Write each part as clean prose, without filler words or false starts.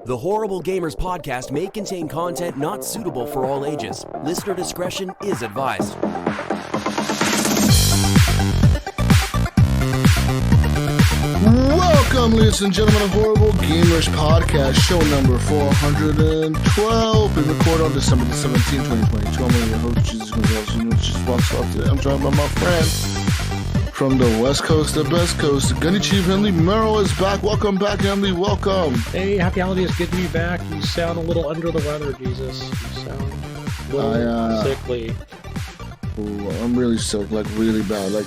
The Horrible Gamers podcast may contain content not suitable for all ages. Listener discretion is advised. Welcome, ladies and gentlemen, of Horrible Gamers podcast, show number 412. We record on December the 17th, 2022. I'm one of your hosts, Jesus Gonzalez, and just walks off today. I'm joined by my friend from the West Coast, the best coast, Gunny Chief Henley. Merrill is back. Welcome back, Henley. Welcome. Hey, happy holidays. Good to be back. You sound a little under the weather, Jesus. You sound a little sickly. Ooh, I'm really sick, like really bad. Like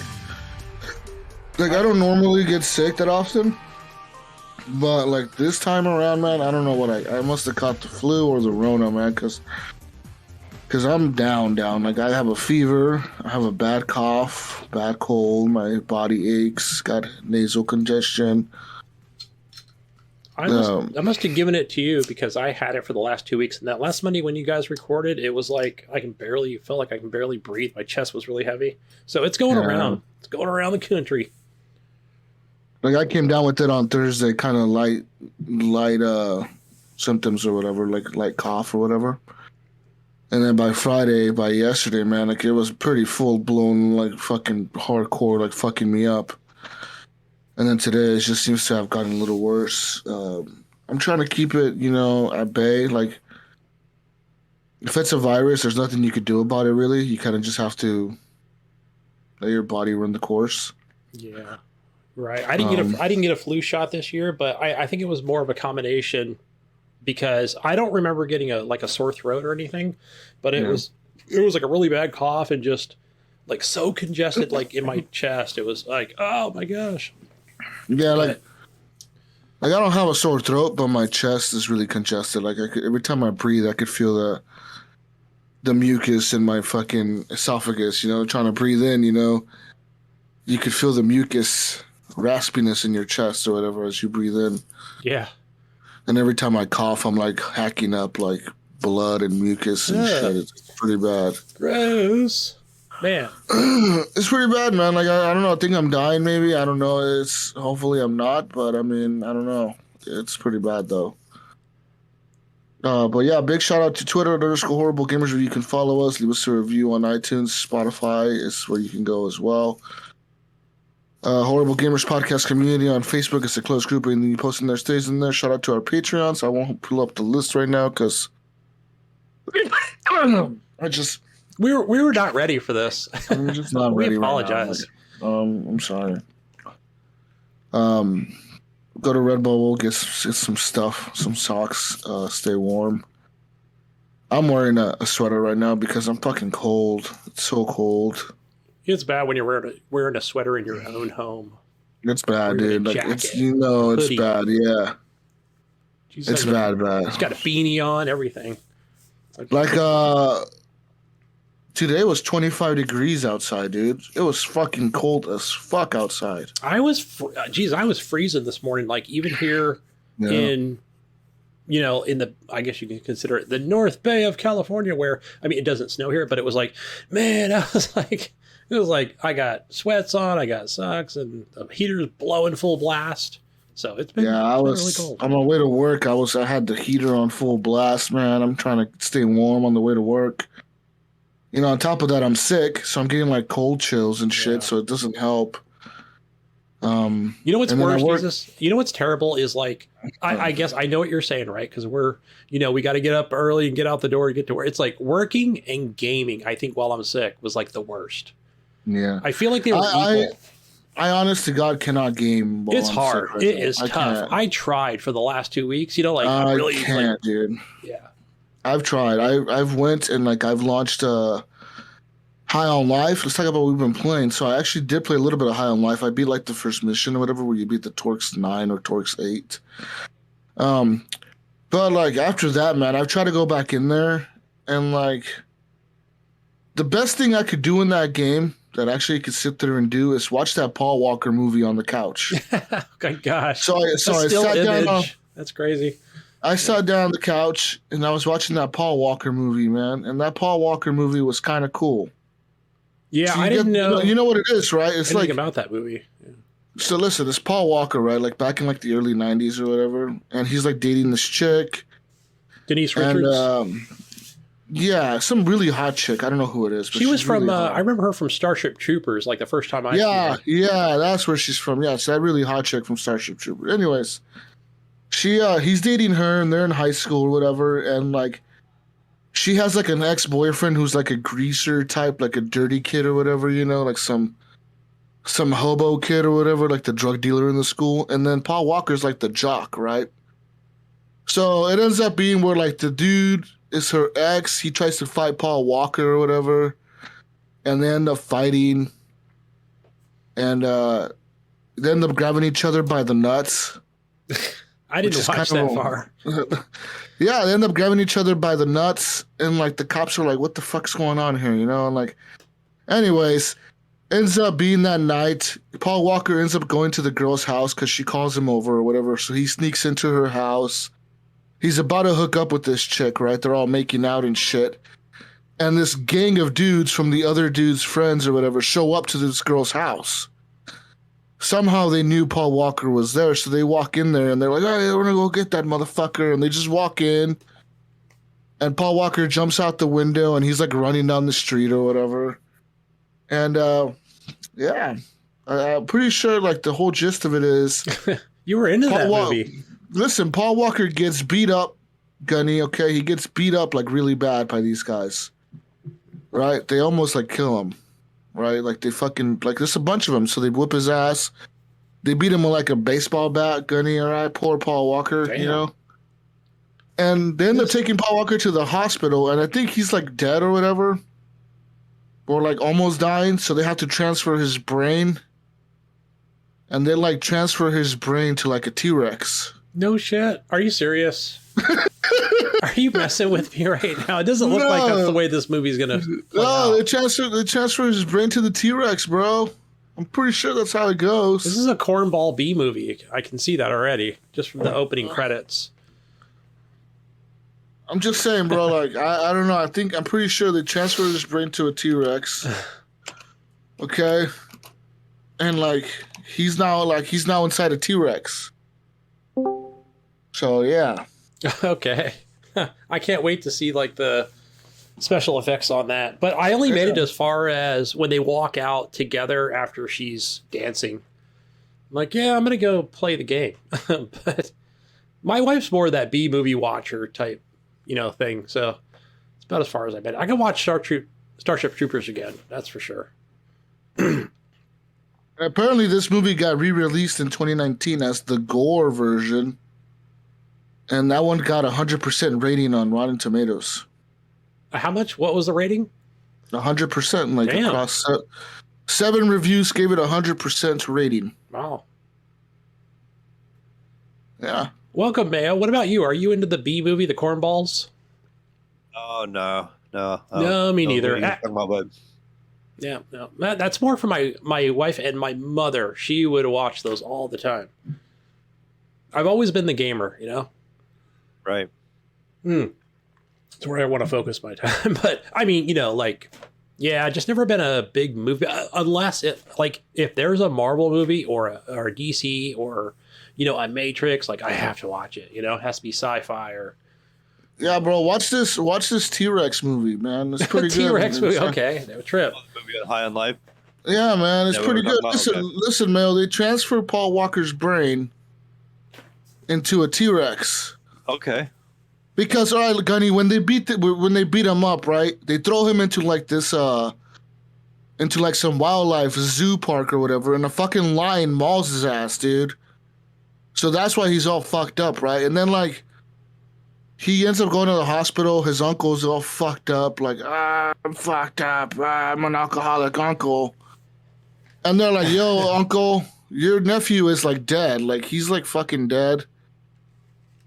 I don't normally get sick that often, but like this time around, man, I don't know what I must have caught the flu or the Rona, man, because I'm down. Like I have a fever, I have a bad cough, bad cold, my body aches, got nasal congestion. I must have given it to you because I had it for the last 2 weeks, and that last Monday when you guys recorded, it was like felt like I can barely breathe. My chest was really heavy, so it's going around. It's going around the country. Like I came down with it on Thursday, kind of light symptoms or whatever, like light cough or whatever. And then by yesterday, man, like it was pretty full blown, like fucking hardcore, like fucking me up. And then today it just seems to have gotten a little worse. I'm trying to keep it, at bay. Like if it's a virus, there's nothing you could do about it, really. You kind of just have to let your body run the course. Yeah. Right. I didn't get a flu shot this year, but I think it was more of a combination because I don't remember getting a sore throat or anything, but it was like a really bad cough and just like so congested, like in my chest. It was like, oh my gosh. Yeah. Like I don't have a sore throat, but my chest is really congested. Like every time I breathe, I could feel the mucus in my fucking esophagus, trying to breathe in, you could feel the mucus raspiness in your chest or whatever as you breathe in. Yeah. And every time I cough, I'm like hacking up like blood and mucus and shit. It's pretty bad. Gross. Man. It's pretty bad, man. Like, I don't know. I think I'm dying maybe. I don't know. Hopefully I'm not, but I mean, I don't know. It's pretty bad though. But yeah, big shout out to Twitter _Horrible Gamers where you can follow us. Leave us a review on iTunes. Spotify is where you can go as well. Horrible Gamers Podcast community on Facebook. It's a closed group. And you post in there, stays in there. Shout out to our Patreons. I won't pull up the list right now because we were not ready for this. I'm just not ready. We apologize. Right now. I'm sorry. Go to Redbubble, get some stuff, some socks. Stay warm. I'm wearing a sweater right now because I'm fucking cold. It's so cold. It's bad when you're wearing a sweater in your own home. It's bad, dude. Like it's it's bad. Yeah, it's bad. It's got a beanie on, everything. Like today was 25 degrees outside, dude. It was fucking cold as fuck outside. I was freezing this morning. Like even here in the, I guess you can consider it the North Bay of California, where it doesn't snow here, but it was like, man, it was like I got sweats on, I got socks, and the heater's blowing full blast. So it's been really cold. On my way to work, I had the heater on full blast, man. I'm trying to stay warm on the way to work. On top of that, I'm sick, so I'm getting like cold chills and shit, so it doesn't help. You know what's worse, Jesus? You know what's terrible is like, I guess I know what you're saying, right? Because we're, we got to get up early and get out the door and get to work. It's like working and gaming, I think, while I'm sick was like the worst. Yeah. I feel like they were equal. I honest to God cannot game. It's hard. It is tough. Can't. I tried for the last 2 weeks. I really can't, dude. Yeah. I've tried. I've went and I've launched High on Life. Let's talk about what we've been playing. So I actually did play a little bit of High on Life. I beat the first mission or whatever, where you beat the Torx 9 or Torx 8. But after that, man, I've tried to go back in there, and the best thing I could do in that game that actually could sit there and do is watch that Paul Walker movie on the couch. Oh gosh. So I sat down. That's crazy. I sat down on the couch and I was watching that Paul Walker movie, man. And that Paul Walker movie was kind of cool. Yeah, so I didn't know. You know what it is, right? It's anything about that movie. Yeah. So listen, it's Paul Walker, right? Like back in like the early '90s or whatever, and he's like dating this chick, Denise and Richards. yeah, some really hot chick. I don't know who it is, but She was she's from. really hot. I remember her from Starship Troopers. Like the first time I. Yeah, yeah, that's where she's from. Yeah, it's that really hot chick from Starship Troopers. Anyways, he's dating her, and they're in high school or whatever, and like she has like an ex-boyfriend who's like a greaser type, like a dirty kid or whatever, you know, like some hobo kid or whatever, like the drug dealer in the school. And then Paul Walker's like the jock, right? So it ends up being where like the dude is her ex. He tries to fight Paul Walker or whatever, and they end up fighting, and they end up grabbing each other by the nuts. I didn't watch that far. Yeah, they end up grabbing each other by the nuts, and like the cops are like, "What the fuck's going on here?" You know, and like, anyways, ends up being that night. Paul Walker ends up going to the girl's house because she calls him over or whatever. So he sneaks into her house. He's about to hook up with this chick, right? They're all making out and shit. And this gang of dudes from the other dude's friends or whatever show up to this girl's house. Somehow they knew Paul Walker was there, so they walk in there and they're like, "Hey, we're gonna go get that motherfucker." And they just walk in, and Paul Walker jumps out the window and he's like running down the street or whatever. And yeah, I'm pretty sure like the whole gist of it is You were into that movie. Listen, Paul Walker gets beat up, Gunny, okay? He gets beat up like really bad by these guys, right? They almost like kill him, right? Like they fucking, like there's a bunch of them, so they whip his ass. They beat him with like a baseball bat, Gunny, all right? Poor Paul Walker, Damn. you know? And they end up taking Paul Walker to the hospital, and I think he's like dead or whatever, or like almost dying, so they have to transfer his brain. And they like transfer his brain to like a T-Rex. No shit. Are you serious? Are you messing with me right now? It doesn't look like that's the way this movie's gonna play out. They transfer his brain to the T-Rex, bro. I'm pretty sure that's how it goes. This is a cornball B movie. I can see that already, just from the opening credits. I'm just saying, bro, like I don't know. I'm pretty sure they transfer his brain to a T-Rex. Okay? And like he's now inside a T-Rex. So yeah. Okay. I can't wait to see like the special effects on that. But I only made it as far as when they walk out together after she's dancing. I'm like, yeah, I'm going to go play the game. But my wife's more of that B movie watcher type, you know, thing. So it's about as far as I made it. I can watch Starship Troopers again. That's for sure. Apparently this movie got re-released in 2019 as the gore version. And that one got 100% rating on Rotten Tomatoes. How much? What was the rating? 100%. Like Damn. across 7 reviews gave it 100% rating. Wow. Yeah. Welcome, Mayo. What about you? Are you into the B movie, the Cornballs? Oh, no. No, me neither. What are you talking about, bud? Yeah, no. That's more for my wife and my mother. She would watch those all the time. I've always been the gamer, you know? Right. It's where I want to focus my time. But, I mean, you know, like, yeah, just never been a big movie. Unless, if there's a Marvel movie or a DC or, you know, a Matrix, like, I have to watch it. You know, it has to be sci-fi or... Yeah, bro, watch this T-Rex movie, man. It's pretty good. T-Rex movie, okay. No trip. Movie on High on Life. Yeah, man, it's Yeah, pretty good. talking about, Listen, Mel, they transfer Paul Walker's brain into a T-Rex. Okay. Because, all right, Gunny, when they beat him up, right, they throw him into like this, into like some wildlife zoo park or whatever, and a fucking lion mauls his ass, dude. So that's why he's all fucked up, right? And then like, he ends up going to the hospital. His uncle's all fucked up, like, I'm fucked up. I'm an alcoholic uncle. And they're like, yo, uncle, your nephew is like dead. Like, he's like fucking dead.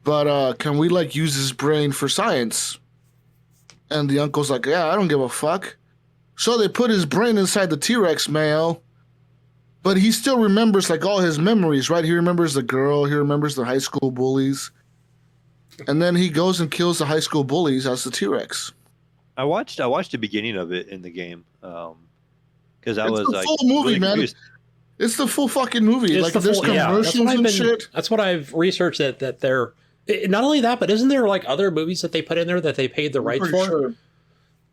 But can we like use his brain for science? And the uncle's like, yeah, I don't give a fuck. So they put his brain inside the T-Rex, Mayo. But he still remembers like all his memories, right? He remembers the girl. He remembers the high school bullies. And then he goes and kills the high school bullies as the T-Rex. I watched the beginning of it in the game because I It's was a like full movie, really man. confused. It's the full fucking movie. It's Like the there's full- yeah, that's commercials what I've and been. shit. That's what I've researched that they're. Not only that, but isn't there like other movies that they put in there that they paid the I'm rights pretty for? sure.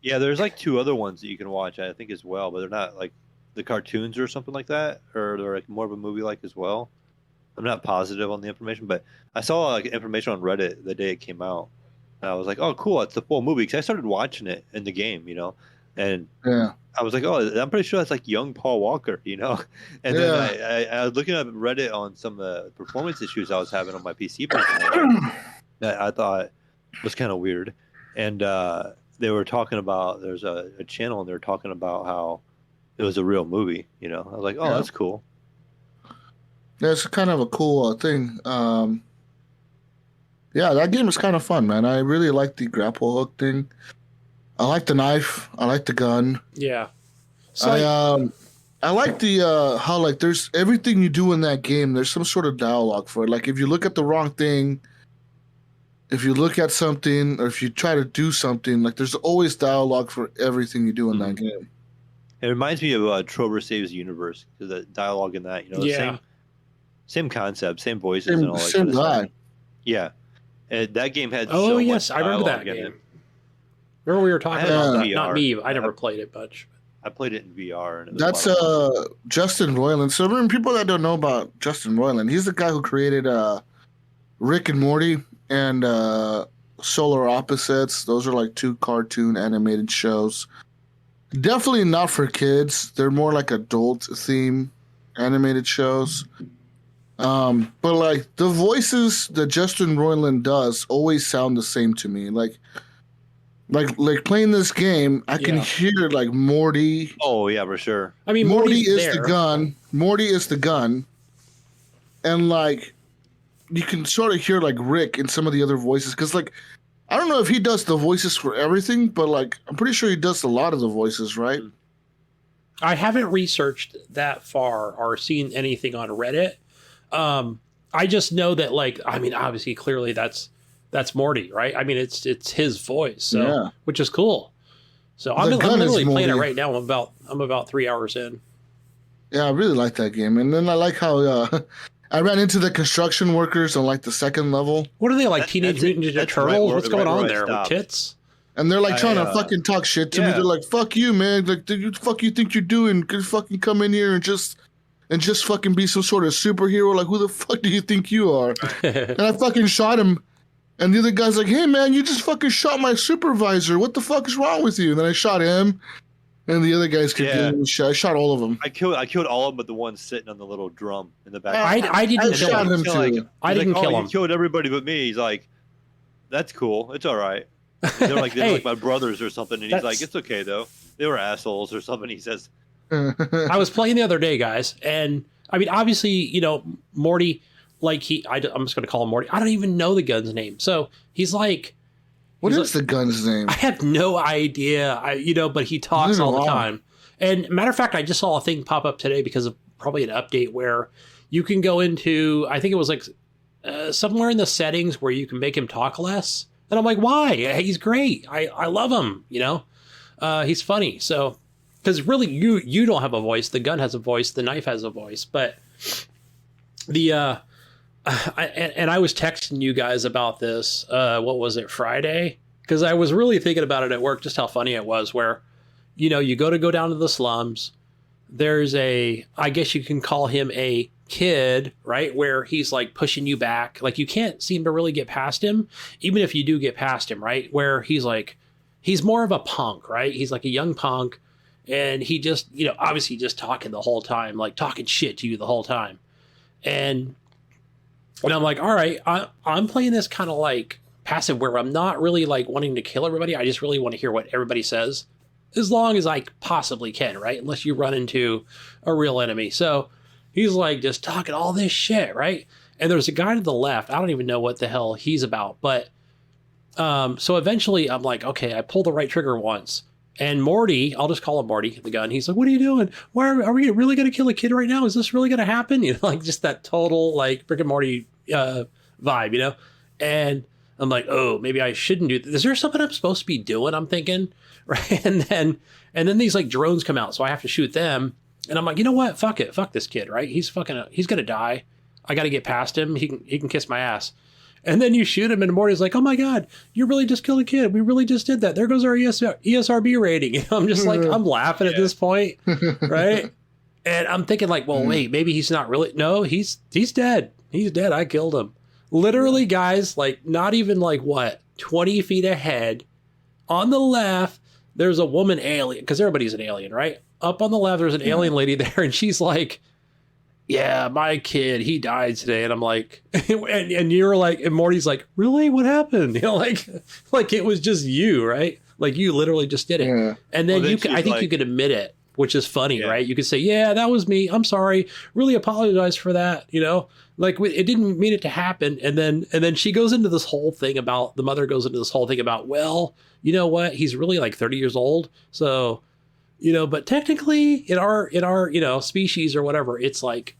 Yeah, there's like 2 other ones that you can watch, I think, as well, but they're not like the cartoons or something like that, or they're like more of a movie like as well. I'm not positive on the information, but I saw like information on Reddit the day it came out, and I was like, "Oh, cool! It's the full movie." Because I started watching it in the game, and Yeah. I was like, "Oh, I'm pretty sure that's like young Paul Walker," And then I was looking up Reddit on some of the performance issues I was having on my PC that I thought was kind of weird, and they were talking about there's a channel and they were talking about how it was a real movie. I was like, "Oh, Yeah. that's cool." That's kind of a cool thing. Yeah, that game is kind of fun, man. I really like the grapple hook thing. I like the knife. I like the gun. Yeah. So I like the how like there's everything you do in that game. There's some sort of dialogue for it. Like if you look at the wrong thing, if you look at something, or if you try to do something, like there's always dialogue for everything you do in that game. It reminds me of Trover Saves the Universe, because the dialogue in that, Yeah. same concept, same voices, and all that. Same kind of guy. stuff. Yeah, and that game had. oh so yes, much I remember that dialogue in game. it. Remember we were talking I had about it that? on Not VR. me. I never played it much. I played it in VR, and it was That's a lot of fun. Justin Roiland. So remember, people that don't know about Justin Roiland, he's the guy who created Rick and Morty and Solar Opposites. Those are like 2 cartoon animated shows. Definitely not for kids. They're more like adult theme animated shows. But like the voices that Justin Roiland does always sound the same to me. Like playing this game, I can Yeah. hear like Morty. Oh yeah, for sure. I mean, Morty Morty's is there. the gun. Morty is the gun. And like you can sort of hear like Rick in some of the other voices, because like I don't know if he does the voices for everything, but like I'm pretty sure he does a lot of the voices, right? I haven't researched that far or seen anything on Reddit. I just know that, like, I mean, obviously, clearly, that's Morty, right? I mean, it's his voice, so Yeah. which is cool. So I'm The gun is literally playing it Morty. right now. I'm about 3 hours in. Yeah, I really like that game. And then I like how I ran into the construction workers on like the second level, What are they like? That- Teenage that's it. Mutant Ninja That's Turtles? right where- What's going right where on I there with stopped. tits? and they're like trying to I, fucking talk shit to me. yeah. They're like, "Fuck you, man! Like, you fuck you think you're doing? Could fucking come in here and just fucking be some sort of superhero? Like, who the fuck do you think you are?" And I fucking shot him. And the other guy's like, "Hey, man, you just fucking shot my supervisor. What the fuck is wrong with you?" And then I shot him. And the other guys kept Yeah. getting shot. I shot all of them. I killed all of them, but the one sitting on the little drum in the back. I didn't I kill shot him. him Like, too. I he's didn't like, kill "Oh, him. You killed everybody but me." He's like, "That's cool. It's all right." They're like Hey. my brothers or something, and he's That's- like, "It's okay though. They were assholes or something." He says, I was playing the other day, guys, and I mean, obviously, Morty, like I'm just going to call him Morty. I don't even know the gun's name, so he's like, What he's is the gun's name? I have no idea. But he talks all the Wow. time. And matter of fact, I just saw a thing pop up today because of probably an update where you can go into, I think it was like somewhere in the settings where you can make him talk less. And I'm like, why? He's great. I love him. He's funny. So, because really, you don't have a voice. The gun has a voice. The knife has a voice. But I was texting you guys about this. What was it, Friday? Because I was really thinking about it at work, just how funny it was. Where, you go down to the slums. There's I guess you can call him a kid, right? Where he's like pushing you back. Like you can't seem to really get past him, even if you do get past him, right? Where he's more of a punk, right? He's like a young punk. And he just, obviously just talking the whole time, like talking shit to you the whole time. And I'm like, all right, I'm playing this kind of like passive where I'm not really like wanting to kill everybody. I just really want to hear what everybody says as long as I possibly can, right? Unless you run into a real enemy. So he's like just talking all this shit, right? And there's a guy to the left. I don't even know what the hell he's about. But so eventually I'm like, okay, I pulled the right trigger once. And Morty, I'll just call him Morty, the gun. He's like, what are you doing? Why are we really going to kill a kid right now? Is this really going to happen? Like just that total like Rick and Morty vibe, And I'm like, oh, maybe I shouldn't do this. Is there something I'm supposed to be doing? I'm thinking, right? And then these like drones come out, so I have to shoot them. And I'm like, you know what? Fuck it. Fuck this kid, right? He's going to die. I got to get past him. He can kiss my ass. And then you shoot him and Morty's like, oh my God, you really just killed a kid. We really just did that. There goes our ESRB rating. I'm just like, I'm laughing at this point. Right. And I'm thinking like, well, wait, maybe he's not really. No, he's dead. He's dead. I killed him. Literally, guys, like not even like 20 feet ahead on the left, there's a woman alien because everybody's an alien, right? Up on the left, there's an alien lady there, and she's like, yeah, my kid, he died today. And I'm like, and you're like, and Morty's like, really? What happened? You know, like it was just you, right? Like you literally just did it. Yeah. And then I think you could admit it, which is funny, right? You could say, yeah, that was me. I'm sorry. Really apologize for that. You know, like it didn't mean it to happen. And then she goes into this whole thing about, the mother goes into this whole thing about, well, you know what? He's really like 30 years old. So, you know, but technically in our, you know, species or whatever, it's like,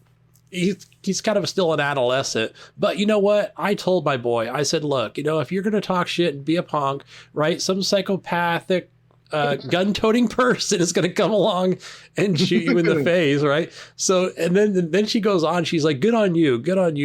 he's kind of still an adolescent. But you know what? I told my boy, I said, look, you know, if you're going to talk shit and be a punk, right? Some psychopathic, gun-toting person is going to come along and shoot you in the face, right? So, and then she goes on, she's like, good on you,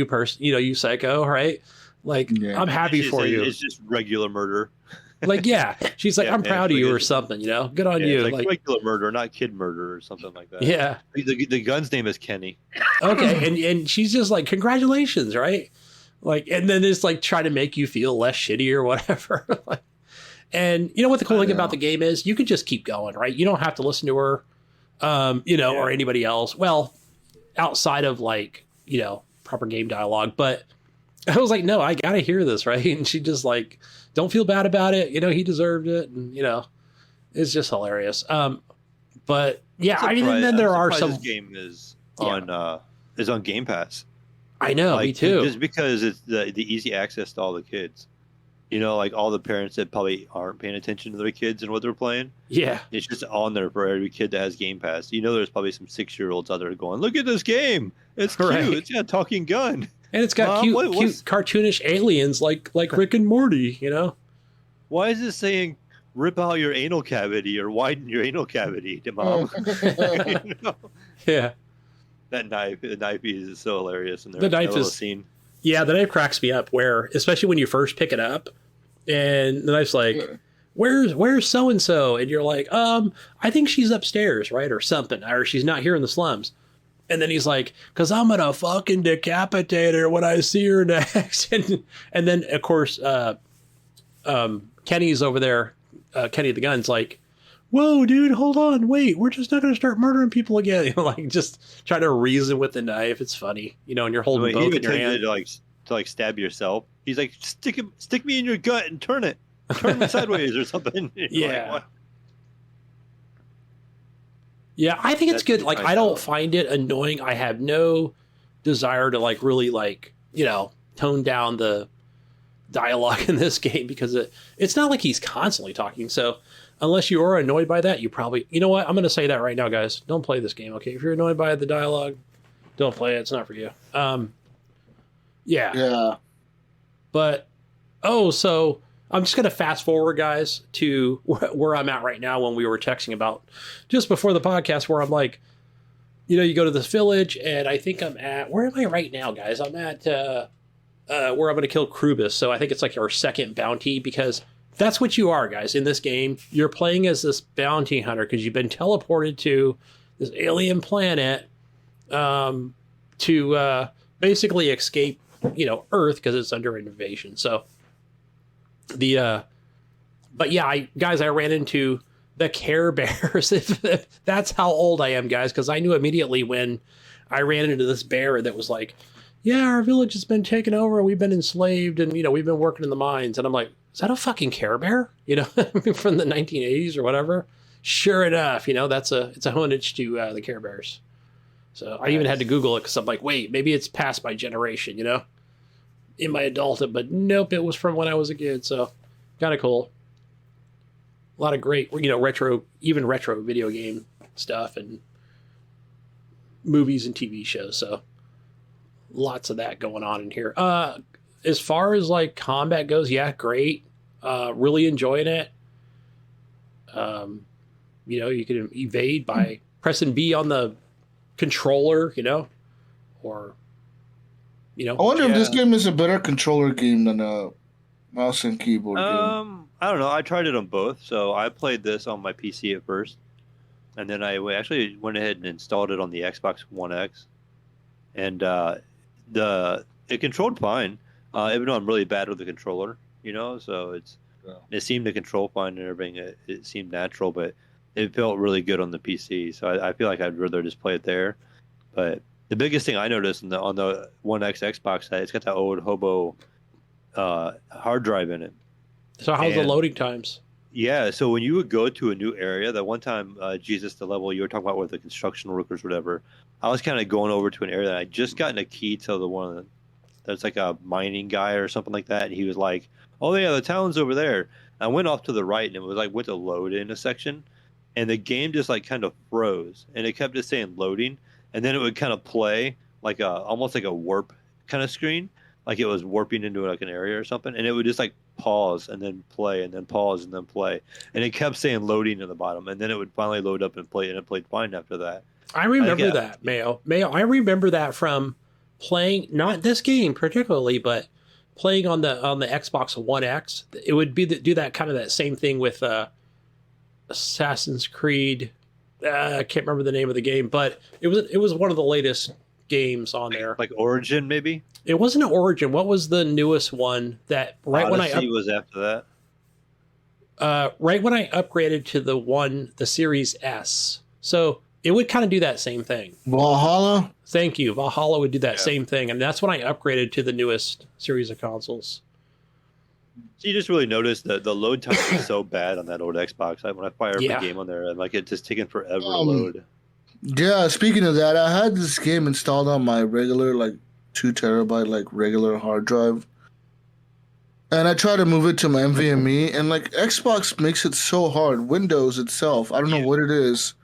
person, you know, you psycho, right? Like, I'm happy for you. It's just regular murder. Like, yeah, she's like, I'm proud of you or something, you know, good on you. Like regular murder, not kid murder or something like that. Yeah. The gun's name is Kenny. Okay. And she's just like, congratulations, right? Like, and then it's like try to make you feel less shitty or whatever. Like, and you know what the cool thing about the game is? You can just keep going, right? You don't have to listen to her, you know, or anybody else. Well, outside of like, you know, proper game dialogue. But I was like, no, I got to hear this, right? And she just like, don't feel bad about it. You know, he deserved it. And, you know, it's just hilarious. But yeah, I mean, and then there are some. This game is on Game Pass. I know, like, me too. Just because it's the easy access to all the kids. You know, like all the parents that probably aren't paying attention to their kids and what they're playing. Yeah. It's just on there for every kid that has Game Pass. You know, there's probably some 6-year-olds out there going, look at this game. It's cute. Right. It's got a talking gun. And it's got cute cartoonish aliens like Rick and Morty, you know? Why is it saying rip out your anal cavity or widen your anal cavity, Mom? You know? Yeah. That knife, the knife is so hilarious in there. The knife is scene. Yeah, the knife cracks me up where, especially when you first pick it up and the knife's like, where's so-and-so? And you're like, I think she's upstairs, right? Or something, or she's not here in the slums. And then he's like, cause I'm going to fucking decapitate her when I see her next. And then of course, Kenny's over there. Kenny the gun's like, whoa, dude, hold on. Wait, we're just not going to start murdering people again. You know, like just try to reason with the knife. It's funny, you know, and you're holding both in your hand. To stab yourself. He's like, stick me in your gut and turn me sideways or something. Yeah. Like, yeah, I think it's good. Like, I don't find it annoying. I have no desire to like really like, you know, tone down the dialogue in this game because it's not like he's constantly talking. So unless you are annoyed by that, you probably, you know what? I'm going to say that right now, guys. Don't play this game, okay? If you're annoyed by the dialogue, don't play it. It's not for you. Yeah. But, so I'm just going to fast forward, guys, to where I'm at right now when we were texting about just before the podcast where I'm like, you know, you go to this village and I think I'm at, where am I right now, guys? I'm at where I'm going to kill Krubus. So I think it's like our second bounty because that's what you are, guys. In this game, you're playing as this bounty hunter because you've been teleported to this alien planet to basically escape, you know, Earth because it's under invasion. So but yeah, I ran into the Care Bears. That's how old I am, guys, because I knew immediately when I ran into this bear that was like, yeah, our village has been taken over. We've been enslaved and, you know, we've been working in the mines. And I'm like, is that a fucking Care Bear? You know, from the 1980s or whatever. Sure enough, you know, it's a homage to the Care Bears. So I even had to Google it because I'm like, wait, maybe it's past my generation, you know, in my adulthood. But nope, it was from when I was a kid. So kind of cool. A lot of great, you know, retro video game stuff and movies and TV shows. So lots of that going on in here. As far as like combat goes, yeah, great. Really enjoying it. You know, you can evade by pressing B on the controller, or I wonder if this game is a better controller game than a mouse and keyboard game. I don't know. I tried it on both. So I played this on my PC at first, and then I actually went ahead and installed it on the Xbox One X, and it controlled fine. Even though I'm really bad with the controller, so it seemed to control fine and everything. It seemed natural, but it felt really good on the PC. So I feel like I'd rather just play it there. But the biggest thing I noticed on the One X Xbox side, it's got that old hobo hard drive in it. So how's the loading times? Yeah, so when you would go to a new area, that one time, Jesus, the level you were talking about with the construction workers, whatever, I was kind of going over to an area that I just gotten a key to the one that's like a mining guy or something like that, and he was like, "Oh yeah, the town's over there." I went off to the right, and it was like went to load in a section, and the game just like kind of froze, and it kept just saying loading, and then it would kind of play like almost like a warp kind of screen, like it was warping into like an area or something, and it would just like pause and then play and then pause and then play, and it kept saying loading at the bottom, and then it would finally load up and play, and it played fine after that. I remember that, Mayo. I remember that from playing, not this game particularly, but playing on the Xbox One X. It would do that kind of that same thing with Assassin's Creed. I can't remember the name of the game, but it was one of the latest games on there. Like Origin, maybe? It wasn't an Origin. What was the newest one that Odyssey was after that? Right when I upgraded to the Series S. So it would kind of do that same thing. Valhalla? Thank you. Valhalla would do that same thing. And that's when I upgraded to the newest series of consoles. So you just really noticed that the load time is so bad on that old Xbox. When I fire up the game on there, like it's just taking forever to load. Yeah, speaking of that, I had this game installed on my regular, like 2 terabyte, like regular hard drive. And I tried to move it to my NVMe, and like Xbox makes it so hard. Windows itself, I don't know what it is,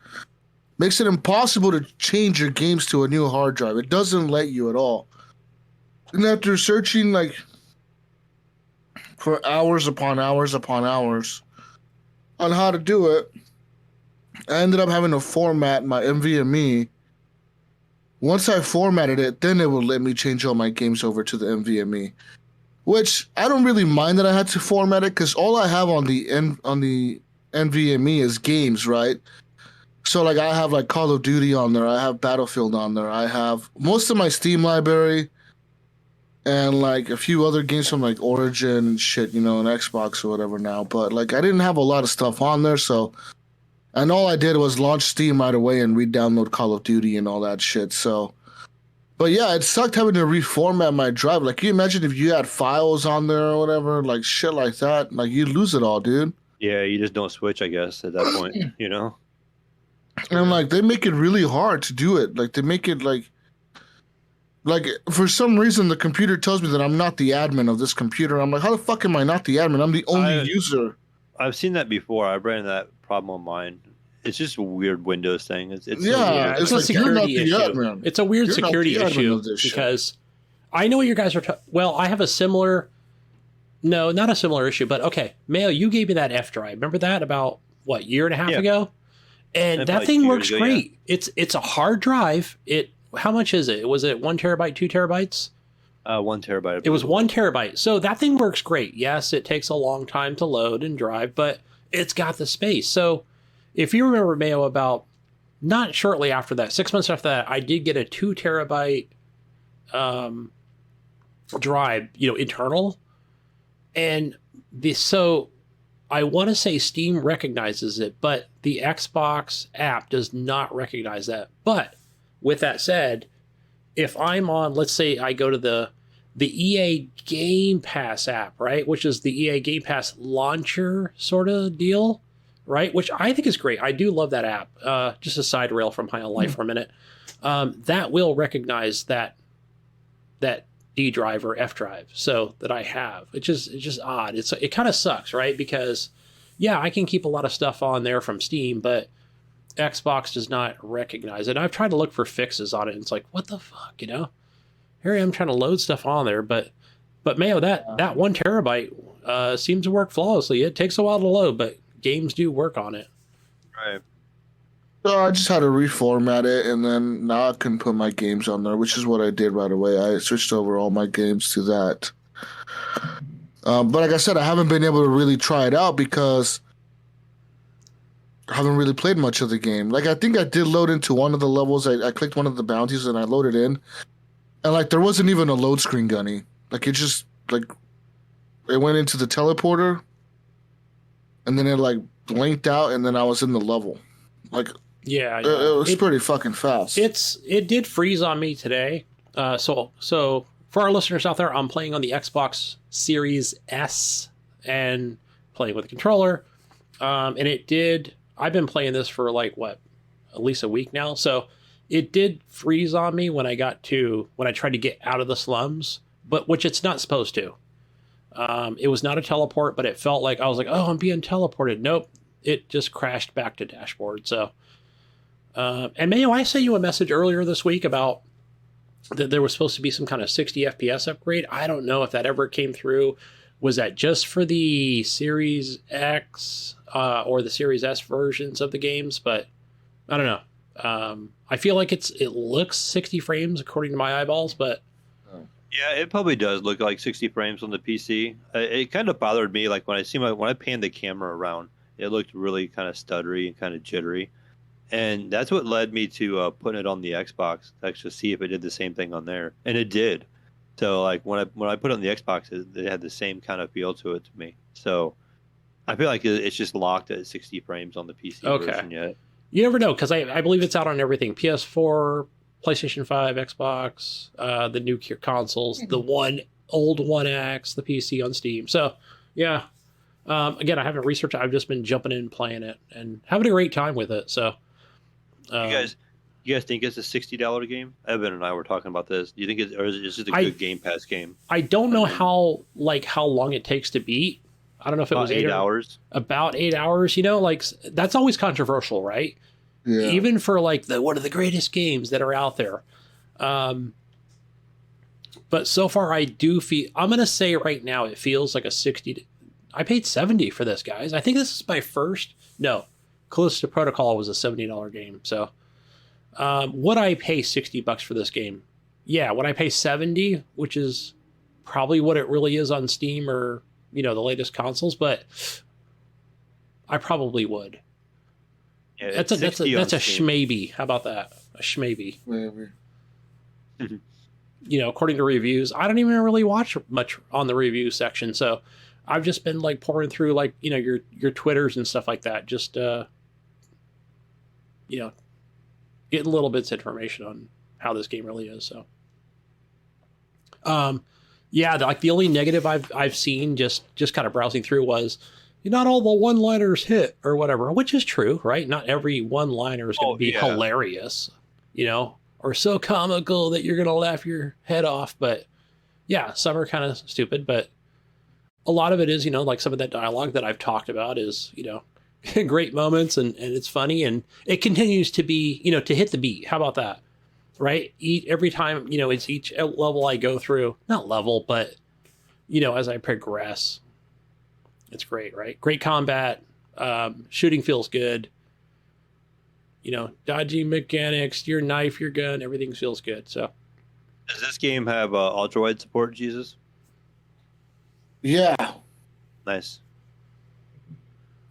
makes it impossible to change your games to a new hard drive. It doesn't let you at all. And after searching like for hours upon hours upon hours on how to do it, I ended up having to format my NVMe. Once I formatted it, then it would let me change all my games over to the NVMe. Which I don't really mind that I had to format it, because all I have on the NVMe is games, right? So like I have like Call of Duty on there, I have Battlefield on there, I have most of my Steam library, and like a few other games from like Origin and shit, and Xbox or whatever now. But like I didn't have a lot of stuff on there, and all I did was launch Steam right away and re-download Call of Duty and all that shit. So, but yeah, it sucked having to reformat my drive. Like, can you imagine if you had files on there or whatever, like shit like that? Like, you'd lose it all, dude. Yeah, you just don't switch, I guess, at that point, And like, they make it really hard to do it. Like, they make it like for some reason, the computer tells me that I'm not the admin of this computer. I'm like, how the fuck am I not the admin? I'm the only user. I've seen that before. I ran that problem on mine. It's just a weird Windows thing. It's a security issue. It's a weird security issue because I know what you guys are. Well, I have a similar. No, not a similar issue, but okay, Mayo, you gave me that F drive. Remember that about what, year and a half ago? And that thing works great. Yeah. It's a hard drive. How much is it? Was it 1 terabyte, 2 terabytes? 1 terabyte. It was 1 terabyte. So that thing works great. Yes, it takes a long time to load and drive, but it's got the space. So if you remember, Mayo, about not shortly after that, 6 months after that, I did get a 2 terabyte drive, internal. And so I want to say Steam recognizes it, but the Xbox app does not recognize that. But with that said, if I'm on, let's say I go to the EA Game Pass app, right, which is the EA Game Pass launcher sort of deal, right, which I think is great. I do love that app. Just a side rail from High on Life for a minute. That will recognize that D drive or F drive, so that I have. It's just odd. It kind of sucks, right? Because yeah, I can keep a lot of stuff on there from Steam, but Xbox does not recognize it. I've tried to look for fixes on it, and it's like, what the fuck, Here I am trying to load stuff on there, but Mayo, that 1 terabyte seems to work flawlessly. It takes a while to load, but games do work on it. Right. So I just had to reformat it, and then now I can put my games on there, which is what I did right away. I switched over all my games to that. But like I said, I haven't been able to really try it out because I haven't really played much of the game. Like, I think I did load into one of the levels. I clicked one of the bounties and I loaded in. And, like, there wasn't even a load screen, Gunny. Like, it just, like, it went into the teleporter. And then it, like, blinked out and then I was in the level. Like, yeah. It was pretty fucking fast. It did freeze on me today. So for our listeners out there, I'm playing on the Xbox Series S and playing with a controller. And it did. I've been playing this for like at least a week now. So it did freeze on me when I tried to get out of the slums, but which it's not supposed to. It was not a teleport, but it felt like I was like, oh, I'm being teleported. Nope. It just crashed back to dashboard. So, and Mayo, I sent you a message earlier this week about that there was supposed to be some kind of 60 FPS upgrade. I don't know if that ever came through. Was that just for the Series X or the Series S versions of the games? But I don't know. I feel like it looks 60 frames according to my eyeballs, but yeah, it probably does look like 60 frames on the PC. It kind of bothered me, like when I panned the camera around, it looked really kind of stuttery and kind of jittery, and that's what led me to putting it on the Xbox to actually see if it did the same thing on there, and it did. So like when I put it on the Xbox, it had the same kind of feel to it to me. So I feel like it's just locked at 60 frames on the PC version yet. You never know, because I believe it's out on everything: PS4, PlayStation 5, Xbox, the new consoles, the old One X, the PC on Steam. So yeah. Again, I haven't researched it. I've just been jumping in and playing it and having a great time with it. So, you guys think it's a $60 game? Evan and I were talking about this. Do you think or is it just a good Game Pass game? I don't know how long it takes to beat. I don't know if it was 8 hours. About 8 hours. Like that's always controversial, right? Yeah. Even for like one of the greatest games that are out there. But so far, I do feel. I'm gonna say right now, it feels like a 60. I paid $70 for this, guys. I think this is my first. No, Callisto Protocol was a $70 game. So, would I pay $60 for this game? Yeah. Would I pay $70, which is probably what it really is on Steam or the latest consoles? But I probably would. Yeah, that's a schmaybe. How about that? A schmaybe. Maybe. According to reviews, I don't even really watch much on the review section, so. I've just been like pouring through like, your Twitters and stuff like that. Just, getting little bits of information on how this game really is. So, yeah, like the only negative I've seen just kind of browsing through was not all the one-liners hit or whatever, which is true, right? Not every one-liner is going to be hilarious, or so comical that you're going to laugh your head off. But yeah, some are kind of stupid, but a lot of it is, like some of that dialogue that I've talked about is, great moments and it's funny and it continues to be, to hit the beat. How about that? Right? Every time, it's each level I go through, not level, but, as I progress, it's great, right? Great combat. Shooting feels good. Dodging mechanics, your knife, your gun, everything feels good. So does this game have ultra wide support, Jesus? Yeah. Nice.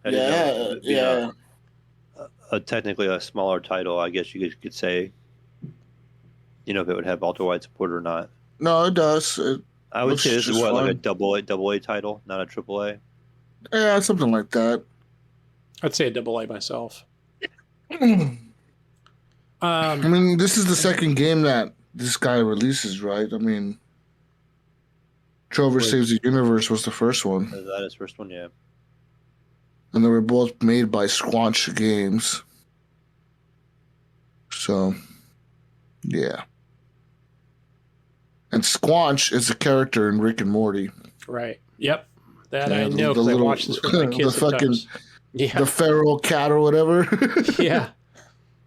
Yeah. Technically a smaller title, I guess you could say. If it would have ultra wide support or not. No, it does. I would say this is like a double A title, not a triple A. Yeah, something like that. I'd say a double A myself. I mean, this is the second game that this guy releases, right? I mean, Trover Saves the Universe was the first one. Is that his first one? Yeah. And they were both made by Squanch Games. So, yeah. And Squanch is a character in Rick and Morty. Right. Yep. That I know because I watched this with my kids. The feral cat or whatever. Yeah.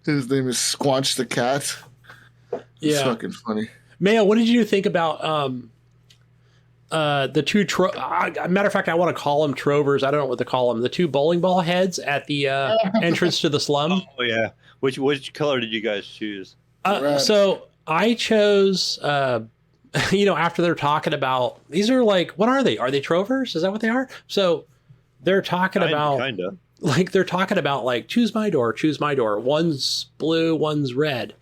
His name is Squanch the cat. It's fucking funny. Mayo, what did you think about the two matter of fact, I want to call them Trovers. I don't know what to call them. The two bowling ball heads at the entrance to the slum. Oh yeah. Which color did you guys choose? So I chose, after they're talking about, these are like, what are they? Are they Trovers? Is that what they are? So they're talking about, kinda. like, they're talking about like, choose my door. One's blue, one's red.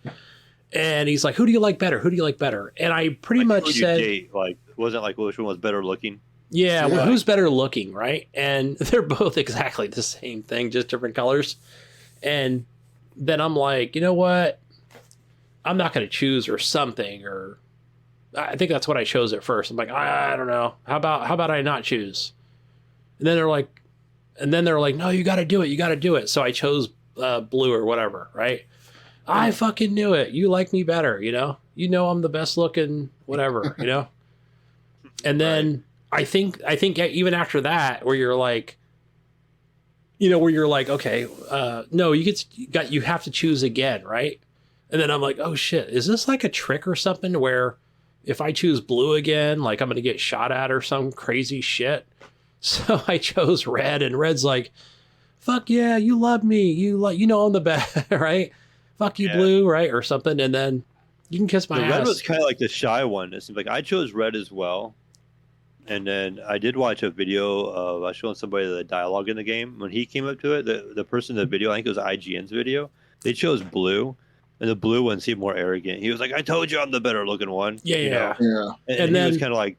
And he's like, who do you like better? Who do you like better? And I pretty much said, wasn't like which one was better looking. Yeah, well, who's better looking, right? And they're both exactly the same thing, just different colors. And then I'm like, you know what? I'm not going to choose or something, or I think that's what I chose at first. I'm like, I don't know. How about I not choose? And then they're like, no, you got to do it. You got to do it. So I chose blue or whatever, right? I fucking knew it. You like me better, you know? You know I'm the best looking, whatever, you know? And then I think even after that, where you're like, okay, no, you have to choose again, right? And then I'm like, oh shit, is this like a trick or something where if I choose blue again, like I'm going to get shot at or some crazy shit? So I chose red, and red's like, fuck yeah, you love me. You know I'm the best, right? Fuck you, blue, right? Or something. And then you can kiss my ass. Red was kind of like the shy one. It seems like I chose red as well. And then I did watch a video of showing somebody the dialogue in the game. When he came up to it, the person in the video, I think it was IGN's video, they chose blue. And the blue one seemed more arrogant. He was like, I told you I'm the better looking one. Yeah. And then he was kind of like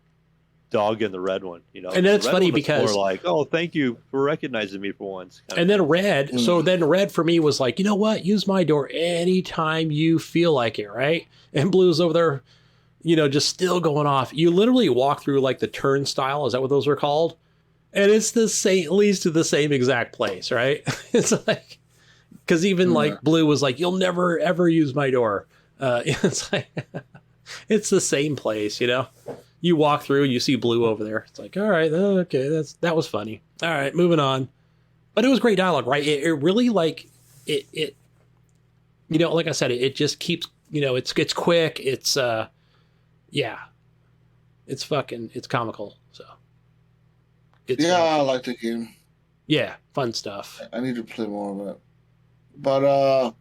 dogging the red one, you know. And then it's funny because more like, oh, thank you for recognizing me for once. And then red. So then red for me was like, you know what? Use my door anytime you feel like it, right? And blue's over there, just still going off. You literally walk through like the turnstile. Is that what those are called? And it's the same, at least to the same exact place, right? It's like, because even like blue was like, you'll never ever use my door. It's like, it's the same place, You walk through and you see blue over there. It's like, all right, okay, that was funny. All right, moving on. But it was great dialogue, right? It really like it. Like I said, it just keeps. It's quick. It's it's comical. So. I like the game. Yeah, fun stuff. I need to play more of it. But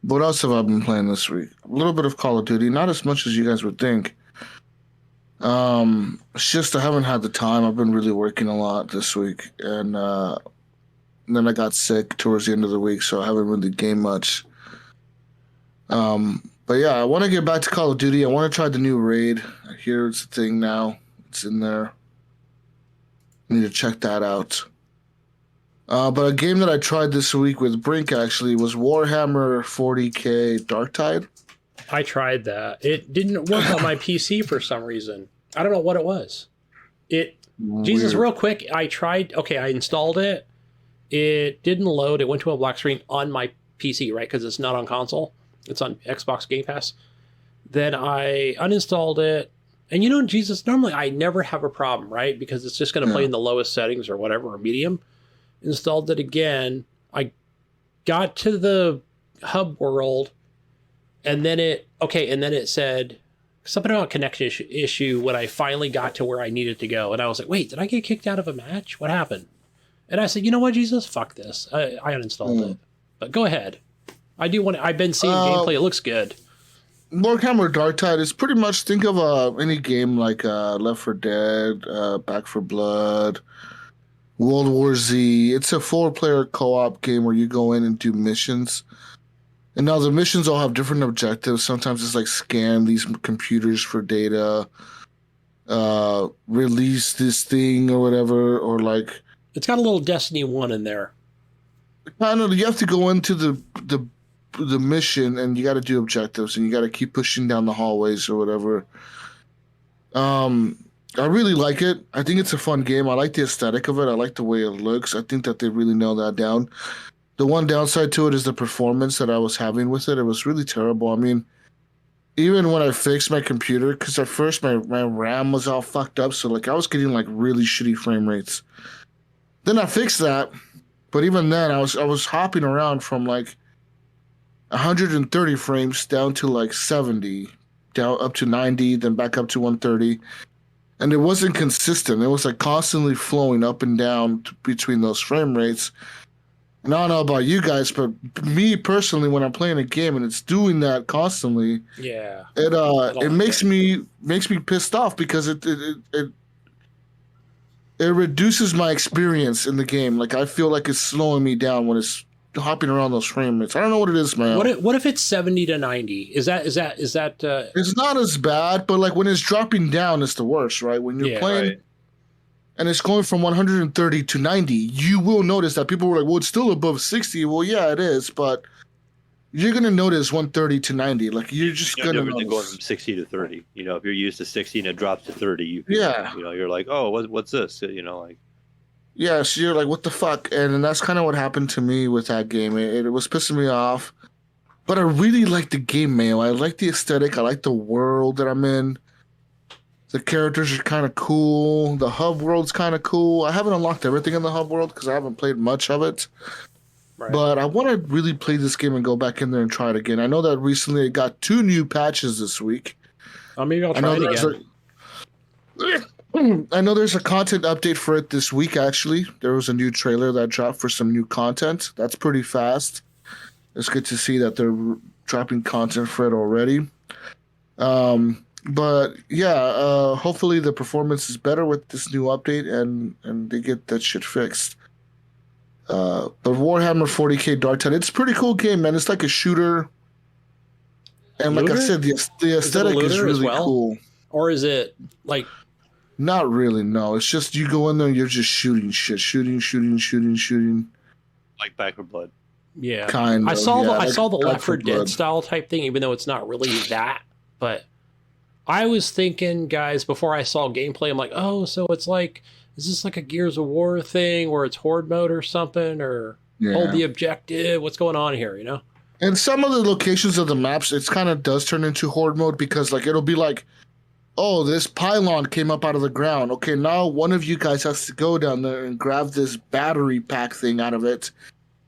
what else have I been playing this week? A little bit of Call of Duty, not as much as you guys would think. It's just I haven't had the time. I've been really working a lot this week, and then I got sick towards the end of the week, so I haven't really gamed much. But yeah, I want to get back to Call of Duty. I want to try the new raid. I hear it's a thing now. It's in there. I need to check that out. But a game that I tried this week with Brink actually was Warhammer 40k Darktide. I tried that. It didn't work on my PC for some reason. I don't know what it was. Jesus, real quick, I installed it. It didn't load. It went to a black screen on my PC, right? Because it's not on console. It's on Xbox Game Pass. Then I uninstalled it. And Jesus, normally I never have a problem, right? Because it's just going to play in the lowest settings or whatever, or medium. Installed it again. I got to the hub world, and then it said something about connection issue when I finally got to where I needed to go. And I was like, wait, did I get kicked out of a match? What happened? And I said, you know what, Jesus? Fuck this. I uninstalled it. But go ahead. I've been seeing gameplay. It looks good. Warhammer Darktide is pretty much, think of any game like Left 4 Dead, Back 4 Blood, World War Z. It's a 4-player co-op game where you go in and do missions. And now the missions all have different objectives. Sometimes it's like scan these computers for data, release this thing or whatever, or like... It's got a little Destiny 1 in there. Kind of, you have to go into the mission and you got to do objectives and you got to keep pushing down the hallways or whatever. I really like it. I think it's a fun game. I like the aesthetic of it. I like the way it looks. I think that they really nailed that down. The one downside to it is the performance that I was having with it. It was really terrible. I mean, even when I fixed my computer, because at first my RAM was all fucked up, so like I was getting like really shitty frame rates. Then I fixed that, but even then I was hopping around from like 130 frames down to like 70 down up to 90, then back up to 130. And it wasn't consistent. It was like constantly flowing up and down between those frame rates. And I don't know about you guys, but me personally, when I'm playing a game and it's doing that constantly, it makes me pissed off because it reduces my experience in the game. Like I feel like it's slowing me down when it's hopping around those frame rates. I don't know what it is, man. What if it's 70 to 90? Is that It's not as bad, but like when it's dropping down, it's the worst, right? When you're playing. Right. And it's going from 130 to 90, you will notice that people were like, well, it's still above 60. Well, yeah, it is, but you're going to notice 130 to 90. Like, you're just going to notice. Going from 60 to 30. You know, if you're used to 60 and it drops to 30, you know, you're like, oh, what's this? You know, like. Yeah, so you're like, what the fuck? And that's kind of what happened to me with that game. It was pissing me off. But I really like the game, Mayo. I like the aesthetic. I like the world that I'm in. The characters are kind of cool. The hub world's kind of cool. I haven't unlocked everything in the hub world because I haven't played much of it. Right. But I want to really play this game and go back in there and try it again. I know that recently it got 2 new patches this week. Maybe I'll try it again. I know there's a content update for it this week, actually. There was a new trailer that dropped for some new content. That's pretty fast. It's good to see that they're dropping content for it already. But yeah, hopefully the performance is better with this new update and they get that shit fixed. But Warhammer 40k Dark Tide, it's a pretty cool game, man. It's like a shooter. And like I said, the aesthetic is really cool. Or is it like... Not really, no. It's just you go in there and you're just shooting shit. Shooting. Like Back 4 Blood. Yeah. Kind of. I saw the Left 4 Dead style type thing, even though it's not really that. But I was thinking, guys, before I saw gameplay, I'm like, oh, so it's like, is this like a Gears of War thing where it's horde mode or something? Or hold the objective? What's going on here, you know? And some of the locations of the maps, it's kind of does turn into horde mode because like it'll be like, oh, this pylon came up out of the ground. Okay, now one of you guys has to go down there and grab this battery pack thing out of it.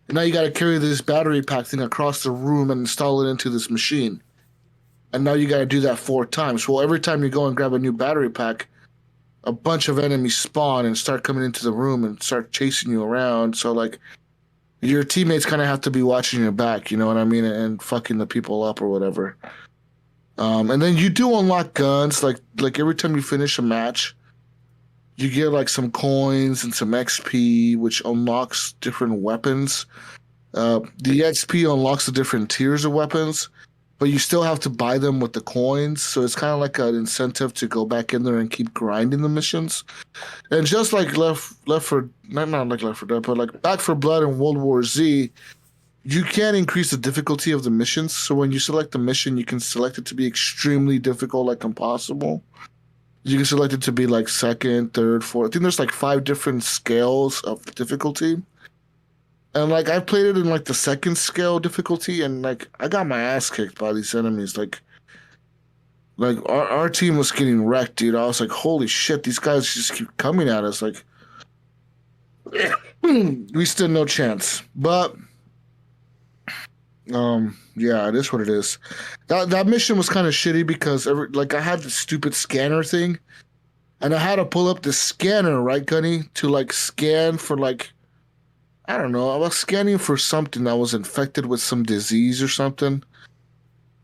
And now you got to carry this battery pack thing across the room and install it into this machine. And now you got to do that 4 times. Well, every time you go and grab a new battery pack, a bunch of enemies spawn and start coming into the room and start chasing you around. So, like, your teammates kind of have to be watching your back, you know what I mean? And fucking the people up or whatever. And then you do unlock guns. Like every time you finish a match, you get like some coins and some XP, which unlocks different weapons. The XP unlocks the different tiers of weapons, but you still have to buy them with the coins. So it's kind of like an incentive to go back in there and keep grinding the missions. And just like not like Left 4 Dead, but like Back 4 Blood and World War Z, you can increase the difficulty of the missions. So when you select the mission, you can select it to be extremely difficult, like impossible. You can select it to be like 2nd, 3rd, 4th. I think there's like 5 different scales of difficulty. And like I played it in like the 2nd scale difficulty, and like I got my ass kicked by these enemies. Like our team was getting wrecked, dude. I was like, holy shit, these guys just keep coming at us. Like we stood no chance. But yeah, it is what it is. That mission was kind of shitty because I had the stupid scanner thing, and I had to pull up the scanner, right, Gunny, to like scan for like, I don't know, I was scanning for something that was infected with some disease or something.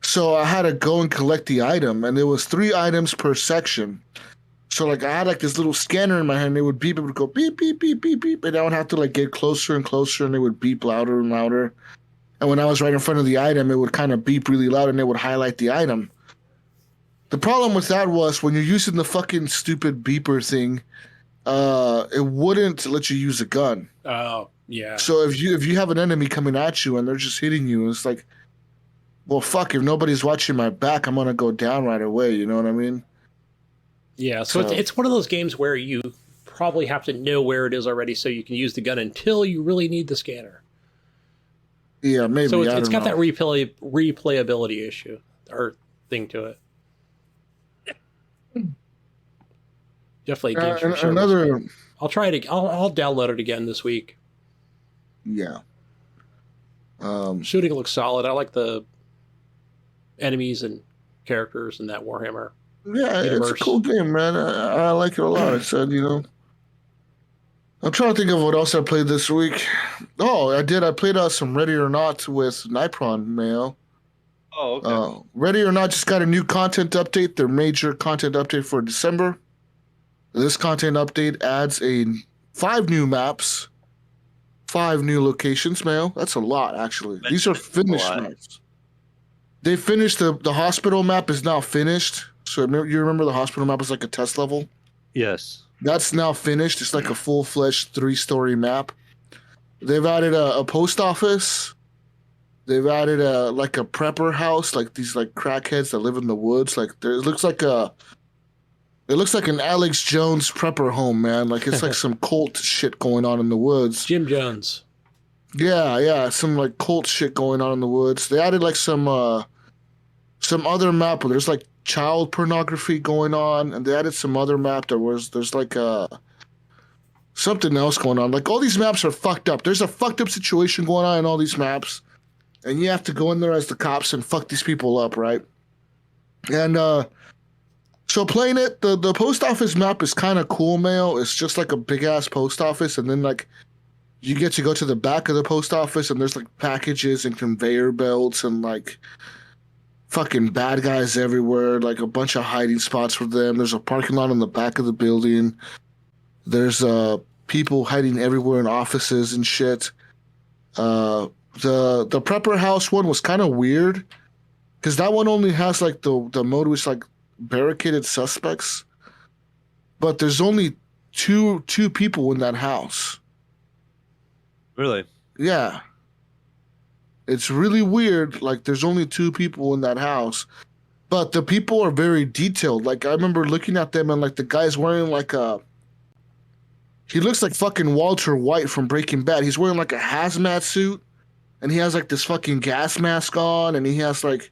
So I had to go and collect the item, and it was 3 items per section. So like I had like this little scanner in my hand, and it would beep, it would go beep, beep, beep, beep, beep, and I would have to like get closer and closer, and it would beep louder and louder. And when I was right in front of the item, it would kind of beep really loud and it would highlight the item. The problem with that was when you're using the fucking stupid beeper thing, it wouldn't let you use a gun. Oh, yeah. So if you have an enemy coming at you and they're just hitting you, it's like, well, fuck, if nobody's watching my back, I'm going to go down right away. You know what I mean? Yeah, so it's one of those games where you probably have to know where it is already so you can use the gun until you really need the scanner. Yeah, maybe. So it's got that replayability issue or thing to it. Definitely games from another. I'll try it. I'll download it again this week. Yeah. Shooting looks solid. I like the enemies and characters in that Warhammer. Yeah, universe. it's a cool game, man. I like it a lot. I said, I'm trying to think of what else I played this week. Oh, I did. I played some Ready or Not with Nipron, Mayo. Oh, okay. Ready or Not just got a new content update, their major content update for December. This content update adds 5 new maps, 5 new locations, Mayo. That's a lot, actually. These are finished maps. They finished the hospital map is now finished. So you remember the hospital map was like a test level? Yes. That's now finished. It's like a full-fledged 3-story map. They've added a post office. They've added a prepper house, like these like crackheads that live in the woods. Like it looks like an Alex Jones prepper home, man. Like it's like some cult shit going on in the woods. Jim Jones. Yeah, some like cult shit going on in the woods. They added like some other map where there's like child pornography going on, and they added some other map there's like something else going on. Like all these maps are fucked up. There's a fucked up situation going on in all these maps, and you have to go in there as the cops and fuck these people up, right? And so playing it, the post office map is kind of cool, Mayo. It's just like a big ass post office, and then like you get to go to the back of the post office, and there's like packages and conveyor belts and like fucking bad guys everywhere, like a bunch of hiding spots for them. There's a parking lot in the back of the building. There's people hiding everywhere in offices and shit. The prepper house one was kind of weird because that one only has like the mode which like barricaded suspects, but there's only two people in that house. Really? Yeah. It's really weird. Like, there's only 2 people in that house, but the people are very detailed. Like, I remember looking at them and, like, the guy's wearing, like, he looks like fucking Walter White from Breaking Bad. He's wearing, like, a hazmat suit, and he has, like, this fucking gas mask on, and he has, like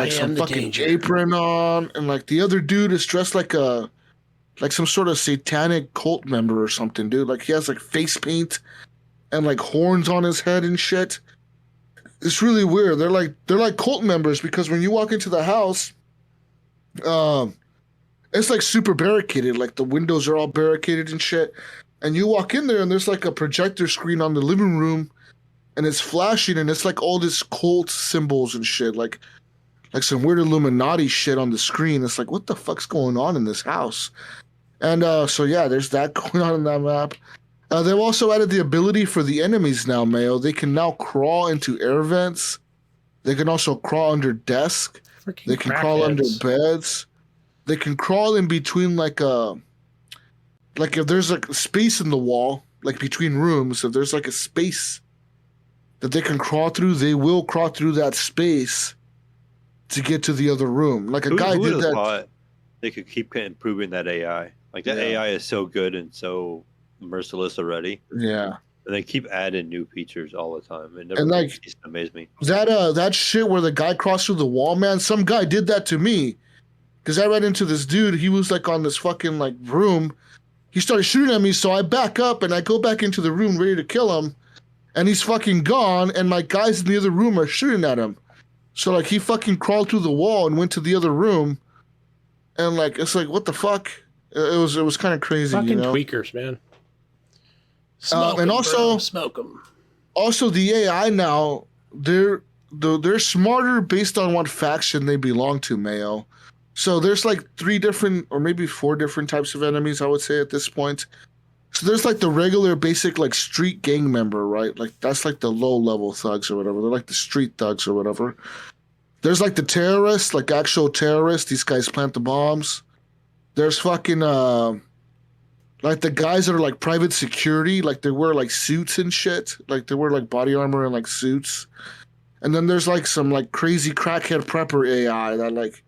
some fucking apron on, and, like, the other dude is dressed like some sort of satanic cult member or something, dude. Like, he has, like, face paint and, like, horns on his head and shit. It's really weird. They're like cult members because when you walk into the house, it's like super barricaded. Like the windows are all barricaded and shit. And you walk in there and there's like a projector screen on the living room, and it's flashing, and it's like all this cult symbols and shit, like some weird Illuminati shit on the screen. It's like, what the fuck's going on in this house? And so yeah, there's that going on in that map. They've also added the ability for the enemies now, Mayo. They can now crawl into air vents. They can also crawl under desks. They can crawl under beds. They can crawl in between like if there's like space in the wall, like between rooms, if there's like a space that they can crawl through, they will crawl through that space to get to the other room. Like a guy did that. Thought they could keep improving that AI. Like that AI is so good and so merciless already. Yeah. And they keep adding new features all the time. It never amazes me. That shit where the guy crossed through the wall, man, some guy did that to me. Because I ran into this dude, he was like on this fucking like room. He started shooting at me, so I back up and I go back into the room ready to kill him. And he's fucking gone, and my guys in the other room are shooting at him. So like he fucking crawled through the wall and went to the other room. And like it's like, what the fuck? It was kind of crazy. Fucking tweakers, man. And also smoke them. Also, the AI now they're smarter based on what faction they belong to, Mayo. So there's like 3 different or maybe 4 different types of enemies, I would say at this point. So there's like the regular basic like street gang member, right? Like that's like the low level thugs or whatever. They're like the street thugs or whatever. There's like the terrorists, like actual terrorists. These guys plant the bombs. There's fucking like the guys that are like private security, like they wear like suits and shit. Like they wear like body armor and like suits. And then there's like some like crazy crackhead prepper AI that like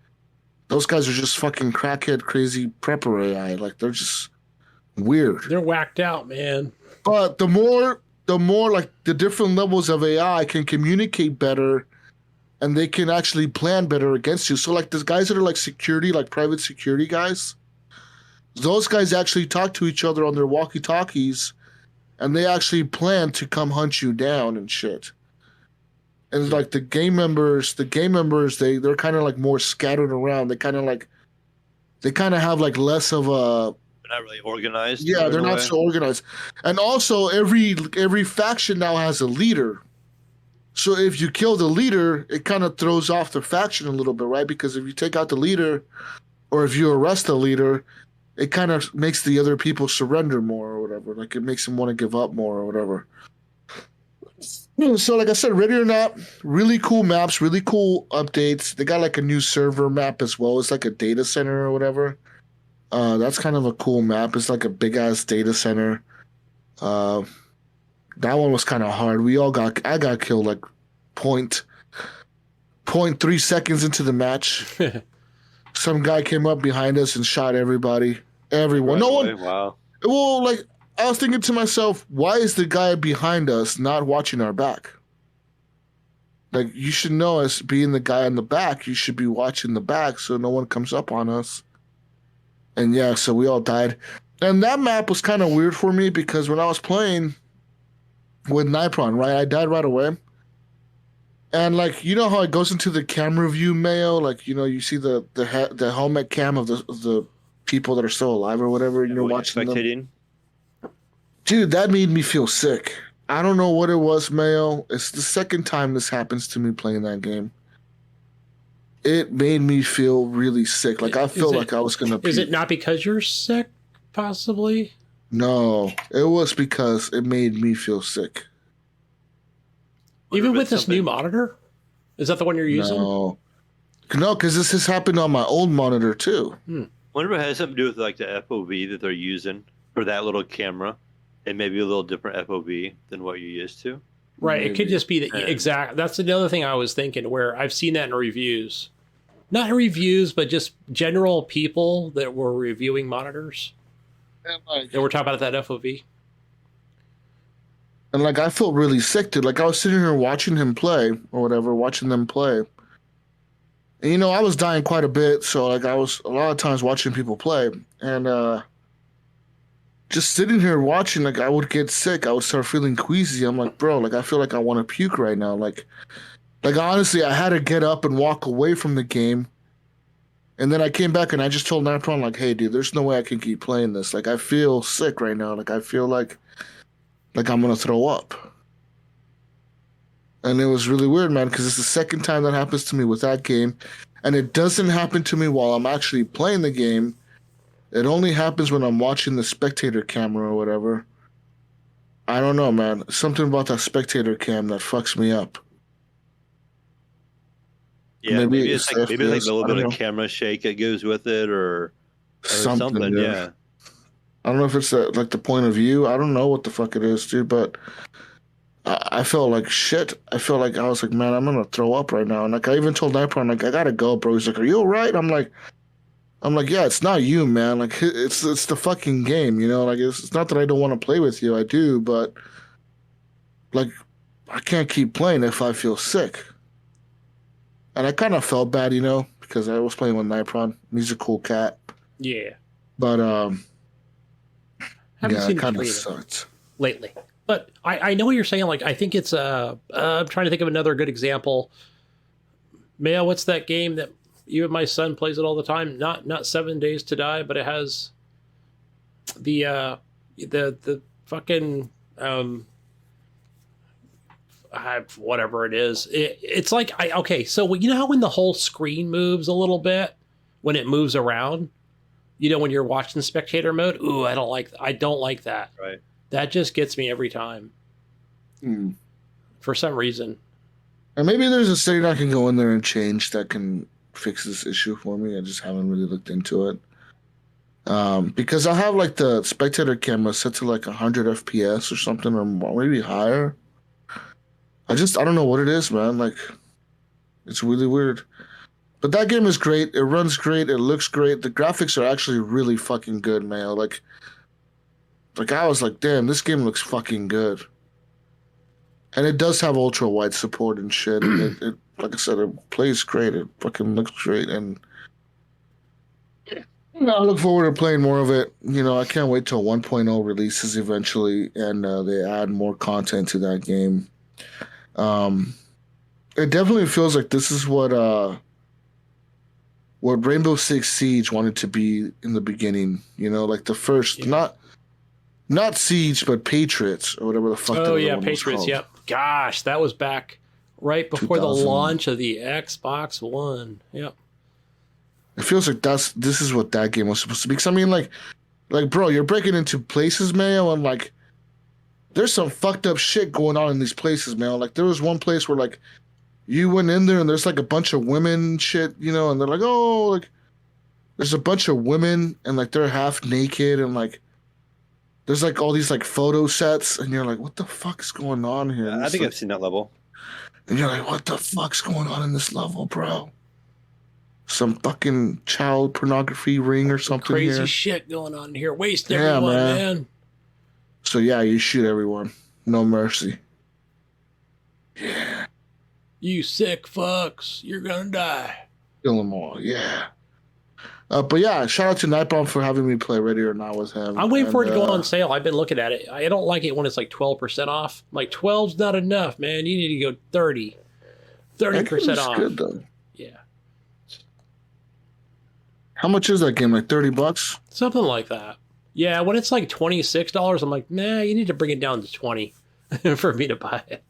those guys are just fucking crackhead crazy prepper AI. Like they're just weird. They're whacked out, man. But the more like the different levels of AI can communicate better, and they can actually plan better against you. So like the guys that are like security, like private security guys, those guys actually talk to each other on their walkie-talkies, and they actually plan to come hunt you down and shit. And like the game members, they're kind of like more scattered around. They kind of have like less of a. They're not really organized. Yeah, they're not so organized. And also, every faction now has a leader. So if you kill the leader, it kind of throws off the faction a little bit, right? Because if you take out the leader, or if you arrest the leader, it kind of makes the other people surrender more or whatever. Like, it makes them want to give up more or whatever. So like I said, Ready or Not, really cool maps, really cool updates. They got like a new server map as well. It's like a data center or whatever. That's kind of a cool map. It's like a big ass data center. That one was kind of hard. I got killed like 0.3 seconds into the match. Some guy came up behind us and shot everyone. Right No away. one. Wow. Well, like, I was thinking to myself, why is the guy behind us not watching our back? Like, you should know, as being the guy in the back, you should be watching the back so no one comes up on us. And yeah, so we all died. And that map was kind of weird for me because when I was playing with Nipron, right, I died right away. And like, you know how it goes into the camera view, Mayo? Like, you know, you see the helmet cam of the people that are still alive or whatever, and you're watching them. Dude, that made me feel sick. I don't know what it was, Mayo. It's the second time this happens to me playing that game. It made me feel really sick. Like, I feel like I was going to puke. Is it not because you're sick, possibly? No, it was because it made me feel sick. Even with this new monitor? Is that the one you're using? No, because this has happened on my old monitor, too. Wonder if it has something to do with like the FOV that they're using for that little camera. And maybe a little different FOV than what you're used to. Right. Maybe. It could just be the exact. That's another thing I was thinking, where I've seen that in reviews. Not in reviews, but just general people that were reviewing monitors. And we're talking about that FOV. And like, I felt really sick, dude. Like, I was sitting here watching him play or whatever, watching them play. And, you know, I was dying quite a bit. So like, I was a lot of times watching people play. And, just sitting here watching, like, I would get sick. I would start feeling queasy. I'm like, bro, like, I feel like I want to puke right now. Like honestly, I had to get up and walk away from the game. And then I came back and I just told Nipron, like, hey, dude, there's no way I can keep playing this. Like, I feel sick right now. Like, I feel like I'm going to throw up. And it was really weird, man, because it's the second time that happens to me with that game. And it doesn't happen to me while I'm actually playing the game. It only happens when I'm watching the spectator camera or whatever. I don't know, man. Something about that spectator cam that fucks me up. Yeah, maybe it's like a little bit of camera shake that goes with it, or something. Yeah. I don't know if it's like the point of view. I don't know what the fuck it is, dude. But I felt like shit. I felt like I was like, man, I'm gonna throw up right now. And like, I even told Nipron, like, I gotta go, bro. He's like, are you all right? I'm like, yeah, it's not you, man. Like, it's the fucking game, you know? Like, it's not that I don't want to play with you. I do, but, like, I can't keep playing if I feel sick. And I kind of felt bad, you know, because I was playing with Nipron. He's a cool cat. Yeah. But, Haven't yeah, seen it kind of it sucks. lately. But I know what you're saying. Like, I think it's, I'm trying to think of another good example. Mayo, what's that game that you and my son plays it all the time? Not 7 Days to Die, but it has the fucking whatever it is. It's like okay. So you know how when the whole screen moves a little bit when it moves around, you know, when you're watching spectator mode. Ooh, I don't like that. Right. That just gets me every time. For some reason. And maybe there's a setting I can go in there and change that can fix this issue for me. I just haven't really looked into it. Because I have like the spectator camera set to like 100 FPS or something, or maybe higher. I don't know what it is, man. Like, it's really weird. But that game is great. It runs great. It looks great. The graphics are actually really fucking good, man. Like I was like, damn, this game looks fucking good. And it does have ultra wide support and shit. And it like I said, it plays great. It fucking looks great. And I look forward to playing more of it. You know, I can't wait till 1.0 releases eventually, and they add more content to that game. It definitely feels like this is what Rainbow Six Siege wanted to be in the beginning. You know, like the first, Yeah. not Siege, but Patriots or whatever the fuck. Oh that other yeah, one was Patriots. called. Yep. Gosh, that was back right before the 2000. launch of the Xbox One. Yep. It feels like this is what that game was supposed to be. Because I mean, like bro, you're breaking into places, Mayo, and like there's some fucked up shit going on in these places, man. Like there was one place where like you went in there and there's like a bunch of women shit, you know, and they're like, oh, like there's a bunch of women and like they're half naked and like there's like all these like photo sets and you're like, what the fuck is going on here? I think I've seen that level. And you're like, what the fuck's going on in this level, bro? Some fucking child pornography ring or something Crazy here. shit going on here. Waste Yeah, everyone, man. man. So yeah, you shoot everyone. No mercy. Yeah. You sick fucks. You're gonna die. Kill them all. Yeah. But yeah, shout out to Nightbomb for having me play Ready or Not with him. I'm waiting for it to go And, on sale. I've been looking at it. I don't like it when it's like 12% off. I'm like 12's not enough, man. You need to go 30. that game 30% is off. good though. Yeah. How much is that game? Like $30? Something like that. Yeah, when it's like $26, I'm like, nah, you need to bring it down to 20 for me to buy it.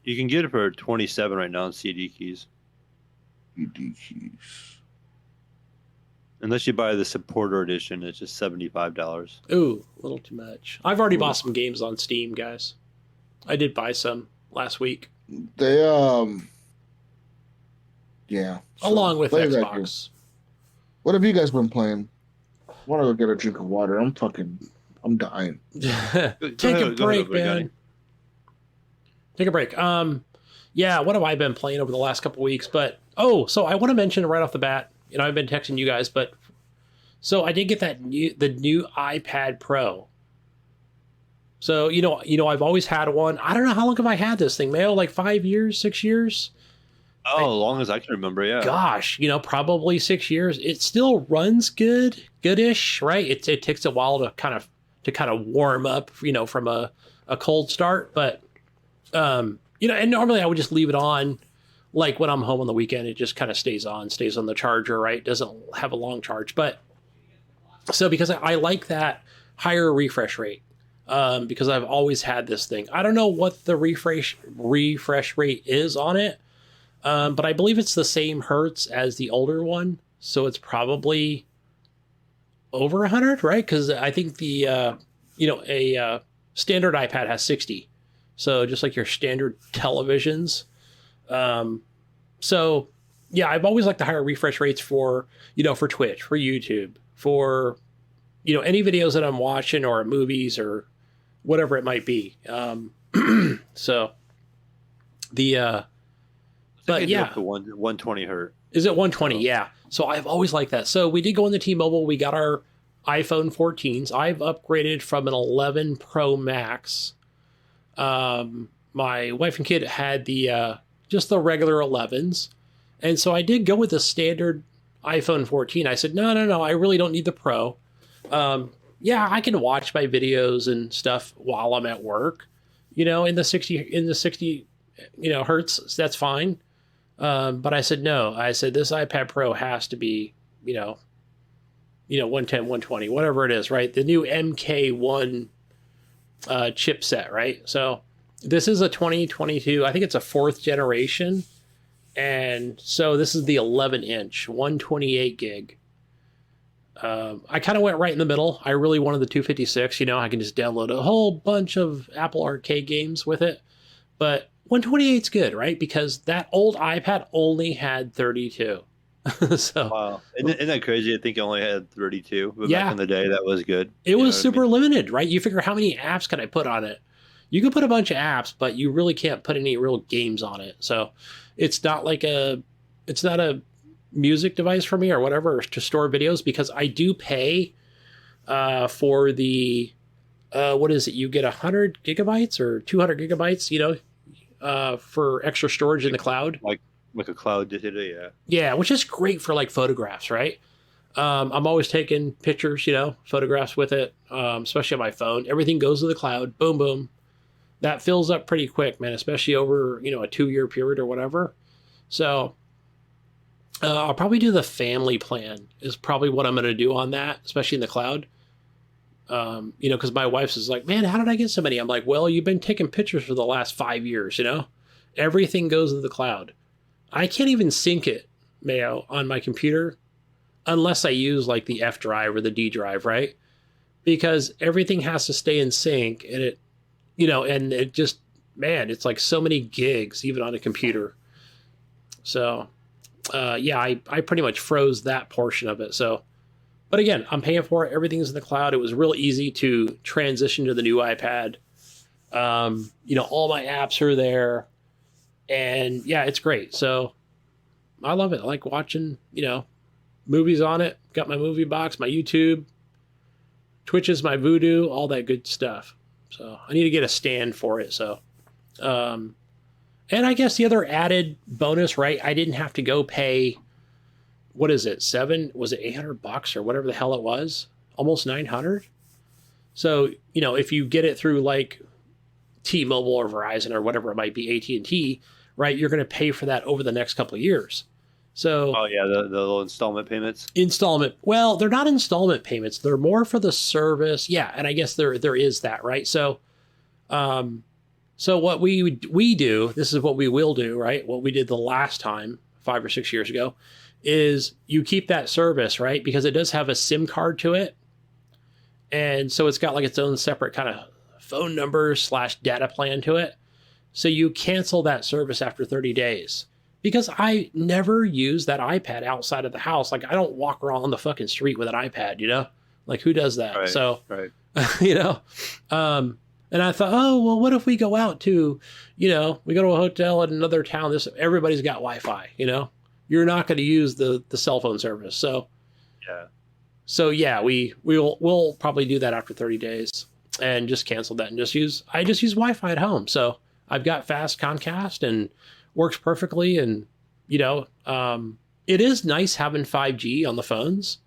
You can get it for 27 right now on CD keys, ED keys. unless you buy the supporter edition. It's just $75. Ooh, a little too much. I've already bought some games on Steam, guys. I did buy some last week, They yeah. So, along with play that game. Xbox. What have you guys been playing? I want to go get a drink of water. I'm dying. Take a break, man. Take a break. Yeah, what have I been playing over the last couple weeks? But so I want to mention right off the bat, I've been texting you guys, but so I did get the new iPad Pro. So, I've always had one. I don't know how long have I had this thing, Mayo? Like 5 years, 6 years? Oh, as long as I can remember, yeah. Gosh, probably 6 years. It still runs goodish, right? It takes a while to kind of warm up, from a cold start. But, and normally I would just leave it on, like when I'm home on the weekend, it just kind of stays on the charger, right? Doesn't have a long charge. But so because I like that higher refresh rate, because I've always had this thing. I don't know what the refresh rate is on it. But I believe it's the same hertz as the older one, so it's probably over 100, right? Because I think the a standard iPad has 60, so just like your standard televisions. So yeah, I've always liked the higher refresh rates for for Twitch, for YouTube, for any videos that I'm watching or movies or whatever it might be. So the but yeah, up to 120 hertz. Is it 120? Yeah. So I've always liked that. So we did go into T-Mobile. We got our iPhone 14s. I've upgraded from an 11 Pro Max. My wife and kid had the just the regular 11s, and so I did go with the standard iPhone 14. I said, no, I really don't need the Pro. Yeah, I can watch my videos and stuff while I'm at work. In the 60 hertz. That's fine. But I said, no, this iPad Pro has to be, 110, 120, whatever it is, right? The new MK1 chipset, right? So this is a 2022, I think it's a 4th generation. And so this is the 11-inch, 128 gig. I kind of went right in the middle. I really wanted the 256, I can just download a whole bunch of Apple Arcade games with it. But 128's good, right? Because that old iPad only had 32. So wow, isn't that crazy? I think I only had 32, but yeah, back in the day, that was good. It was super limited, right? You figure how many apps can I put on it? You can put a bunch of apps, but you really can't put any real games on it. So it's not it's not a music device for me or whatever to store videos, because I do pay for the what is it? You get 100 gigabytes or 200 gigabytes, for extra storage in the cloud. Like a cloud data, yeah. Yeah, which is great for like photographs, right? I'm always taking pictures, photographs with it, especially on my phone. Everything goes to the cloud. Boom, boom. that fills up pretty quick, man, especially over, a 2-year period or whatever. So I'll probably do the family plan is probably what I'm going to do on that, especially in the cloud. Because my wife's is like, man, how did I get so many? I'm like, well, you've been taking pictures for the last 5 years, everything goes to the cloud. I can't even sync it, Mayo, on my computer unless I use like the F drive or the D drive, right? Because everything has to stay in sync, and it just, man, it's like so many gigs even on a computer. So I pretty much froze that portion of it. So, but again, I'm paying for it. Everything's in the cloud. It was real easy to transition to the new iPad. All my apps are there, and yeah, it's great. So I love it. I like watching, movies on it. Got my movie box, my YouTube, Twitch is my voodoo, all that good stuff. So I need to get a stand for it. So, and I guess the other added bonus, right? I didn't have to go pay, what is it? Was it $800 or whatever the hell it was? Almost 900. So, if you get it through like T-Mobile or Verizon or whatever it might be, AT&T, right? You're going to pay for that over the next couple of years. So, oh yeah, the little installment payments. Well, they're not installment payments. They're more for the service. Yeah, and I guess there is that, right? So, what we do, this is what we will do, right? What we did the last time, 5 or 6 years ago, is you keep that service, right? Because it does have a SIM card to it, and so it's got like its own separate kind of phone number / data plan to it. So you cancel that service after 30 days. Because I never use that iPad outside of the house. Like, I don't walk around on the fucking street with an iPad, Like, who does that? Right, so, right. And I thought, oh, well, what if we go out to, we go to a hotel in another town. Everybody's got Wi-Fi, You're not going to use the cell phone service. So, yeah. So, yeah, we'll probably do that after 30 days and just cancel that and I just use Wi-Fi at home. So, I've got fast Comcast and works perfectly, and it is nice having 5G on the phones,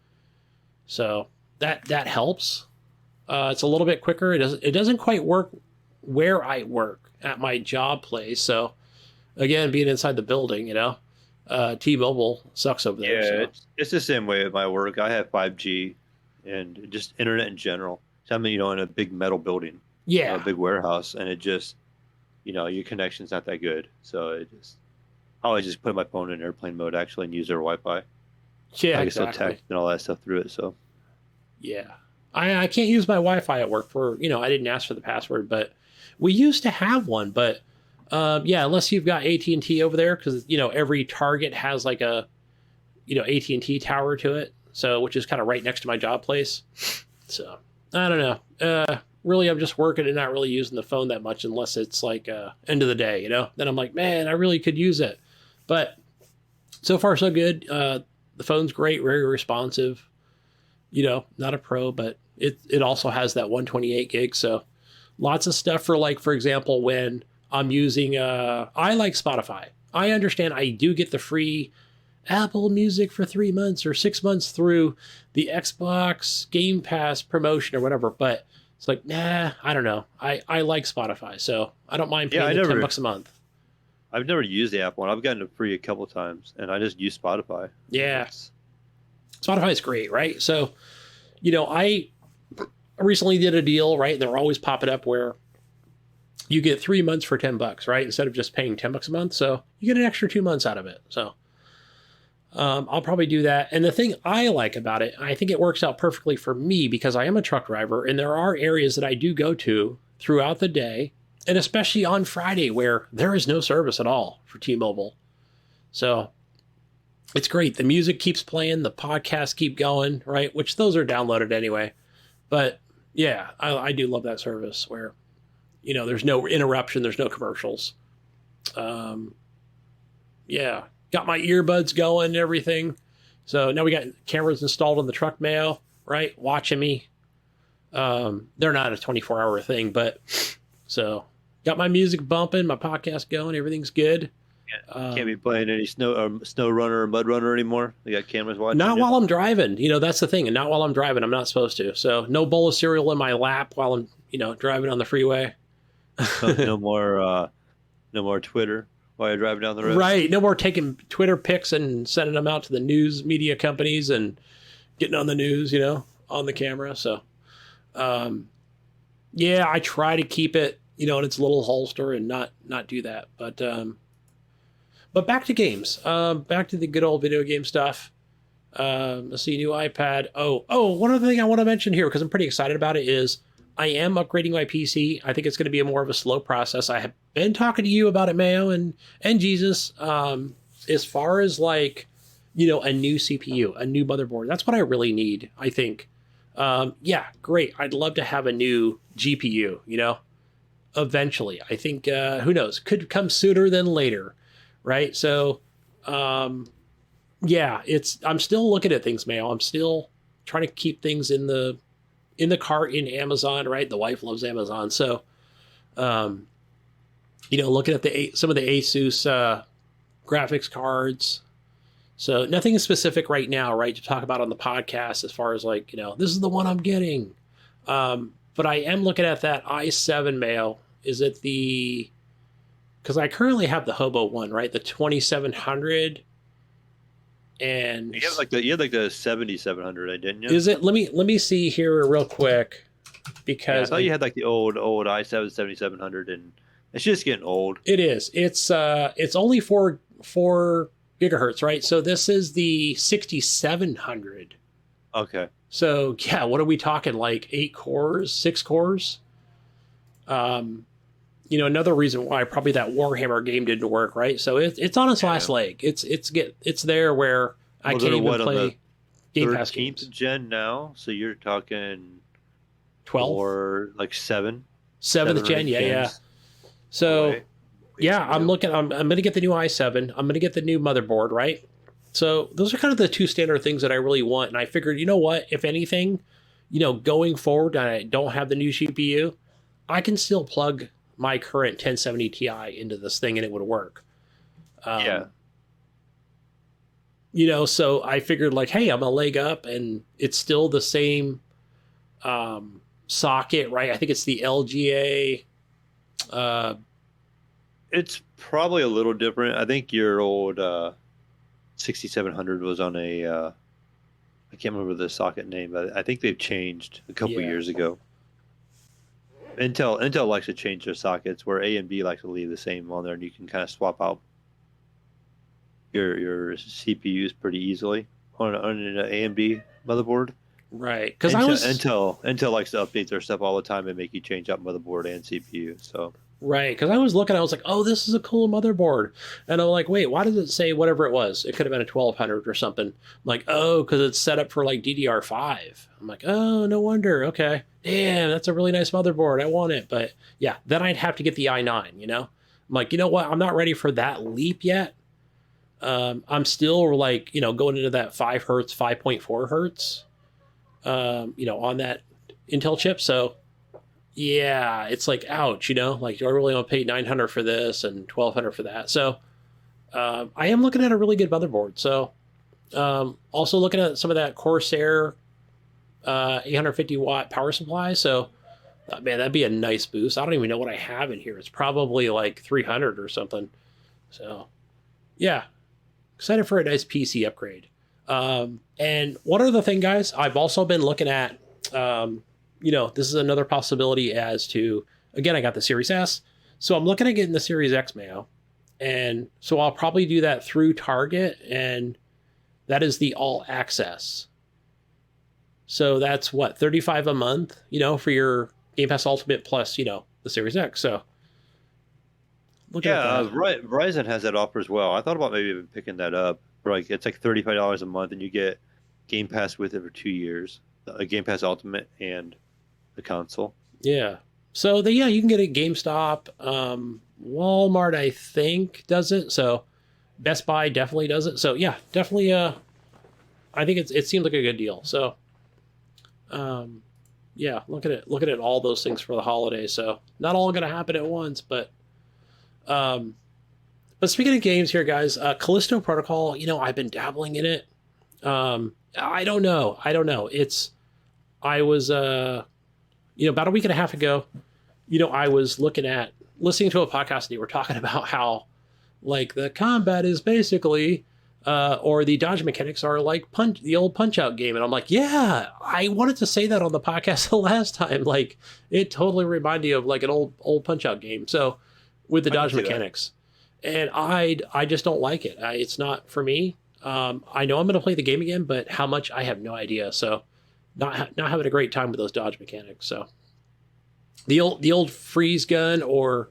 so that helps. It's a little bit quicker. It doesn't quite work where I work at my job place. So again, being inside the building, T-Mobile sucks over there. Yeah, so. it's the same way at my work. I have 5G and just internet in general. So I'm in a big metal building, yeah, a big warehouse, and it just. Your connection's not that good. So I always just put my phone in airplane mode actually and use their Wi-Fi. Yeah, I exactly. can still text and all that stuff through it. So yeah, I can't use my Wi-Fi at work for, I didn't ask for the password, but we used to have one. But unless you've got AT&T over there, because, every Target has like a, AT&T tower to it. So, which is kind of right next to my job place. So I don't know. Really, I'm just working and not really using the phone that much unless it's like end of the day, Then I'm like, man, I really could use it. But so far, so good. The phone's great, very responsive. Not a pro, but it also has that 128 gig. So lots of stuff for example, when I'm using, I like Spotify. I understand I do get the free Apple Music for 3 months or 6 months through the Xbox Game Pass promotion or whatever, but it's like, nah, I don't know. I like Spotify, so I don't mind paying $10 a month. I've never used the app one. I've gotten it free a couple of times, and I just use Spotify. Yeah. Spotify is great, right? So, I recently did a deal, right? And they're always popping up where you get 3 months for $10, right? Instead of just paying $10 a month. So you get an extra 2 months out of it. So I'll probably do that. And the thing I like about it, I think it works out perfectly for me because I am a truck driver and there are areas that I do go to throughout the day, and especially on Friday where there is no service at all for T-Mobile. So it's great. The music keeps playing, the podcasts keep going, right? Which those are downloaded anyway. But yeah, I do love that service where, there's no interruption, there's no commercials. Yeah. Got my earbuds going and everything. So now we got cameras installed on the truck, Mayo, right? Watching me. They're not a 24-hour thing, but so got my music bumping, my podcast going, everything's good. Can't be playing any snow runner or mud runner anymore. They got cameras watching. Not while I'm driving. That's the thing. And not while I'm driving. I'm not supposed to. So no bowl of cereal in my lap while I'm, driving on the freeway. No more no more Twitter while you're driving down the road. Right. No more taking Twitter pics and sending them out to the news media companies and getting on the news, on the camera. So, yeah, I try to keep it, in its little holster and not do that. But back to games. Back to the good old video game stuff. Let's see, new iPad. One other thing I want to mention here, because I'm pretty excited about it, is I am upgrading my PC. I think it's going to be more of a slow process. I have been talking to you about it, Mayo and Jesus. As far as like, a new CPU, a new motherboard, that's what I really need, I think. Yeah, great. I'd love to have a new GPU, eventually. I think, who knows, could come sooner than later, right? So, yeah, I'm still looking at things, Mayo. I'm still trying to keep things in the cart in Amazon, right? The wife loves Amazon. So, looking at some of the Asus graphics cards. So nothing specific right now, right, to talk about on the podcast as far as like, this is the one I'm getting. But I am looking at that i7 Mayo. Is it because I currently have the Hobo one, right? The 2700. And you had like the 7700, didn't you? Is it? Let me see here real quick, because I thought you had like the old i7 7700, and it's just getting old. It is. It's only 4 gigahertz, right? So this is the 6700. Okay. So yeah, what are we talking? Like 8 cores, 6 cores? Another reason why probably that Warhammer game didn't work, right? So it's on its last leg. It's there where I can't even play Game Pass games. 13th gen now, so you're talking 12 or like 7th gen, yeah. So yeah, I'm going to get the new i7. I'm going to get the new motherboard, right? So those are kind of the two standard things that I really want. And I figured, you know what, if anything, going forward, and I don't have the new GPU, I can still plug my current 1070 Ti into this thing and it would work. So I figured like, hey, I'm a leg up, and it's still the same socket, right? I think it's the LGA. It's probably a little different. I think your old 6700 was on a I can't remember the socket name, but I think they've changed a couple years ago. Intel likes to change their sockets, where A and B like to leave the same on there, and you can kind of swap out your CPUs pretty easily on an A and B motherboard. Right, because Intel likes to update their stuff all the time and make you change out motherboard and CPU. So right, because I was like, oh, this is a cool motherboard, and I'm like, wait, why does it say whatever it was? It could have been a 1200 or something. I'm like, oh, because it's set up for like DDR5. I'm like, oh, no wonder. Okay, damn, that's a really nice motherboard. I want it, but yeah, then I'd have to get the i9. I'm like, you know what? I'm not ready for that leap yet. I'm still like, going into that 5 hertz, 5.4 hertz, on that Intel chip. So yeah, it's like, ouch, like, do I really want to pay $900 for this and $1,200 for that? So, I am looking at a really good motherboard. So, also looking at some of that Corsair, 850 watt power supply. So, man, that'd be a nice boost. I don't even know what I have in here. It's probably like 300 or something. So yeah, excited for a nice PC upgrade. And one other thing, guys, I've also been looking at, this is another possibility as to, again, I got the Series S. So I'm looking at getting the Series X, Mayo. And so I'll probably do that through Target, and that is the all access. So that's what, $35 a month, for your Game Pass Ultimate plus, the Series X. So look at that. Verizon has that offer as well. I thought about maybe even picking that up. It's like $35 a month, and you get Game Pass with it for 2 years, a Game Pass Ultimate and the console. Yeah. So you can get it at GameStop. Walmart, I think, does it. So Best Buy definitely does it. So yeah, definitely. I think it seems like a good deal. So, yeah, look at it. All those things for the holidays. So not all going to happen at once, but speaking of games here, guys, Callisto Protocol, I've been dabbling in it. I don't know. I was, about a week and a half ago, I was listening to a podcast and they were talking about how like the combat is basically or the dodge mechanics are like the old Punch Out game. And I'm like, yeah, I wanted to say that on the podcast the last time. Like it totally reminded me of like an old Punch Out game. So with the dodge mechanics. And I just don't like it. It's not for me. I know I'm going to play the game again, but how much I have no idea. So not having a great time with those dodge mechanics. So the old freeze gun or,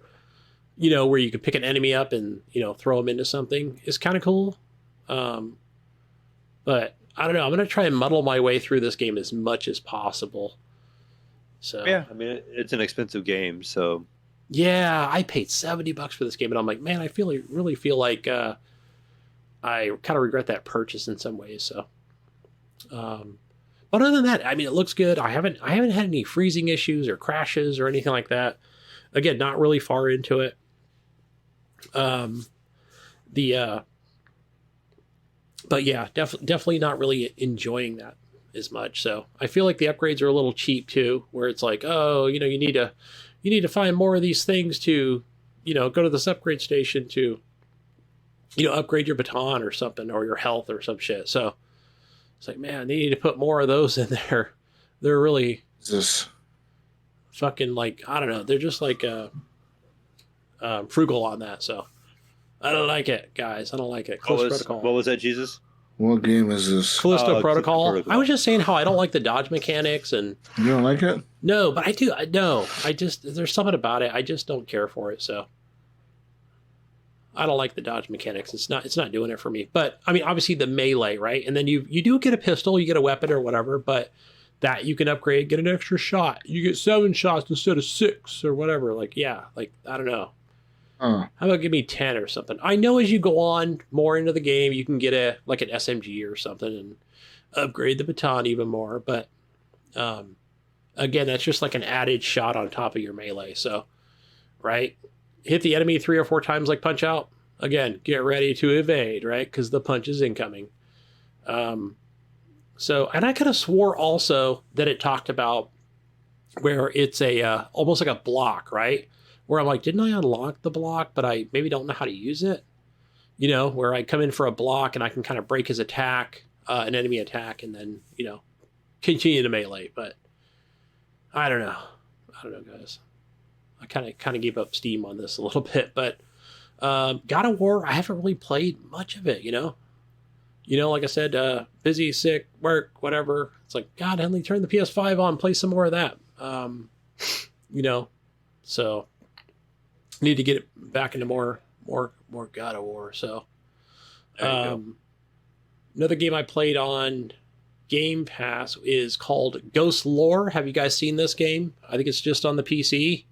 where you can pick an enemy up and, throw them into something is kind of cool. But I don't know. I'm going to try and muddle my way through this game as much as possible. So yeah, I mean, it's an expensive game. So yeah, I paid $70 for this game and I'm like, man, I really feel like, I kind of regret that purchase in some ways. So, but other than that, I mean, it looks good. I haven't had any freezing issues or crashes or anything like that. Again, not really far into it. But yeah, definitely not really enjoying that as much. So I feel like the upgrades are a little cheap too, where it's like, oh, you need to find more of these things to, go to this upgrade station to, upgrade your baton or something, or your health or some shit. So it's like, man, they need to put more of those in there. They're really fucking like, I don't know. They're just like frugal on that. So I don't like it, guys. I don't like it. What was that, Jesus? What game is this? Callisto Protocol. I was just saying how I don't like the dodge mechanics and you don't like it? No, but I do. No, there's something about it. I just don't care for it. So I don't like the dodge mechanics. It's not doing it for me. But I mean, obviously the melee, right? And then you do get a pistol, you get a weapon or whatever, but that you can upgrade, get an extra shot. You get 7 shots instead of 6 or whatever. Like, yeah, like, I don't know. How about give me 10 or something? I know as you go on more into the game, you can get an SMG or something and upgrade the baton even more. But again, that's just like an added shot on top of your melee. So, right? Hit the enemy 3 or 4 times like Punch Out. Again, get ready to evade, right? Because the punch is incoming. So, and I could have swore also that it talked about where it's a almost like a block, right? Where I'm like, didn't I unlock the block, but I maybe don't know how to use it? Where I come in for a block and I can kind of break his attack, an enemy attack, and then, continue to melee. But I don't know. Guys. I kind of gave up steam on this a little bit, but God of War, I haven't really played much of it, like I said, busy, sick, work, whatever. It's like, God, Henley, turn the PS5 on, play some more of that. So need to get it back into more God of War. So another game I played on Game Pass is called Ghost Lore. Have you guys seen this game? I think it's just on the PC.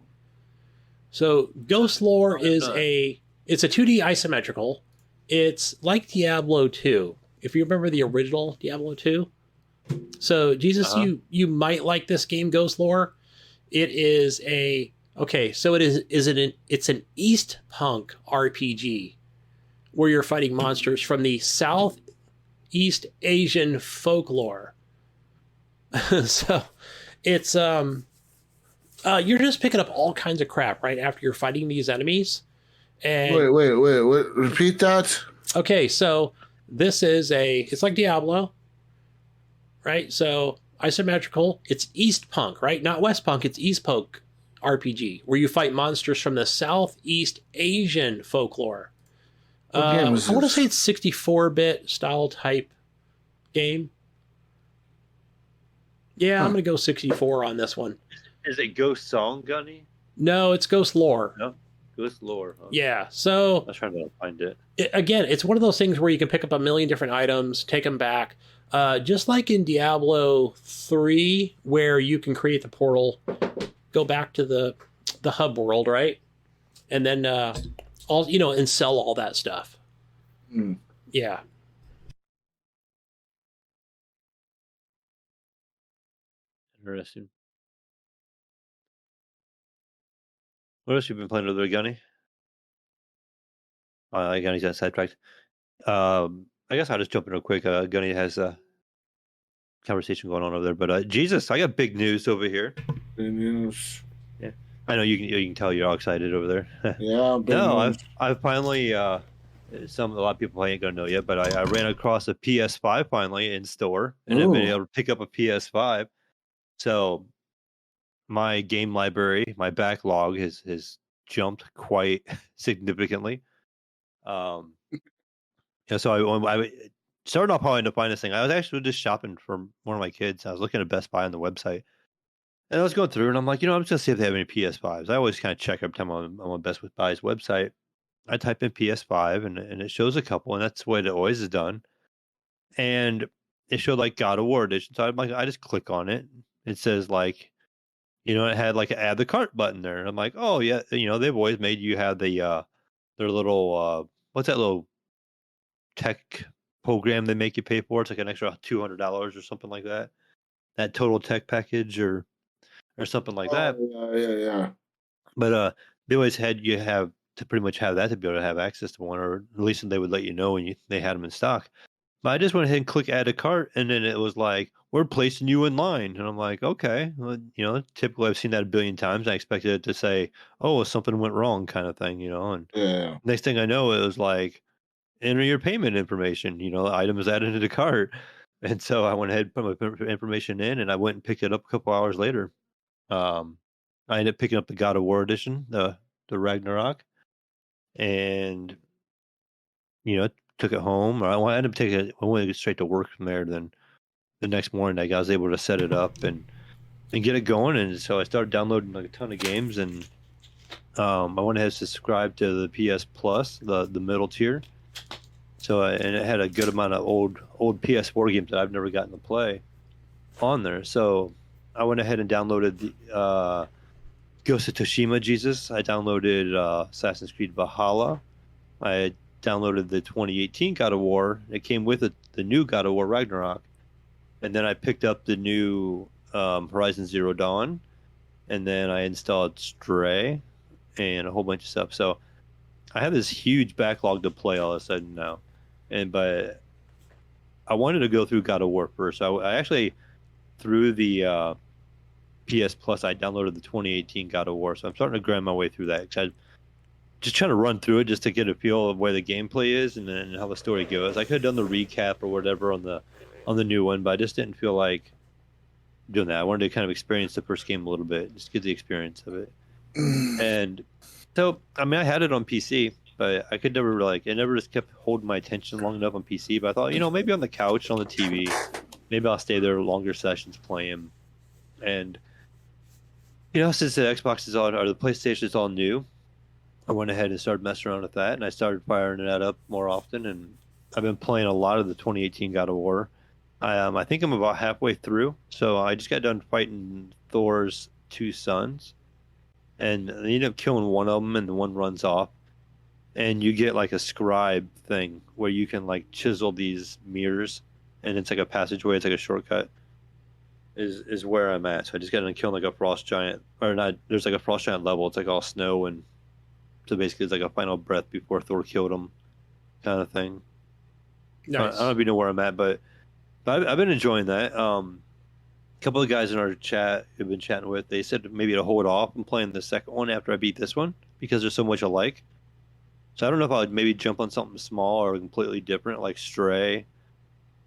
So Ghost Lore it's a 2D isometrical. It's like Diablo 2. If you remember the original Diablo 2. So Jesus, you might like this game, Ghost Lore. It is it's an East Punk RPG where you're fighting monsters from the Southeast Asian folklore. So it's you're just picking up all kinds of crap right after you're fighting these enemies. And wait, repeat that. Okay, so this is it's like Diablo, right? So isometrical, it's East Punk, right? Not West Punk, it's East Punk RPG, where you fight monsters from the Southeast Asian folklore. I want to say it's 64-bit style type game. Yeah, I'm going to go 64 on this one. Is it Ghost Song, Gunny? No, it's Ghost Lore. No, Ghost Lore. Huh? Yeah, so... I was trying to find it. Again, it's one of those things where you can pick up a million different items, take them back. Just like in Diablo 3, where you can create the portal, go back to the hub world, right? And then, and sell all that stuff. Yeah. Interesting. What else you been playing over there, Gunny? Gunny's got sidetracked. I guess I'll just jump in real quick. Gunny has a conversation going on over there. But Jesus, I got big news over here. Big news. Yeah. I know you can tell you're all excited over there. Yeah, big No, news. I've finally a lot of people ain't gonna know yet, but I ran across a PS5 finally in store, and I've been Ooh. able to pick up a PS5. So my game library, my backlog has jumped quite significantly. Um, yeah, so I started off how I ended up finding this thing. I was actually just shopping for one of my kids. I was looking at Best Buy on the website, and I was going through, and I'm like, I'm just gonna see if they have any PS5s. I always kind of check every time I'm on Best Buy's website. I type in PS5, and it shows a couple, and that's what it always has done. And it showed like God of War edition, so I'm like, I just click on it. It says like, it had like an add the cart button there. And I'm like, oh yeah, they've always made you have their little what's that little tech program they make you pay for? It's like an extra $200 or something like that. That total tech package or something like Oh, that. yeah. But they always had you have to pretty much have that to be able to have access to one, or at least they would let you know when they had them in stock. But I just went ahead and click add a cart, and then it was like, we're placing you in line. And I'm like, okay. Well, typically I've seen that a billion times. I expected it to say, oh, something went wrong kind of thing, and Yeah. next thing I know, it was like, enter your payment information, the item is added to the cart. And so I went ahead and put my information in, and I went and picked it up a couple hours later. Um, I ended up picking up the God of War edition, the Ragnarok, and took it home. Or I ended up taking it. I went straight to work from there. Then the next morning, I was able to set it up and get it going. And so I started downloading like a ton of games, and I went ahead and subscribed to the PS Plus, the middle tier. So and it had a good amount of old PS4 games that I've never gotten to play on there. So I went ahead and downloaded the Ghost of Tsushima. Jesus, I downloaded Assassin's Creed Valhalla. I downloaded the 2018 God of War. It came with it, the new God of War Ragnarok. And then I picked up the new Horizon Zero Dawn. And then I installed Stray and a whole bunch of stuff. So I have this huge backlog to play all of a sudden now. But I wanted to go through God of War first. I actually, through the PS Plus, I downloaded the 2018 God of War. So I'm starting to grind my way through that. Because just trying to run through it just to get a feel of where the gameplay is and then how the story goes. I could have done the recap or whatever on the new one, but I just didn't feel like doing that. I wanted to kind of experience the first game a little bit, just get the experience of it. And so, I mean, I had it on PC, but I could never it never just kept holding my attention long enough on PC. But I thought, maybe on the couch, on the TV, maybe I'll stay there longer sessions playing. And since the Xbox is all or the PlayStation is all new, I went ahead and started messing around with that, and I started firing that up more often. And I've been playing a lot of the 2018 God of War. I think I'm about halfway through, so I just got done fighting Thor's two sons, and they end up killing one of them, and the one runs off, and you get like a scribe thing where you can like chisel these mirrors, and it's like a passageway, it's like a shortcut. Is where I'm at. So I just got done killing like a frost giant, or not? There's like a frost giant level. It's like all snow and. So basically, it's like a final breath before Thor killed him, kind of thing. Nice. I don't know if you know where I'm at, but I've been enjoying that. A couple of guys in our chat who've been chatting with, they said maybe to hold off and playing the second one after I beat this one because there's so much alike. So I don't know if I would maybe jump on something small or completely different, like Stray,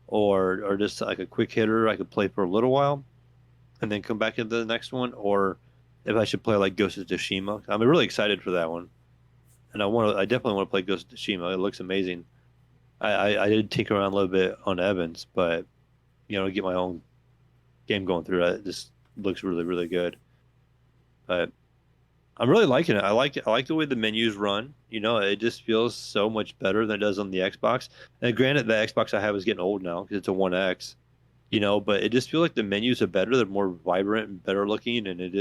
or just like a quick hitter I could play for a little while, and then come back into the next one, or if I should play like Ghost of Tsushima. I'm really excited for that one. And I definitely want to play Ghost of Tsushima. It looks amazing. I did tinker around a little bit on Evans, but to get my own game going through it just looks really, really good. But I'm really liking it. I like it. I like the way the menus run. It just feels so much better than it does on the Xbox. And granted, the Xbox I have is getting old now because it's a One X. But it just feels like the menus are better. They're more vibrant and better looking, and it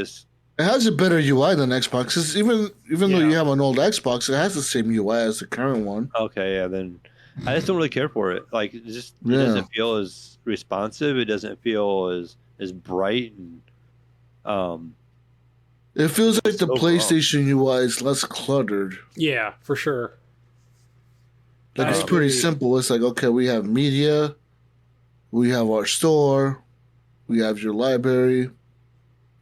has a better UI than Xbox. 'Cause even though Yeah. you have an old Xbox, it has the same UI as the current one. Okay, yeah, then I just don't really care for it. Like it doesn't feel as responsive. It doesn't feel as bright and It feels like the overall. PlayStation UI is less cluttered. Yeah, for sure. Like I it's pretty agree. simple. It's like, okay, we have media, we have our store, we have your library,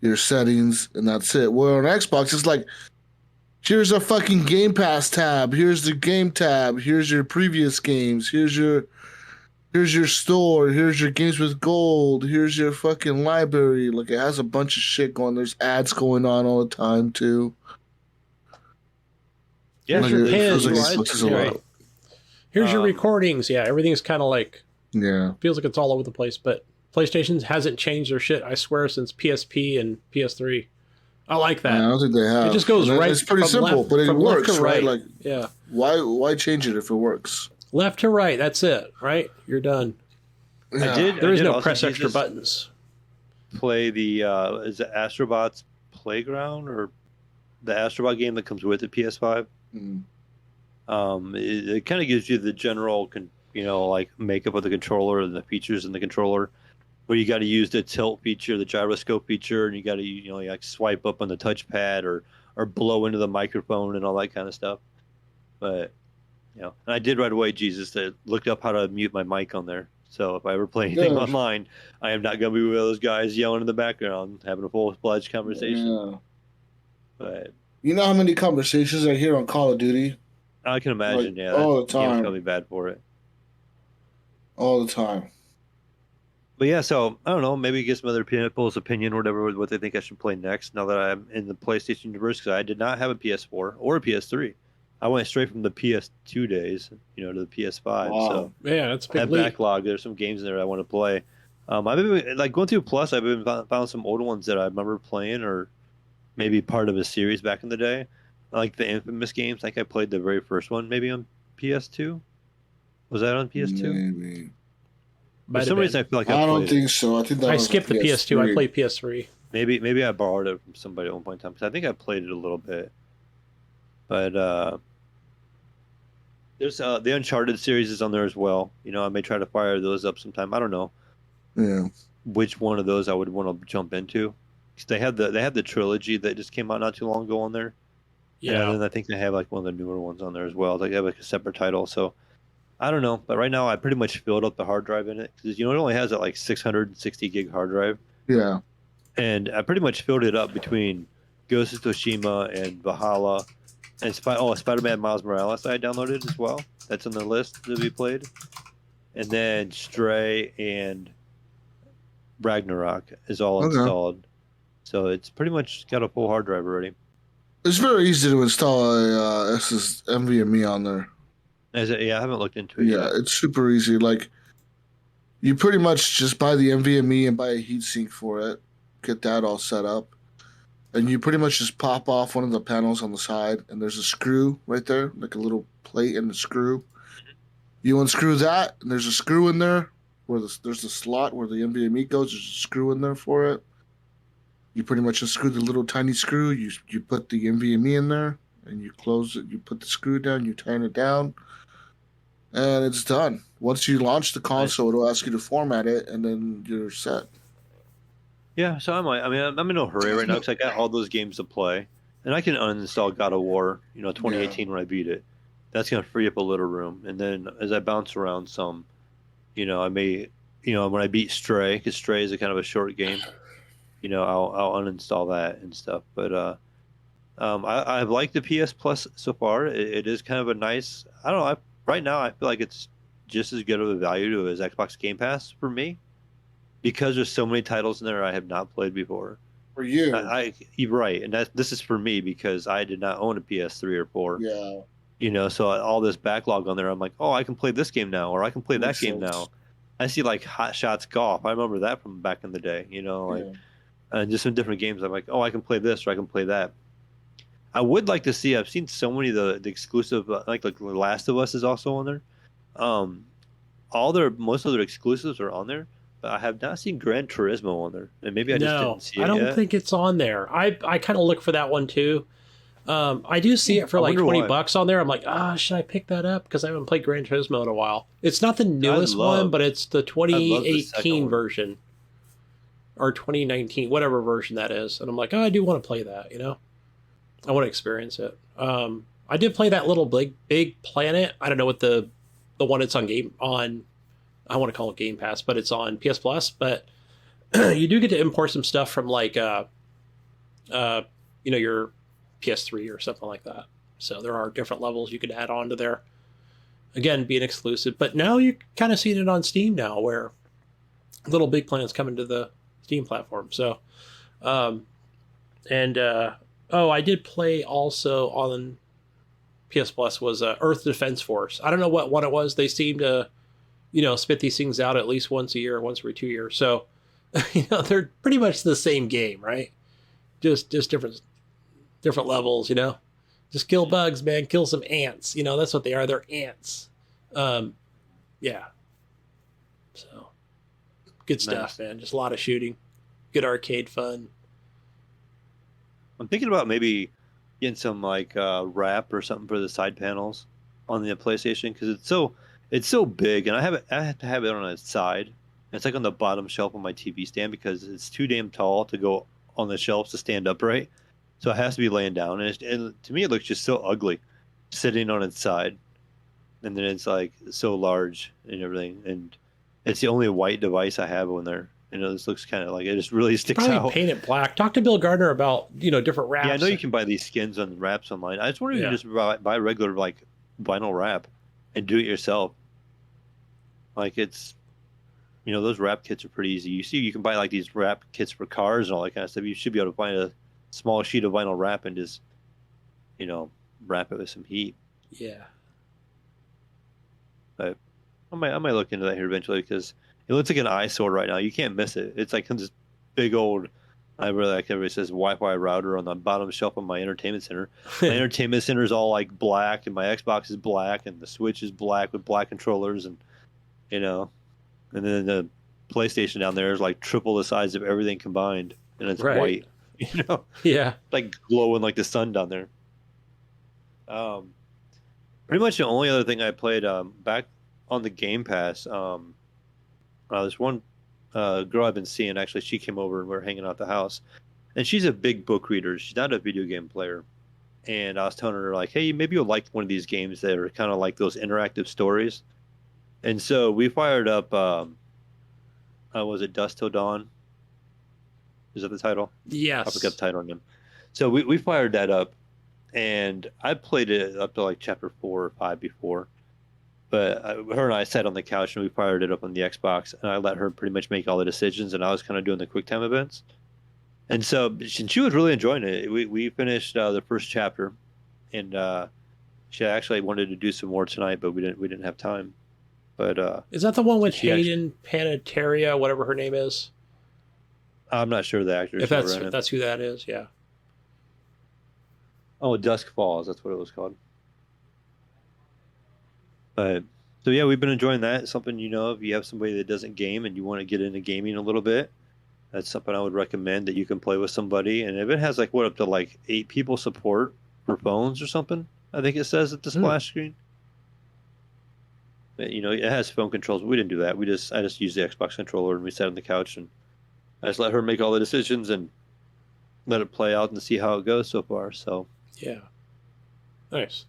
your settings, and that's it. Where on Xbox, it's like, here's a fucking Game Pass tab. Here's the game tab. Here's your previous games. Here's your store. Here's your games with gold. Here's your fucking library. Like, it has a bunch of shit going. There's ads going on all the time too. Yeah, Like, your it pins. feels like Xbox is a lot. Here's your recordings. Yeah, everything's kind of like, feels like it's all over the place. But PlayStation hasn't changed their shit, I swear, since PSP and PS3. I like that. Yeah, I don't think they have. It just goes right. It's pretty from simple, left, but it from works, left to right? right. Like, why change it if it works? Left to right. That's it. Right? You're done. Yeah. There is no press extra buttons. Play the is it Astrobots Playground or the Astrobot game that comes with the PS5? It kind of gives you the general, like makeup of the controller and the features in the controller, where you got to use the tilt feature, the gyroscope feature, and you got to like swipe up on the touchpad or blow into the microphone and all that kind of stuff. But and I did right away, Jesus, that looked up how to mute my mic on there. So if I ever play anything online, I am not going to be with those guys yelling in the background, having a full-fledged conversation. Yeah. But you know how many conversations I hear on Call of Duty? I can imagine, like, all the time. Game's probably bad for it. All the time. But yeah, so I don't know. Maybe get some other people's opinion or whatever, what they think I should play next. Now that I'm in the PlayStation universe, because I did not have a PS4 or a PS3. I went straight from the PS2 days, to the PS5. Wow. So yeah, that's a big that leap. backlog. There's some games in there I want to play. I've been like going through Plus. I've been found some old ones that I remember playing, or maybe part of a series back in the day, like the Infamous games. I think I played the very first one, maybe on PS2. Was that on PS2? Maybe. For some reason, I feel like I don't played think so. I think that I was skipped the PS2. I played PS3. Maybe I borrowed it from somebody at one point in time, because I think I played it a little bit. But there's the Uncharted series is on there as well. I may try to fire those up sometime. I don't know. Yeah. Which one of those I would want to jump into? 'Cause they have the trilogy that just came out not too long ago on there. Yeah. And then I think they have like one of the newer ones on there as well. They have like a separate title. So I don't know. But right now I pretty much filled up the hard drive in it, because it only has that like 660 gig hard drive. Yeah. And I pretty much filled it up between Ghost of Tsushima and Valhalla. And Spider-Man Miles Morales I downloaded as well. That's on the list to be played. And then Stray and Ragnarok is all installed. So it's pretty much got a full hard drive already. It's very easy to install a NVMe on there. I haven't looked into it Yeah, yet. it's super easy. Like, you pretty much just buy the NVMe and buy a heatsink for it, get that all set up, and you pretty much just pop off one of the panels on the side, and there's a screw right there, like a little plate and a screw. You unscrew that, and there's a screw in there where there's a slot where the NVMe goes. There's a screw in there for it. You pretty much unscrew the little tiny screw. You put the NVMe in there, and you close it. You put the screw down. You tighten it down, and it's done. Once you launch the console, it'll ask you to format it, and then you're set. Yeah, so I'm in no hurry right now, because I got all those games to play, and I can uninstall God of War, 2018 when I beat it. That's gonna free up a little room, and then as I bounce around some, I may, when I beat Stray, because Stray is a kind of a short game, I'll uninstall that and stuff. But I've liked the PS Plus so far. It is kind of a nice. I don't know. Right now, I feel like it's just as good of a value as Xbox Game Pass for me, because there's so many titles in there I have not played before. For you, you're right, and this is for me because I did not own a PS3 or 4. Yeah. So all this backlog on there, I'm like, oh, I can play this game now, or I can play that game now. I see like Hot Shots Golf. I remember that from back in the day. And just some different games. I'm like, oh, I can play this or I can play that. I would like to see. I've seen so many of the exclusive, like The Last of Us is also on there. Most of their exclusives are on there, but I have not seen Gran Turismo on there, and maybe I just didn't see it yet. I don't think it's on there. I kind of look for that one too. I do see it for like $20 on there. I'm like, should I pick that up? Because I haven't played Gran Turismo in a while. It's not the newest one, but it's the 2018 version. Or 2019, whatever version that is. And I'm like, I do want to play that, I want to experience it. I did play that little big planet. I don't know what the one it's on I want to call it Game Pass, but it's on PS Plus. But you do get to import some stuff from like your PS3 or something like that. So there are different levels you could add on to there. Again, being exclusive. But now you kind of seen it on Steam now, where Little Big Plan's coming to the Steam platform. So, I did play also on PS Plus was Earth Defense Force. I don't know what one it was. They seem to, spit these things out at least once a year, once every 2 years. So, they're pretty much the same game, right? Just different levels, Just kill bugs, man. Kill some ants. That's what they are. They're ants. Yeah. So, good stuff, man. Just a lot of shooting. Good arcade fun. I'm thinking about maybe getting some wrap or something for the side panels on the PlayStation, because it's so big, and I have to have it on its side. It's like on the bottom shelf of my TV stand because it's too damn tall to go on the shelves to stand upright. So it has to be laying down, and to me it looks just so ugly, sitting on its side, and then it's like so large and everything, and it's the only white device I have on there. This looks kind of like it just really sticks out. Paint it black. Talk to Bill Gardner about different wraps. Yeah, I know you can buy these skins on wraps online. I just wonder if you can just buy regular vinyl wrap and do it yourself. It's those wrap kits are pretty easy. You can buy these wrap kits for cars and all that kind of stuff. You should be able to find a small sheet of vinyl wrap and just wrap it with some heat. Yeah. But I might look into that here eventually, because it looks like an eyesore right now. You can't miss it. It's like this big old, I really like everybody says, Wi-Fi router on the bottom shelf of my entertainment center. My entertainment center is all black, and my Xbox is black, and the Switch is black with black controllers, and and then the PlayStation down there is triple the size of everything combined, and it's white. Yeah, glowing like the sun down there. Pretty much the only other thing I played back on the Game Pass. There's one girl I've been seeing. Actually, she came over and we were hanging out at the house, and she's a big book reader. She's not a video game player, and I was telling her hey, maybe you'll like one of these games that are kind of like those interactive stories. And so we fired up. Was it Dusk Till Dawn? Is that the title? Yes. I forgot the title on them. So we fired that up, and I played it up to chapter 4 or 5 before. But her and I sat on the couch and we fired it up on the Xbox, and I let her pretty much make all the decisions, and I was kind of doing the quick time events. And so she was really enjoying it. We finished the first chapter, and she actually wanted to do some more tonight, but we didn't have time. But is that the one with Hayden Panettiere, whatever her name is? I'm not sure the actress. If that's who that is, yeah. Oh, Dusk Falls. That's what it was called. But so yeah, we've been enjoying that. It's something if you have somebody that doesn't game and you want to get into gaming a little bit, that's something I would recommend, that you can play with somebody. And if it has up to 8 people support for phones or something, I think it says at the splash screen. But, it has phone controls, but we didn't do that. I just used the Xbox controller, and we sat on the couch, and I just let her make all the decisions and let it play out and see how it goes so far. So yeah, nice.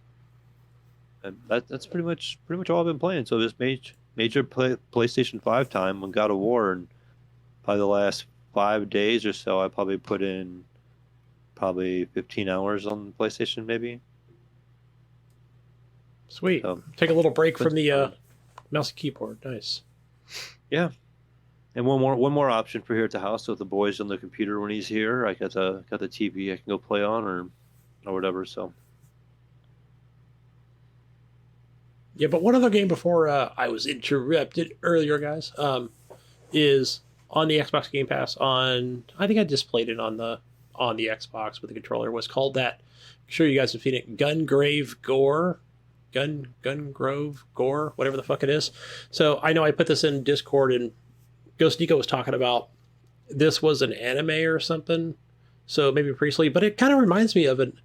And that's pretty much all I've been playing. So this major PlayStation 5 time on God of War, and probably the last 5 days or so, I probably put in 15 hours on PlayStation, maybe. Sweet. So, take a little break from the mouse and keyboard. Nice. Yeah. And one more option for here at the house. So if the boy's on the computer when he's here, I got the TV I can go play on or whatever. So. Yeah, but one other game before I was interrupted earlier, guys, is on the Xbox Game Pass. I think I just played it on the Xbox with the controller. It was called that. I'm sure you guys have seen it. Gungrave Gore, whatever the fuck it is. So I know I put this in Discord, and Ghost Nico was talking about this was an anime or something. So maybe previously, but it kind of reminds me of an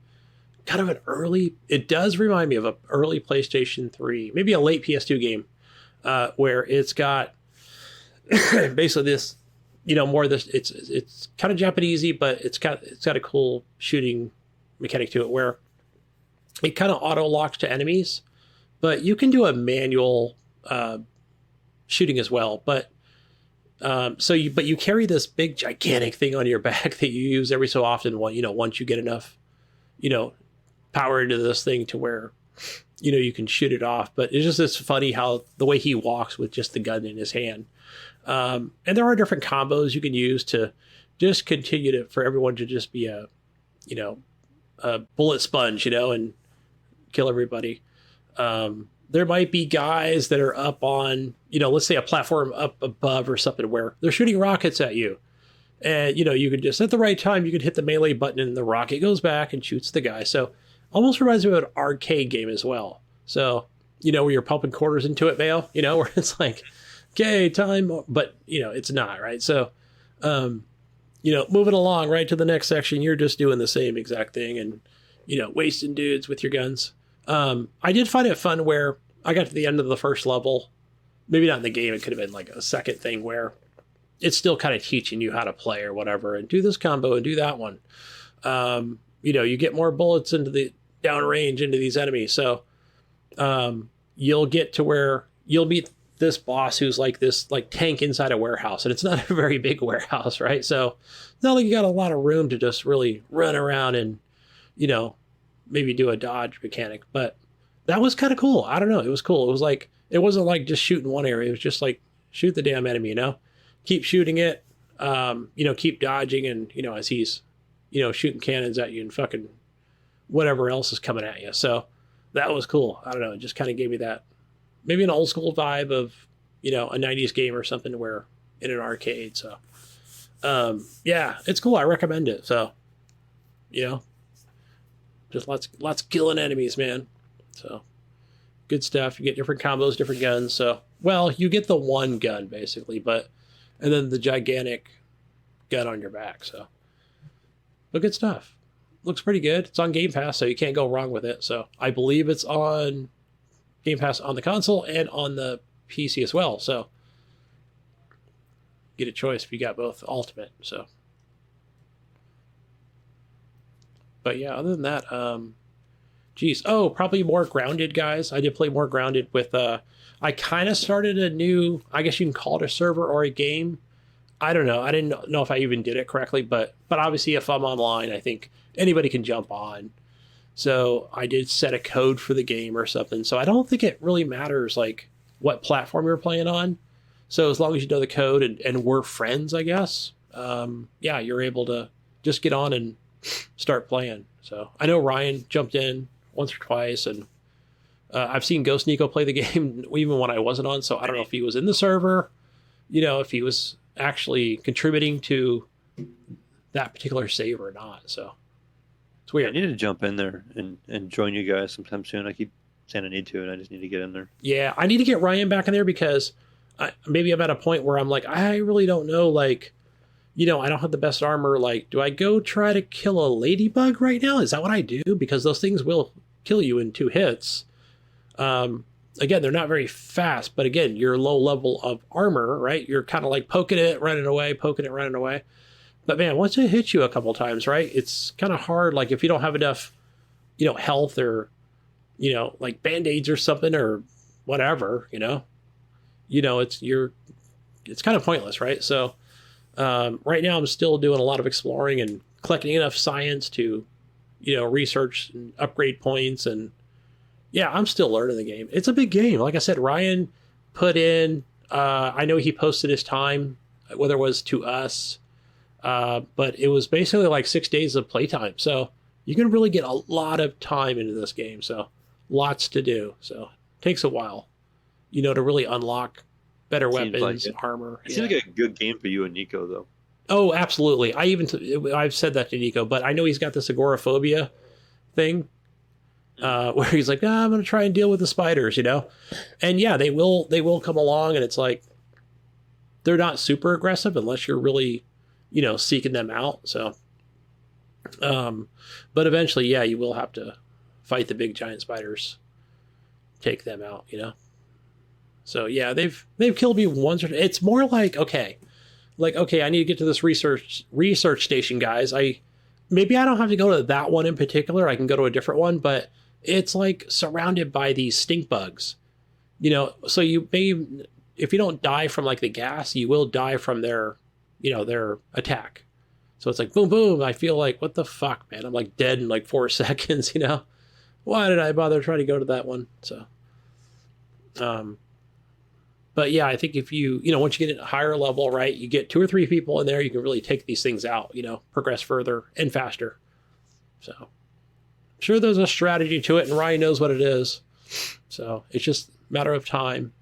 early. It does remind me of an early PlayStation 3, maybe a late PS2 game, where it's got basically this, more of this. It's kind of Japanesey, but it's got a cool shooting mechanic to it where it kind of auto locks to enemies, but you can do a manual shooting as well. But But you carry this big gigantic thing on your back that you use every so often. Once you get enough, power into this thing to where, you can shoot it off. But it's just this funny how the way he walks with just the gun in his hand. And there are different combos you can use to just continue for everyone to just be a bullet sponge, and kill everybody. There might be guys that are up on, let's say a platform up above or something where they're shooting rockets at you. And, you could just, at the right time, you could hit the melee button and the rocket goes back and shoots the guy. So almost reminds me of an arcade game as well. So, where you're pumping quarters into it, Mayo, where it's like, okay, time, but, it's not, right? So, moving along right to the next section, you're just doing the same exact thing and, wasting dudes with your guns. I did find it fun where I got to the end of the first level, maybe not in the game, it could have been like a second thing where it's still kind of teaching you how to play or whatever, and do this combo and do that one. You get more bullets into the downrange into these enemies. So, you'll get to where you'll meet this boss who's like this like tank inside a warehouse, and it's not a very big warehouse, right? So it's not like you got a lot of room to just really run around and, maybe do a dodge mechanic, but that was kind of cool. I don't know. It was cool. It was like, it wasn't like just shooting one area. It was just like, shoot the damn enemy, keep shooting it, keep dodging. And, as he's, shooting cannons at you and fucking whatever else is coming at you. So that was cool. I don't know. It just kind of gave me that, maybe an old school vibe of, a 90s game or something where in an arcade. So, yeah, it's cool. I recommend it. So, just lots of killing enemies, man. So good stuff. You get different combos, different guns. So, well, you get the one gun basically, and then the gigantic gun on your back. So, but good stuff. Looks pretty good. It's on Game Pass, so you can't go wrong with it. So I believe it's on Game Pass on the console and on the PC as well. So get a choice if you got both Ultimate. So, but yeah, other than that, probably more Grounded, guys. I did play more Grounded with, I kind of started a new, I guess you can call it a server or a game. I don't know. I didn't know if I even did it correctly, but obviously if I'm online, I think anybody can jump on. So I did set a code for the game or something. So I don't think it really matters like what platform you're playing on. So as long as you know the code and we're friends, I guess, you're able to just get on and start playing. So I know Ryan jumped in once or twice, and I've seen Ghost Nico play the game even when I wasn't on. So I don't know if he was in the server, if he was actually contributing to that particular save or not. So it's weird. I need to jump in there and join you guys sometime soon. I keep saying I need to, and I just need to get in there. Yeah, I need to get Ryan back in there because maybe I'm at a point where I'm like, I really don't know, like, I don't have the best armor. Like, do I go try to kill a ladybug right now? Is that what I do? Because those things will kill you in 2 hits. Again, they're not very fast, but again, you're low level of armor, right? You're kind of like poking it, running away. But man, once it hits you a couple times, right? It's kind of hard. Like if you don't have enough, health or, like band-aids or something or whatever, it's kind of pointless, right? So, right now I'm still doing a lot of exploring and collecting enough science to, research and upgrade points. And yeah, I'm still learning the game. It's a big game. Like I said, Ryan put in, I know he posted his time, whether it was to us, but it was basically like 6 days of playtime. So you can really get a lot of time into this game. So lots to do. So it takes a while, to really unlock better weapons, armor. It seems like a good game for you and Nico, though. Oh, absolutely. I've said that to Nico, but I know he's got this agoraphobia thing, where he's like, I'm going to try and deal with the spiders, and yeah, they will come along, and it's like, they're not super aggressive unless you're really, seeking them out. So, but eventually, yeah, you will have to fight the big giant spiders, take them out, So yeah, they've killed me once. It's more like, okay, I need to get to this research station, guys. Maybe I don't have to go to that one in particular. I can go to a different one, but it's like surrounded by these stink bugs, so you may die from like the gas, you will die from their, their attack. So it's like boom, boom. I feel like, what the fuck, man? I'm like dead in like 4 seconds. Why did I bother trying to go to that one? So, but yeah, I think if you, once you get at a higher level, right, you get 2 or 3 people in there, you can really take these things out, progress further and faster. So I'm sure there's a strategy to it, and Ryan knows what it is. So it's just a matter of time,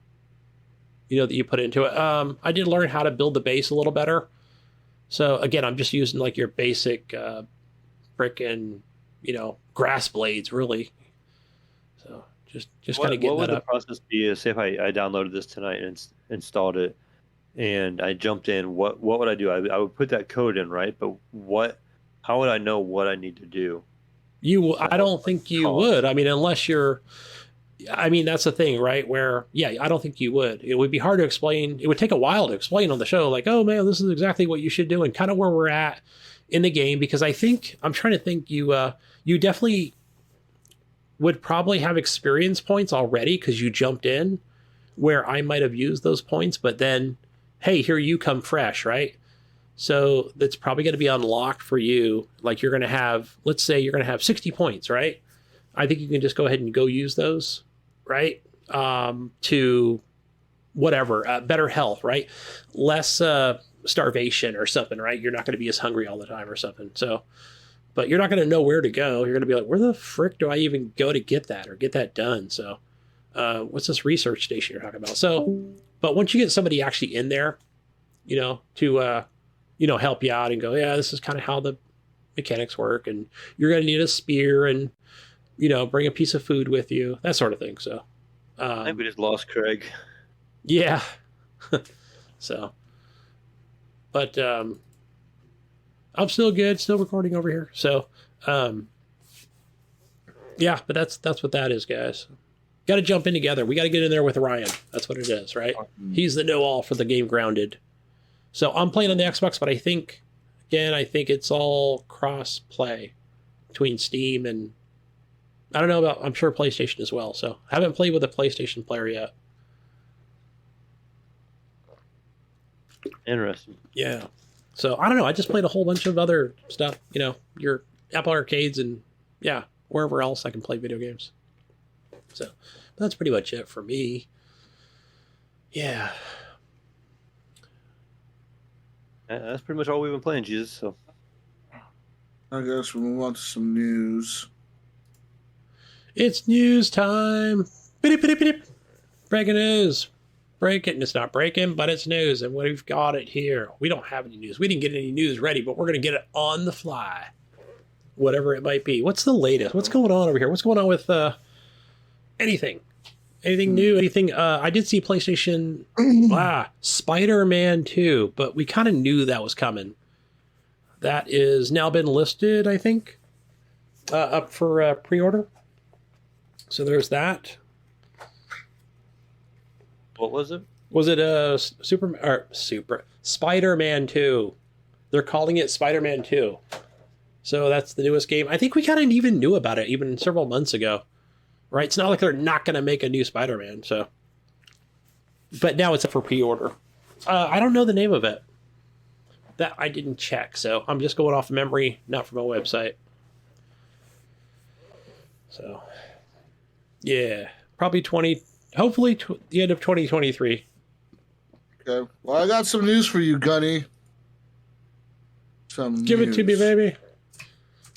that you put into it. I did learn how to build the base a little better. So again, I'm just using like your basic frickin', grass blades, really. So just kind of getting that up. What would the process be? Say if I downloaded this tonight and installed it, and I jumped in, what would I do? I would put that code in, right? But how would I know what I need to do? I don't think you would. I mean, unless that's the thing, right? Where, I don't think you would. It would be hard to explain. It would take a while to explain on the show, like, oh man, this is exactly what you should do, and kind of where we're at in the game. Because I'm trying to think, you definitely would probably have experience points already because you jumped in where I might have used those points, but then, hey, here you come fresh, right? So that's probably going to be unlocked for you. Like you're going to have, let's say you're going to have 60 points, right? I think you can just go ahead and go use those, right? To whatever, better health, right? Less starvation or something, right? You're not going to be as hungry all the time or something. So, but you're not going to know where to go. You're going to be like, where the frick do I even go to get that or get that done? So, what's this research station you're talking about? So, but once you get somebody actually in there, to, help you out and go, yeah, this is kind of how the mechanics work. And you're going to need a spear and, bring a piece of food with you, that sort of thing. So, I think we just lost Craig. Yeah. So, but, I'm still good, still recording over here. So, yeah, but that's what that is, guys. Got to jump in together. We got to get in there with Ryan. That's what it is, right? He's the know-all for the game Grounded. So I'm playing on the Xbox, but I think it's all cross-play between Steam and, I don't know I'm sure PlayStation as well. So I haven't played with a PlayStation player yet. Interesting. Yeah. So I don't know. I just played a whole bunch of other stuff, your Apple Arcades and wherever else I can play video games. So that's pretty much it for me. Yeah. That's pretty much all we've been playing, Jesus. So I guess we'll move on to some news. It's news time. Breaking news. Breaking. It's not breaking, but it's news, and we've got it here. We don't have any news. We didn't get any news ready, but we're going to get it on the fly. Whatever it might be. What's the latest? What's going on over here? What's going on with anything? Anything new? Anything? I did see PlayStation Spider-Man 2, but we kind of knew that was coming. That is now been listed, I think, up for pre-order. So there's that. What was it? Was it Spider-Man 2? They're calling it Spider-Man 2. So that's the newest game. I think we kind of even knew about it even several months ago. Right? It's not like they're not going to make a new Spider-Man. So, but now it's up for pre-order. I don't know the name of it. That I didn't check. So I'm just going off memory, not from a website. So, yeah, probably hopefully the end of 2023. Okay. Well, I got some news for you, Gunny. Give it to me, baby.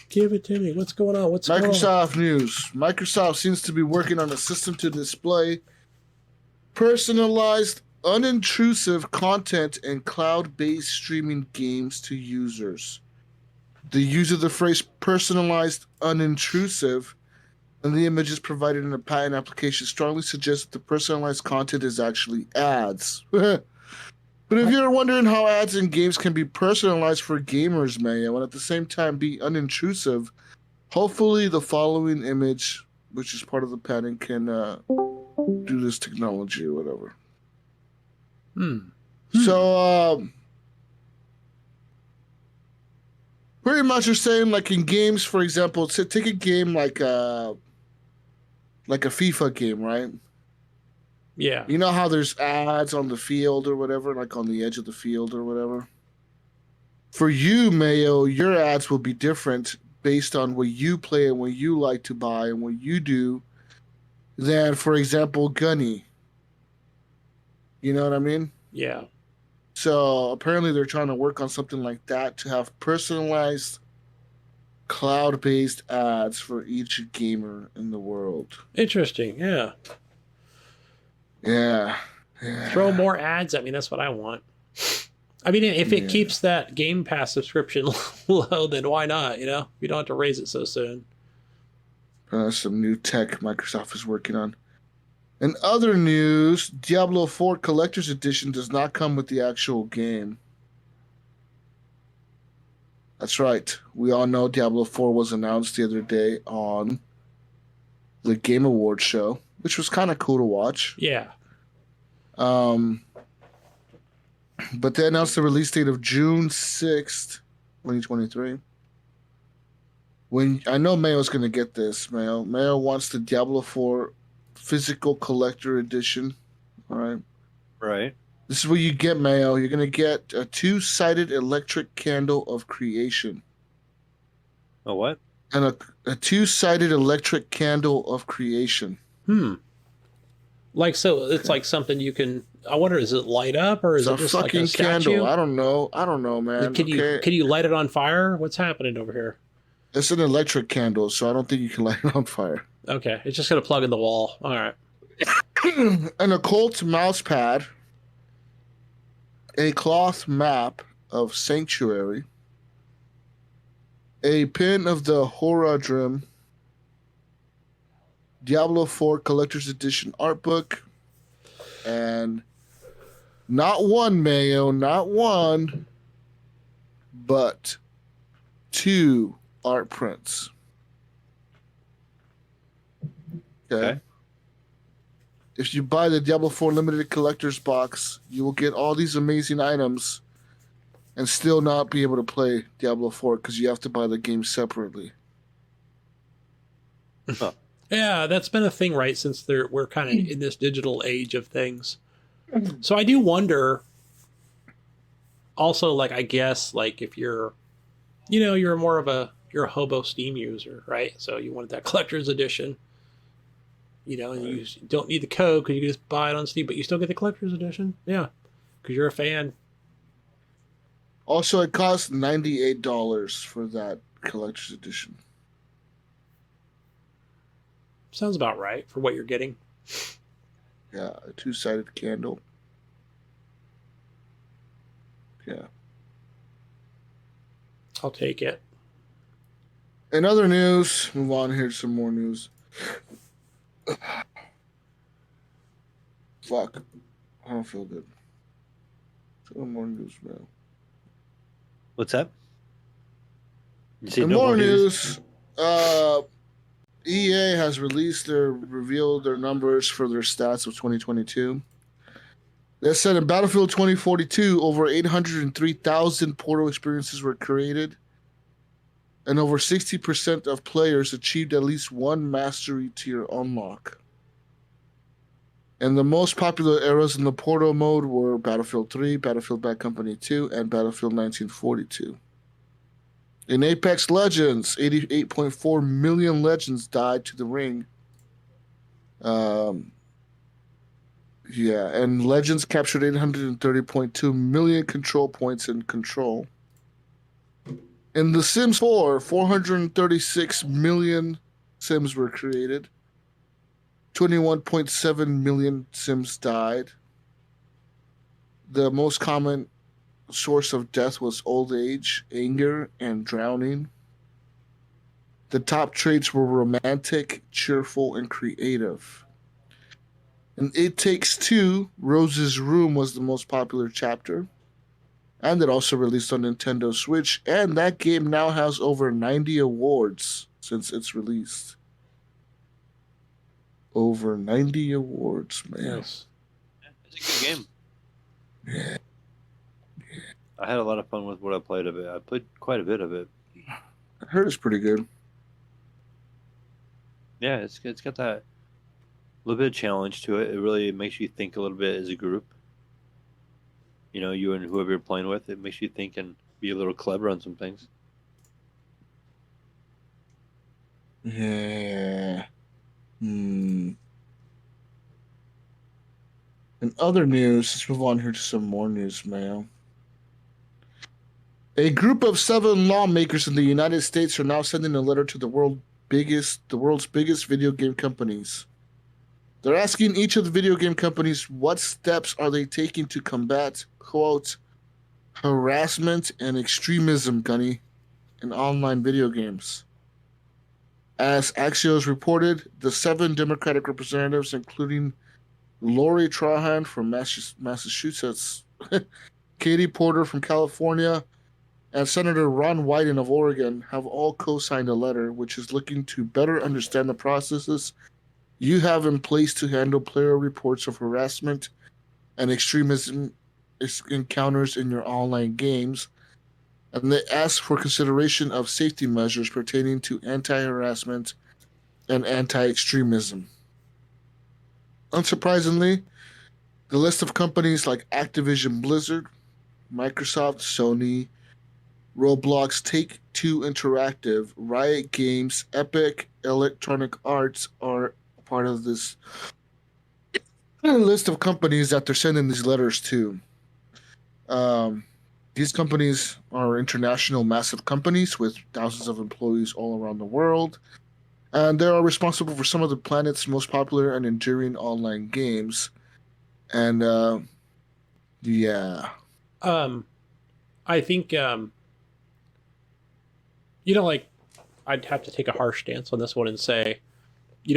Give it to me. What's going on? Microsoft news. Microsoft seems to be working on a system to display personalized, unintrusive content in cloud-based streaming games to users. The use of the phrase personalized, unintrusive, and the images provided in a patent application strongly suggests that the personalized content is actually ads. But if you're wondering how ads in games can be personalized for gamers, Mayo, and at the same time be unintrusive, hopefully the following image, which is part of the patent, can do this technology or whatever. So, pretty much you're saying, like in games, for example, take a game like a FIFA game, right? Yeah. You know how there's ads on the field or whatever, like on the edge of the field or whatever? For you, Mayo, your ads will be different based on what you play and what you like to buy and what you do than, for example, Gunny. You know what I mean? Yeah. So apparently they're trying to work on something like that to have personalized cloud-based ads for each gamer in the world. Interesting. Yeah. Yeah. Throw more ads at me. That's what I want. I mean, if it keeps that Game Pass subscription low, then why not? You know, you don't have to raise it so soon. Some new tech Microsoft is working on. In other news, Diablo 4 Collector's Edition does not come with the actual game. That's right. We all know Diablo 4 was announced the other day on the Game Awards show, which was kind of cool to watch. Yeah. But they announced the release date of June 6th, 2023. When I know Mayo's going to get this, Mayo wants the Diablo 4 physical collector edition. All right. Right. This is what you get, Mayo. You're going to get a two-sided electric candle of creation. A what? And a two-sided electric candle of creation. Like, so it's like something you can, I wonder, is it light up or is It's it a just like fucking a statue? candle. I don't know, man. Can you light it on fire? What's happening over here? It's an electric candle, so I don't think you can light it on fire. Okay. It's just going to plug in the wall. All right. An occult mouse pad, a cloth map of Sanctuary, a pin of the Horadrim, Diablo 4 Collector's Edition art book, and not one, Mayo, not one, but 2 art prints. Okay. If you buy the Diablo 4 Limited Collector's Box, you will get all these amazing items and still not be able to play Diablo 4 because you have to buy the game separately. Huh. Yeah, that's been a thing, right? Since we're kind of in this digital age of things. So I do wonder also, like, I guess, like, if you're more of you're a hobo Steam user, right? So you wanted that collector's edition, and you don't need the code because you can just buy it on Steam, but you still get the collector's edition. Yeah, because you're a fan. Also, it costs $98 for that collector's edition. Sounds about right for what you're getting. Yeah, a two-sided candle. Yeah. I'll take it. In other news, move on. Here's some more news. Fuck. I don't feel good. Some more news, man. What's that? You say And no more news. EA has revealed their numbers for their stats of 2022. They said in Battlefield 2042, over 803,000 portal experiences were created, and over 60% of players achieved at least one mastery tier unlock. And the most popular eras in the portal mode were Battlefield 3, Battlefield Bad Company 2, and Battlefield 1942. In Apex Legends, 88.4 million legends died to the ring. And Legends captured 830.2 million control points in Control. In The Sims 4, 436 million Sims were created. 21.7 million Sims died. The most common source of death was old age, anger, and drowning. The top traits were romantic, cheerful, and creative. In It Takes Two, Rose's Room was the most popular chapter. And it also released on Nintendo Switch, and that game now has over 90 awards since its release. Over 90 awards, man. Yes. It's a good game. Yeah. I had a lot of fun with what I played of it. I played quite a bit of it. I heard it's pretty good. Yeah, it's got that. little bit of challenge to it. It really makes you think a little bit as a group. You know, you and whoever you're playing with, it makes you think and be a little clever on some things. Yeah. In other news, let's move on here to some more news, Mayo. A group of 7 lawmakers in the United States are now sending a letter to the world's biggest video game companies. They're asking each of the video game companies what steps are they taking to combat, quote, harassment and extremism, Gunny, in online video games. As Axios reported, the 7 Democratic representatives, including Lori Trahan from Massachusetts, Katie Porter from California, and Senator Ron Wyden of Oregon, have all co-signed a letter which is looking to better understand the processes you have in place to handle player reports of harassment and extremism encounters in your online games, and they ask for consideration of safety measures pertaining to anti-harassment and anti-extremism. Unsurprisingly, the list of companies like Activision Blizzard, Microsoft, Sony, Roblox, Take-Two Interactive, Riot Games, Epic, Electronic Arts are part of this list of companies that they're sending these letters to. These companies are international massive companies with thousands of employees all around the world, and they are responsible for some of the planet's most popular and enduring online games. And yeah. I think like, I'd have to take a harsh stance on this one and say,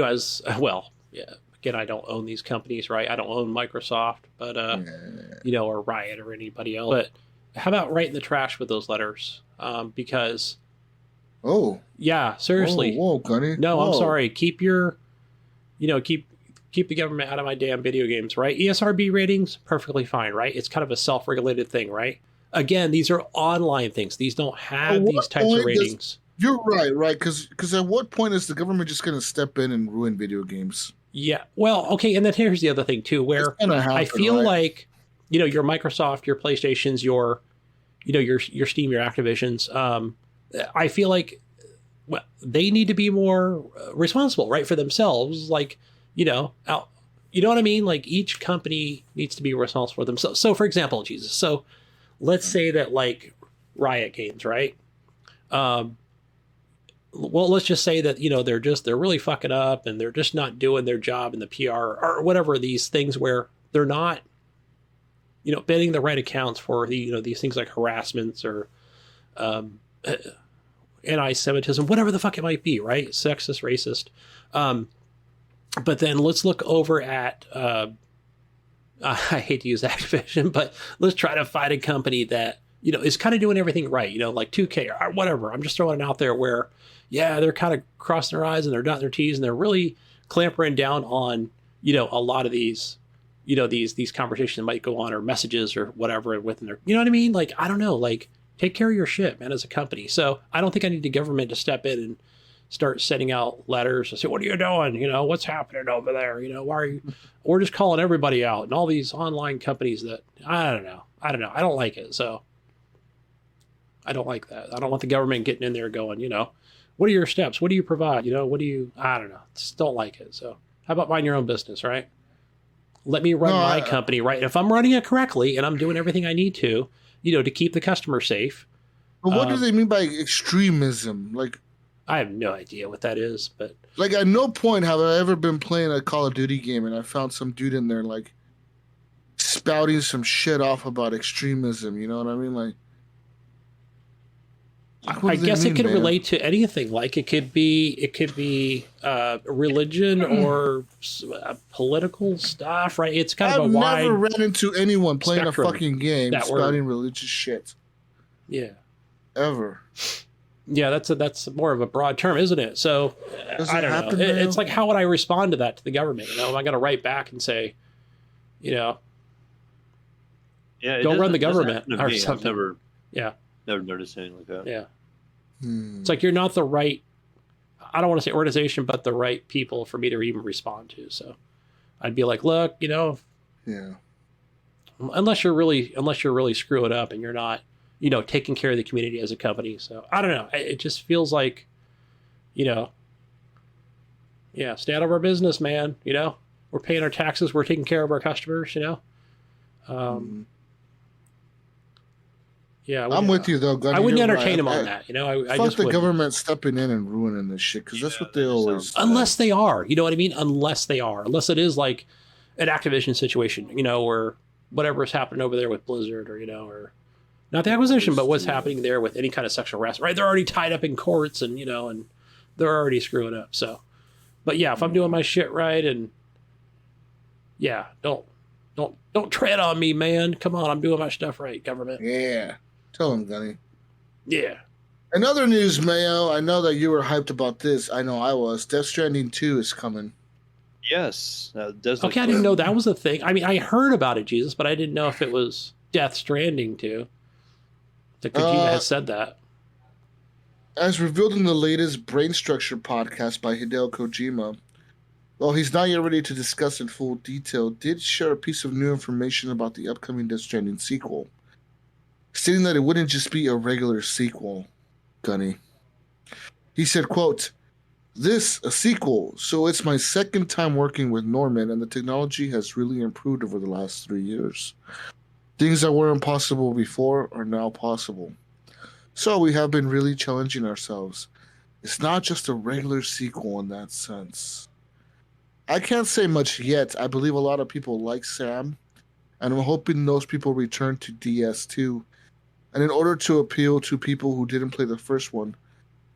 as well, yeah, again, I don't own these companies, right? I don't own Microsoft, but or Riot or anybody else. But how about right in the trash with those letters? Because yeah, seriously, whoa, Gunny. No, whoa. I'm sorry. Keep your, keep the government out of my damn video games, right? ESRB ratings, perfectly fine, right? It's kind of a self-regulated thing, right? Again, these are online things. These don't have these types of ratings. You're right. Because at what point is the government just going to step in and ruin video games? Yeah. Well, okay. And then here's the other thing too, where I feel like, your Microsoft, your PlayStations, your Steam, your Activisions. I feel like they need to be more responsible, right, for themselves. Like, you know what I mean? Like, each company needs to be responsible for themselves. So, for example, so let's say that, like, Riot Games, right? Well, let's just say that, they're really fucking up and they're just not doing their job in the PR or whatever, these things where they're not, banning the right accounts for these things like harassments or anti-Semitism, whatever the fuck it might be, right? Sexist, racist. But then let's look over at, I hate to use Activision, but let's try to find a company that, is kind of doing everything right, like 2K or whatever. I'm just throwing it out there where, yeah, they're kind of crossing their I's and they're dotting their T's and they're really clampering down on, a lot of these, these conversations that might go on or messages or whatever within their, you know what I mean? Like, I don't know, like, take care of your shit, man, as a company. So I don't think I need the government to step in and start sending out letters and say, what are you doing? What's happening over there? Why are you, we're just calling everybody out and all these online companies that, I don't know. I don't like it. So I don't like that. I don't want the government getting in there going, what are your steps? What do you provide? I don't know. Just don't like it. So how about mind your own business, right? Let me run my company, right? If I'm running it correctly and I'm doing everything I need to keep the customer safe. But what do they mean by extremism? Like, I have no idea what that is, but like, at no point have I ever been playing a Call of Duty game and I found some dude in there like spouting some shit off about extremism. You know what I mean? Like, I guess it could relate to anything. Like, it could be religion or political stuff, right? It's kind of a wide. I've never ran into anyone playing a spectrum fucking game spouting religious shit. Yeah. Ever. Yeah, that's more of a broad term, isn't it? So I don't know. It's like, how would I respond to that to the government? Am I going to write back and say, yeah, go run the government or something? Never noticed anything like that. Yeah. It's like, you're not the right, I don't want to say organization, but the right people for me to even respond to. So I'd be like, look, you know, Yeah. unless you're really screwing up and you're not, you know, taking care of the community as a company. So I don't know. It just feels like, you know, yeah, stay out of our business, man. You know, we're paying our taxes. We're taking care of our customers, you know? Yeah. I'm with you though, Gunny. I wouldn't You're entertain right. them on that. You know, I fuck just the wouldn't. government stepping in and ruining this shit because that's what they always. Unless they are, you know what I mean? Unless it is like an Activision situation, you know, or whatever is happening over there with Blizzard, or you know, or not the acquisition, but what's happening there with any kind of sexual harassment, right? They're already tied up in courts, and you know, and they're already screwing up. So, but yeah, if I'm doing my shit right, and yeah, don't tread on me, man. Come on, I'm doing my stuff right, government. Yeah, tell him, Gunny. Yeah. In other news, Mayo, I know that you were hyped about this. I know I was. Death Stranding 2 is coming. Yes. Okay, I didn't know that was a thing. I mean, I heard about it, Jesus, but I didn't know if it was Death Stranding 2. The Kojima has said that. As revealed in the latest Brain Structure podcast by Hideo Kojima, while he's not yet ready to discuss in full detail, did share a piece of new information about the upcoming Death Stranding sequel, stating that it wouldn't just be a regular sequel, Gunny. He said, quote, "This, a sequel, so it's my second time working with Norman, and the technology has really improved over the last 3 years. Things that were impossible before are now possible. So we have been really challenging ourselves. It's not just a regular sequel in that sense. I can't say much yet. I believe a lot of people like Sam, and I'm hoping those people return to DS2. And in order to appeal to people who didn't play the first one,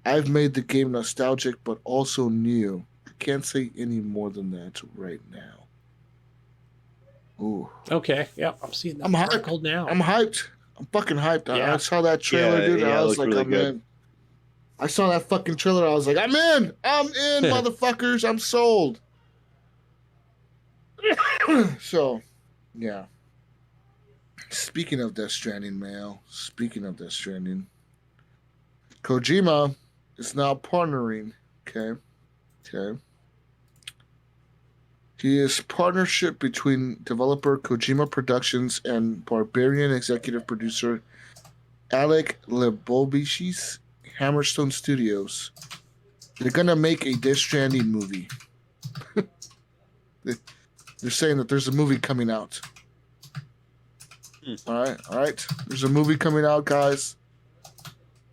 I've made the game nostalgic but also new. I can't say any more than that right now." Ooh. Okay, yeah, I'm seeing that. I'm article hyped now. I'm hyped. I'm fucking hyped. Yeah. I saw that trailer, dude. I was like, really I'm good. in. I saw that fucking trailer. I was like, I'm in, motherfuckers. I'm sold. So, yeah. Speaking of Death Stranding, Mayo. Speaking of Death Stranding, Kojima is now partnering. Okay. He is partnership between developer Kojima Productions and Barbarian executive producer Alec Lebovici's Hammerstone Studios. They're gonna make a Death Stranding movie. They're saying that there's a movie coming out. All right. There's a movie coming out, guys.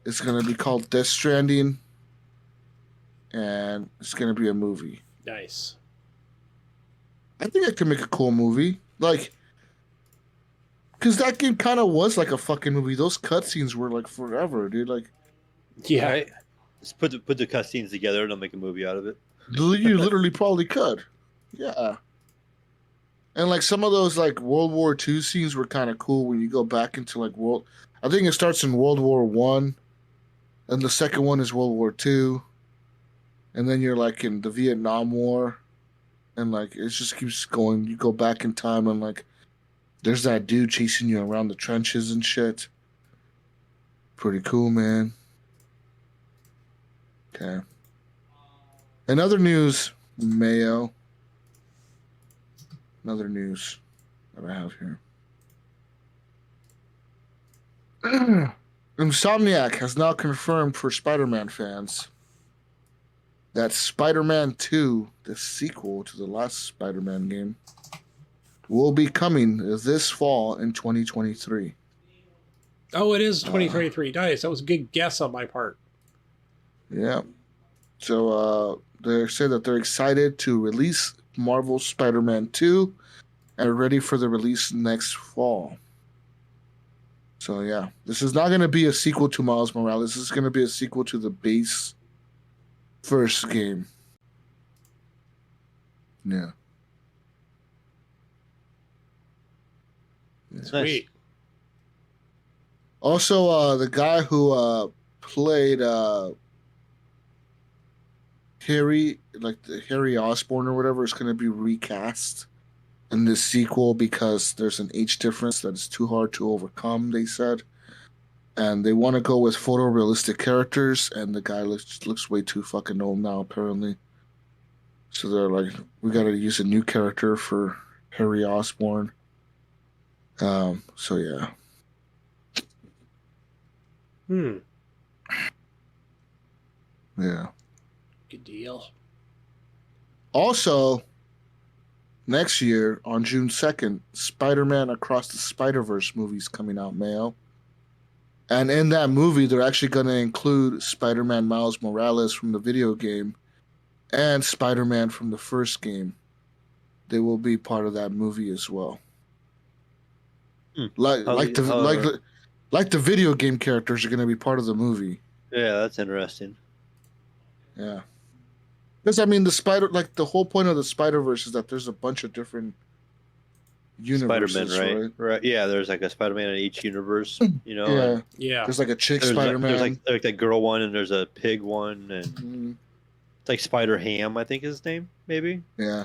It's gonna be called Death Stranding, and it's gonna be a movie. Nice. I think I could make a cool movie, like, because that game kind of was like a fucking movie. Those cutscenes were like forever, dude. Like, Yeah. Right? Just put the cutscenes together and I'll make a movie out of it. you literally probably could, yeah. And like some of those like World War II scenes were kind of cool when you go back into like I think it starts in World War I, and the second one is World War II, and then you're like in the Vietnam War. And like it just keeps going. You go back in time and like there's that dude chasing you around the trenches and shit. Pretty cool, man. Okay. In other news, Mayo. Another news that I have here. Insomniac has now confirmed for Spider-Man fans that Spider-Man 2, the sequel to the last Spider-Man game, will be coming this fall in 2023. Oh, it is 2023. Nice. That was a good guess on my part. Yeah. So they say that they're excited to release Marvel's Spider-Man 2 and are ready for the release next fall. So yeah, this is not going to be a sequel to Miles Morales. This is going to be a sequel to the base first game. Yeah. Sweet. Also, the guy who played Harry, like the Harry Osborn or whatever, is going to be recast in this sequel because there's an age difference that is too hard to overcome, they said. And they want to go with photorealistic characters, and the guy looks way too fucking old now, apparently. So they're like, we got to use a new character for Harry Osborn. So yeah. Yeah. Good deal. Also, next year on June 2nd, Spider-Man Across the Spider-Verse movie's coming out, Mayo. And in that movie, they're actually going to include Spider-Man Miles Morales from the video game and Spider-Man from the first game. They will be part of that movie as well. Like the video game characters are going to be part of the movie. Yeah, that's interesting. Yeah. Because I mean, the whole point of the Spider-Verse is that there's a bunch of different universes, Spider-Man, right? Yeah, there's like a Spider-Man in each universe, you know. Yeah. Yeah. There's like a chick There's Spider-Man. like that girl one, and there's a pig one, and it's like Spider-Ham, I think is his name, maybe. Yeah.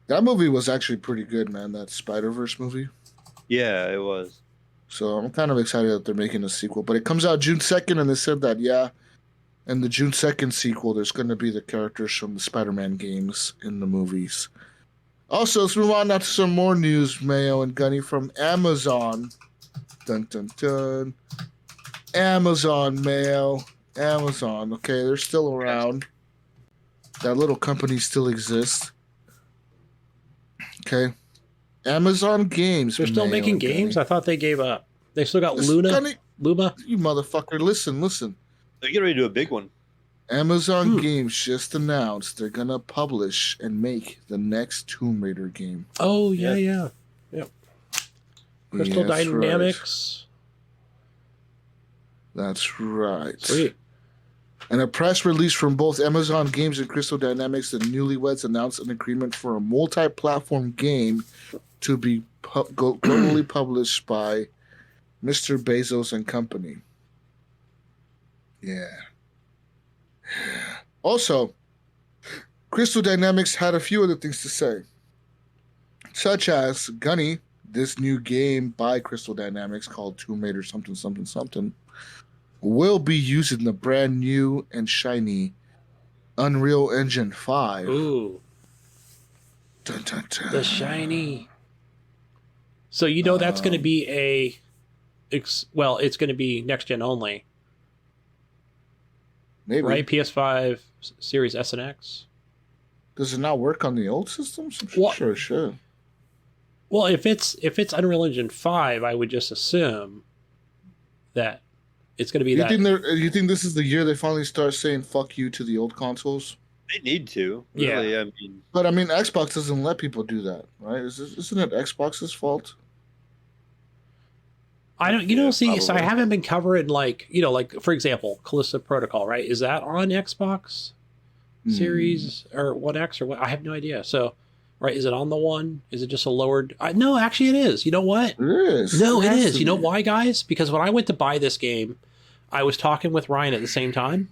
That movie was actually pretty good, man. That Spider-Verse movie. Yeah, it was. So I'm kind of excited that they're making a sequel. But it comes out June 2nd, and they said that, yeah, in the June 2nd sequel, there's going to be the characters from the Spider-Man games in the movies. Also, let's move on now to some more news, Mayo and Gunny, from Amazon. Dun, dun, dun. Amazon, Mayo. Amazon. Okay, they're still around. That little company still exists. Okay. Amazon Games. They're still Mayo making and games? Gunny. I thought they gave up. They still got Listen, Luma? Gunny, Luma? you motherfucker, listen. They're getting ready to do a big one. Amazon Games just announced they're going to publish and make the next Tomb Raider game. Oh, yeah. Yep. Crystal That's Dynamics. Right. That's right. Sweet. In a press release from both Amazon Games and Crystal Dynamics, the newlyweds announced an agreement for a multi-platform game to be globally published by Mr. Bezos and Company. Yeah. Also, Crystal Dynamics had a few other things to say, such as Gunny, this new game by Crystal Dynamics called Tomb Raider something something something, will be using the brand new and shiny Unreal Engine 5. Ooh. Dun, dun, dun. The shiny. So you know that's going to be it's going to be next gen only. Maybe. Right? PS5, Series S and X. Does it not work on the old systems? I'm sure it should. Well, if it's Unreal Engine 5, I would just assume that it's going to be You think this is the year they finally start saying "fuck you" to the old consoles? They need to. Yeah. Really, But I mean, Xbox doesn't let people do that, right? Isn't it Xbox's fault? I don't, so I haven't been covering like for example, Callisto Protocol, right? Is that on Xbox Series or One X or what? I have no idea. So, right, is it on the one? Is it just a lowered? No, actually, it is. You know what? It is. No, it is. You know why, guys? Because when I went to buy this game, I was talking with Ryan at the same time,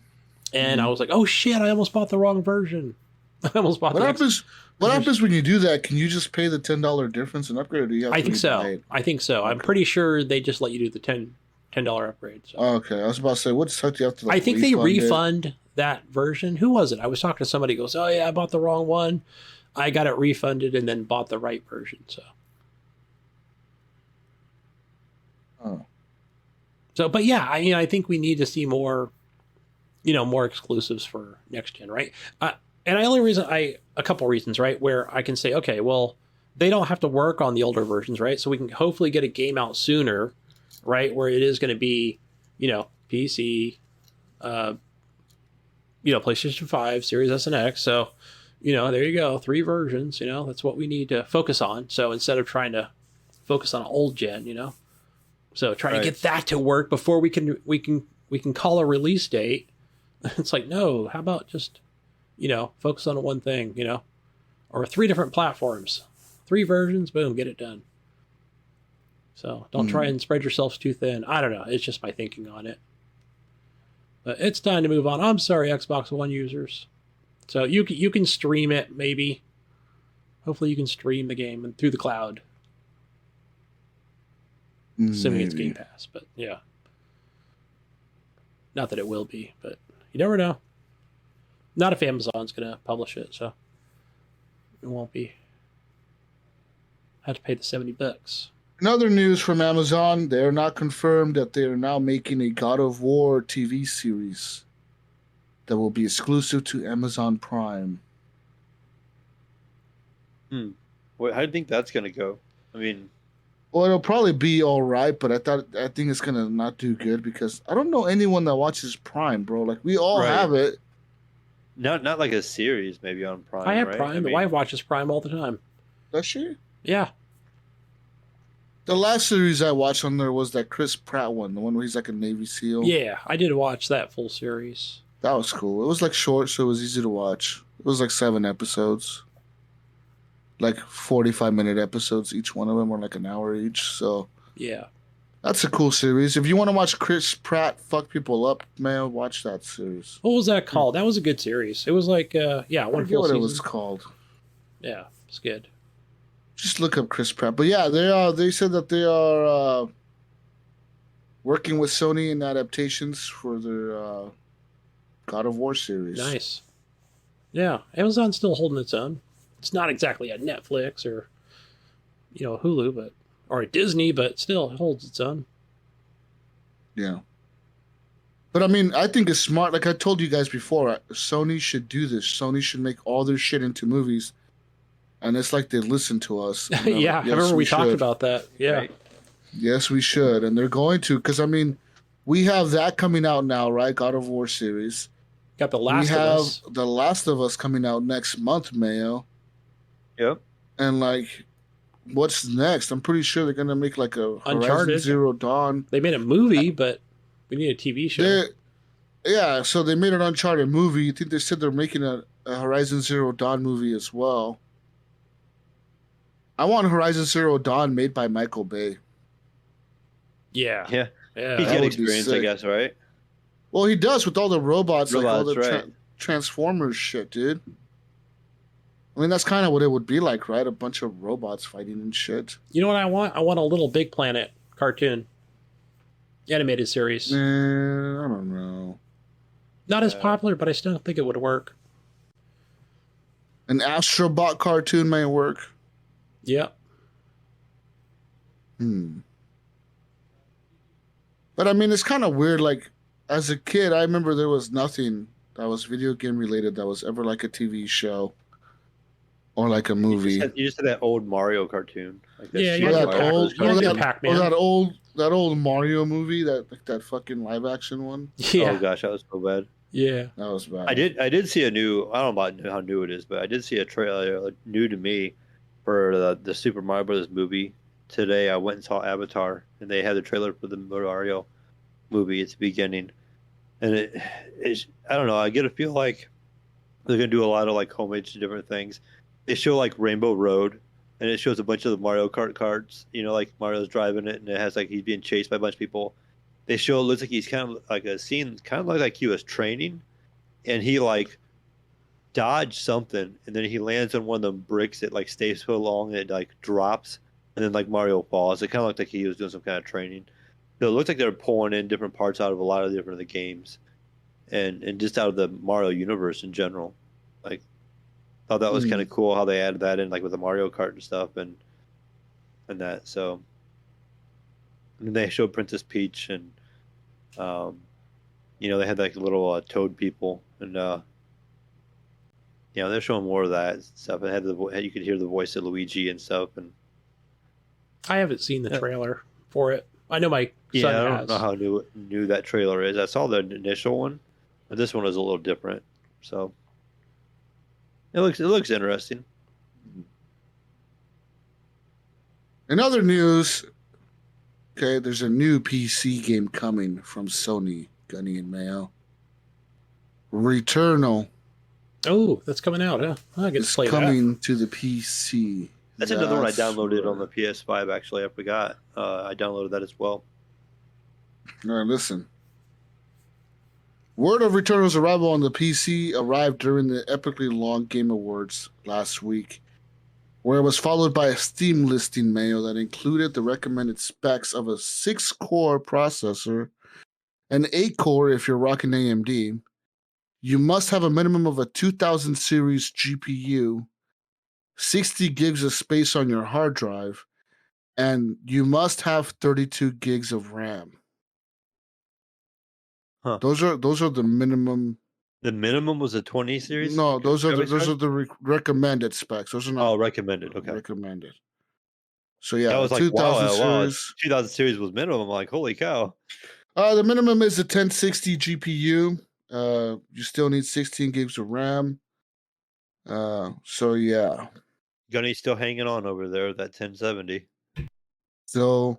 and I was like, "Oh shit! I almost bought the wrong version. I almost bought." What happens when you do that? Can you just pay the $10 difference and upgrade, or do you have to I think so. rebuy it? I think so. Okay. I'm pretty sure they just let you do the $10 upgrade. So. Okay, I was about to say, what's tough? You have to. I think they refund that version. Who was it? I was talking to somebody who goes, "Oh yeah, I bought the wrong one. I got it refunded and then bought the right version." So. Oh. So, but yeah, I think we need to see more, more exclusives for next gen, right? And the only reason a couple reasons, right, where I can say, okay, well, they don't have to work on the older versions, right? So we can hopefully get a game out sooner, right, where it is going to be, PC, PlayStation 5, Series S and X. So, there you go, 3 versions. That's what we need to focus on. So instead of trying to focus on old gen, so trying to get that to work before we can call a release date. It's like, no, how about just focus on one thing, or 3 different platforms, 3 versions, boom, get it done. So don't try and spread yourselves too thin. I don't know. It's just my thinking on it. But it's time to move on. I'm sorry, Xbox One users. So you can stream it, maybe. Hopefully you can stream the game through the cloud. Assuming it's Game Pass, but yeah. Not that it will be, but you never know. Not if Amazon's going to publish it, so it won't be. I have to pay the $70. In other news from Amazon, they are not confirmed that they are now making a God of War TV series that will be exclusive to Amazon Prime. How do you think that's going to go? I mean, well, it'll probably be all right, but I think it's gonna not do good because I don't know anyone that watches Prime, bro. Like we all have it. Not like a series, maybe on Prime. I have right? Prime. The wife watches Prime all the time. Does she? Yeah. The last series I watched on there was that Chris Pratt one, the one where he's like a Navy SEAL. Yeah, I did watch that full series. That was cool. It was like short, so it was easy to watch. It was like 7 episodes. Like 45-minute episodes, each one of them were like an hour each. So yeah, that's a cool series. If you want to watch Chris Pratt fuck people up, man, watch that series. What was that called? That was a good series. It was like I one forget full what season. it was called. Yeah, it's good. Just look up Chris Pratt. But yeah, they said that they are working with Sony in adaptations for their God of War series. Nice. Yeah, Amazon's still holding its own. It's not exactly a Netflix or Hulu, or a Disney, but still it holds its own. Yeah. But I mean, I think it's smart. Like I told you guys before, Sony should do this. Sony should make all their shit into movies. And it's like they listen to us. Yeah, yes, I remember we talked about that. Yeah. Right. Yes, we should. And they're going to. Because, I mean, we have that coming out now, right? God of War series. Got The Last of Us. We have The Last of Us coming out next month, Mayo. Yep. And, like, what's next? I'm pretty sure they're going to make, like, a Uncharted. Horizon Zero Dawn. They made a movie, but we need a TV show. Yeah, so they made an Uncharted movie. I think they said they're making a Horizon Zero Dawn movie as well. I want Horizon Zero Dawn made by Michael Bay. Yeah. Yeah. Yeah. He's That got would be experience, I sick. guess, right? Well, he does with all the robots like all the right. Transformers shit, dude. I mean, that's kind of what it would be like, right? A bunch of robots fighting and shit. You know what I want? I want a Little Big Planet cartoon. Animated series. I don't know. Not as popular, but I still think it would work. An Astrobot cartoon may work. Yeah. But I mean, it's kind of weird. Like, as a kid, I remember there was nothing that was video game related that was ever like a TV show or like a movie. You just had that old Mario cartoon. Like that Yeah, Super yeah, Mario cartoon. that old Mario movie, that fucking live action one. Yeah. Oh gosh, that was so bad. Yeah. That was bad. I did see a new. I don't know about how new it is, but I did see a trailer new to me for the Super Mario Brothers movie today. I went and saw Avatar, and they had the trailer for the Mario movie at the beginning, and I don't know. I get a feel like they're gonna do a lot of like homage to different things. They show like Rainbow Road, and it shows a bunch of the Mario Kart carts. You know, like Mario's driving it, and it has like he's being chased by a bunch of people. They show it looks like he's kind of like a scene, kind of like he was training, and he like dodged something, and then he lands on one of them bricks that like stays so long and it like drops, and then like Mario falls. It kind of looked like he was doing some kind of training. So it looked like they were pulling in different parts out of a lot of different of the games, and just out of the Mario universe in general. Like, thought that was kind of cool how they added that in, like with the Mario Kart and stuff, and that. So, and they showed Princess Peach, and they had like little Toad people, and they're showing more of that stuff. It had you could hear the voice of Luigi and stuff, and I haven't seen the trailer for it. I know my son I don't has. know how new that trailer is. I saw the initial one, but this one is a little different. So it looks interesting. In other news, okay, there's a new PC game coming from Sony, Gunny and Mayo. Returnal. Oh, that's coming out, huh? I get to It's play coming to the PC. That's another one I That's downloaded on the right. PS5. Actually, I forgot. I downloaded that as well. All right, listen. Word of Returnal's arrival on the PC arrived during the epically long Game Awards last week, where it was followed by a Steam listing mail that included the recommended specs of a 6-core processor, an 8-core if you're rocking AMD, You must have a minimum of a 2000 series GPU, 60 gigs of space on your hard drive, and you must have 32 gigs of RAM. Huh. Those are the minimum. The minimum was a 20 series? No, those are the recommended specs. Those are not recommended. Okay. recommended. So yeah, I was like, 2000 wow, series. 2000 series was minimum. I'm like, holy cow. The minimum is a 1060 GPU. You still need 16 gigs of RAM. So yeah. Gunny's still hanging on over there, that 1070. So,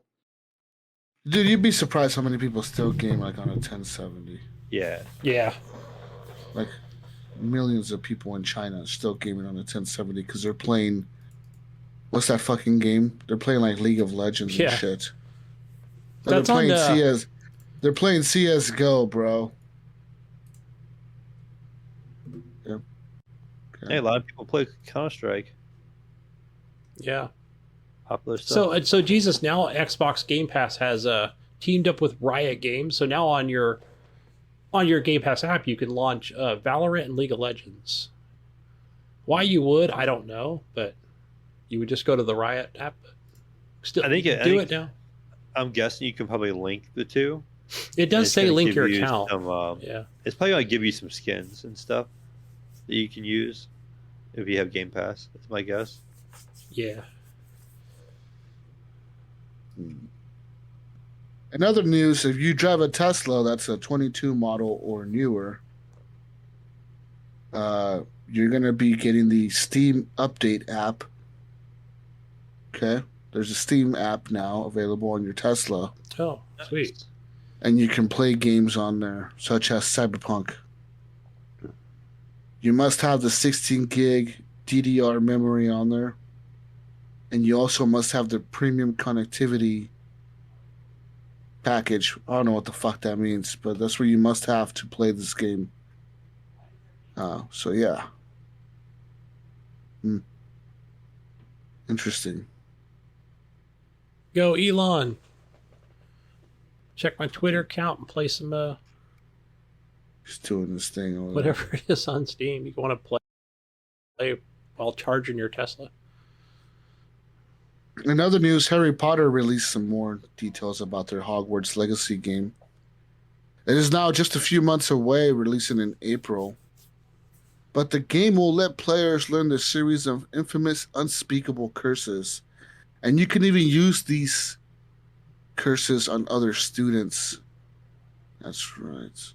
dude, you'd be surprised how many people still game like on a 1070. Yeah. Yeah. Like millions of people in China are still gaming on a 1070 because they're playing. What's that fucking game? They're playing like League of Legends and shit. Like, That's on CS. They're playing CS:GO, bro. Yeah. Okay. Hey, a lot of people play Counter-Strike. Yeah. Popular stuff. So Jesus, now Xbox Game Pass has teamed up with Riot Games. So now on your Game Pass app, you can launch Valorant and League of Legends. Why you would, I don't know, but you would just go to the Riot app. Still, I think it now. I'm guessing you can probably link the two. It does say link your account. Yeah, it's probably going to give you some skins and stuff that you can use if you have Game Pass. That's my guess. Yeah. In other news, if you drive a Tesla that's a 22 model or newer, you're going to be getting the Steam Update app. Okay? There's a Steam app now available on your Tesla. Oh, sweet. And you can play games on there, such as Cyberpunk. You must have the 16 gig DDR memory on there. And you also must have the premium connectivity package. I don't know what the fuck that means, but that's what you must have to play this game. So yeah. Interesting. Go Elon. Check my Twitter account and play some He's doing this thing over whatever there. it is on Steam. You want to play while charging your Tesla. In other news, Harry Potter released some more details about their Hogwarts Legacy game. It is now just a few months away, releasing in April. But the game will let players learn the series of infamous unspeakable curses. And you can even use these curses on other students. That's right.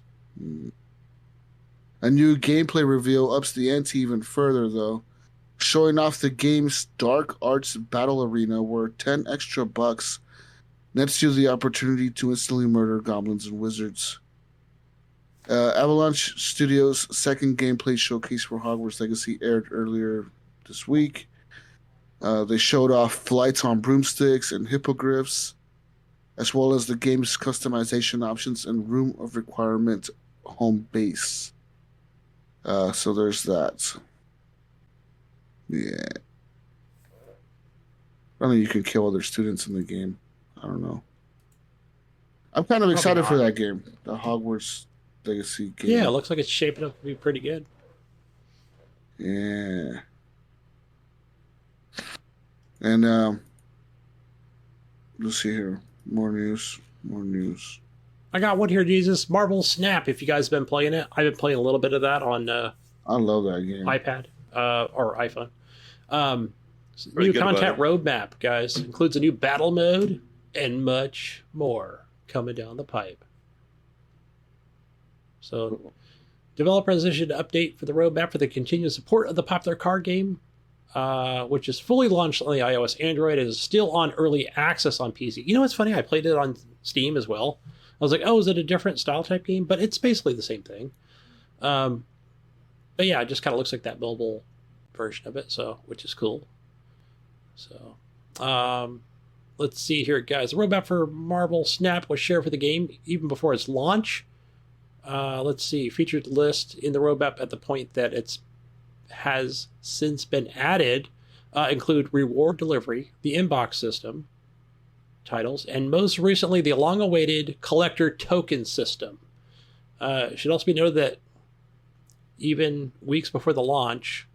A new gameplay reveal ups the ante even further, though, showing off the game's Dark Arts Battle Arena, where $10 extra nets you the opportunity to instantly murder goblins and wizards. Avalanche Studios' second gameplay showcase for Hogwarts Legacy aired earlier this week. They showed off flights on broomsticks and hippogriffs, as well as the game's customization options and Room of Requirement home base. So there's that. Yeah. I don't know, you can kill other students in the game. I don't know. I'm kind of excited for that game, the Hogwarts Legacy game. Yeah, it looks like it's shaping up to be pretty good. Yeah. And let's see here. More news. I got one here, Jesus. Marvel Snap, if you guys have been playing it. I've been playing a little bit of that on I love that game. iPad or iPhone. New content roadmap, guys. Includes a new battle mode and much more coming down the pipe. So, developers issued an update for the roadmap for the continued support of the popular card game, which is fully launched on the iOS, Android, and is still on early access on PC. You know what's funny? I played it on Steam as well. I was like, oh, is it a different style type game? But it's basically the same thing. But yeah, it just kind of looks like that mobile version of it, so which is cool. So, let's see here, guys. The roadmap for Marvel Snap was shared for the game even before its launch. Let's see, featured list in the roadmap at the point that it's has since been added include reward delivery, the inbox system titles, and most recently the long-awaited collector token system. It should also be noted that even weeks before the launch,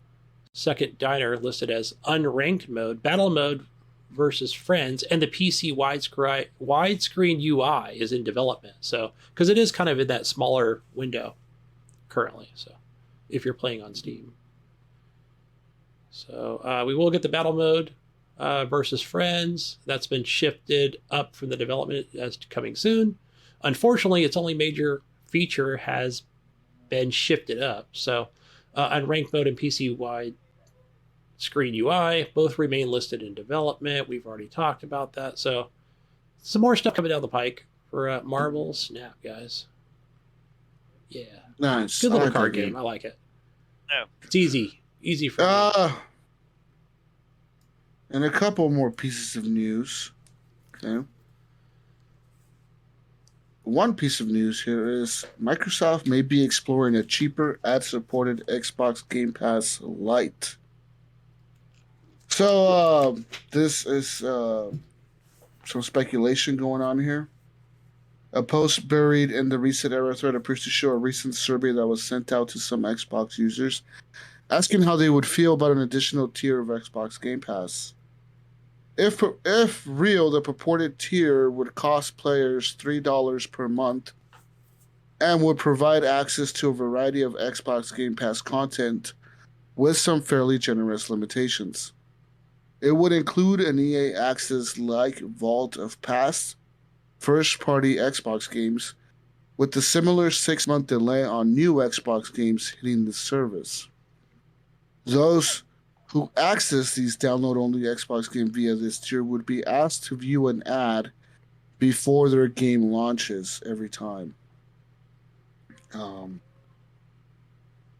Second Diner listed as unranked mode, battle mode versus friends, and the PC widescreen UI is in development. So, because it is kind of in that smaller window currently. So, if you're playing on Steam. So, we will get the battle mode versus friends. That's been shifted up from the development as to coming soon. Unfortunately, its only major feature has been shifted up. So, unranked mode and PC wide screen UI both remain listed in development. We've already talked about that. So, some more stuff coming down the pike for Marvel Snap, guys. Yeah, Nice. good little card game. I like it. Yeah, it's easy for me. And a couple more pieces of news. Okay. One piece of news here is Microsoft may be exploring a cheaper ad-supported Xbox Game Pass Lite. So this is some speculation going on here. A post buried in the recent era thread appears to show a recent survey that was sent out to some Xbox users, asking how they would feel about an additional tier of Xbox Game Pass. If real, the purported tier would cost players $3 per month and would provide access to a variety of Xbox Game Pass content with some fairly generous limitations. It would include an EA Access-like vault of past first-party Xbox games with the similar 6-month delay on new Xbox games hitting the service. Those who access these download-only Xbox games via this tier would be asked to view an ad before their game launches every time.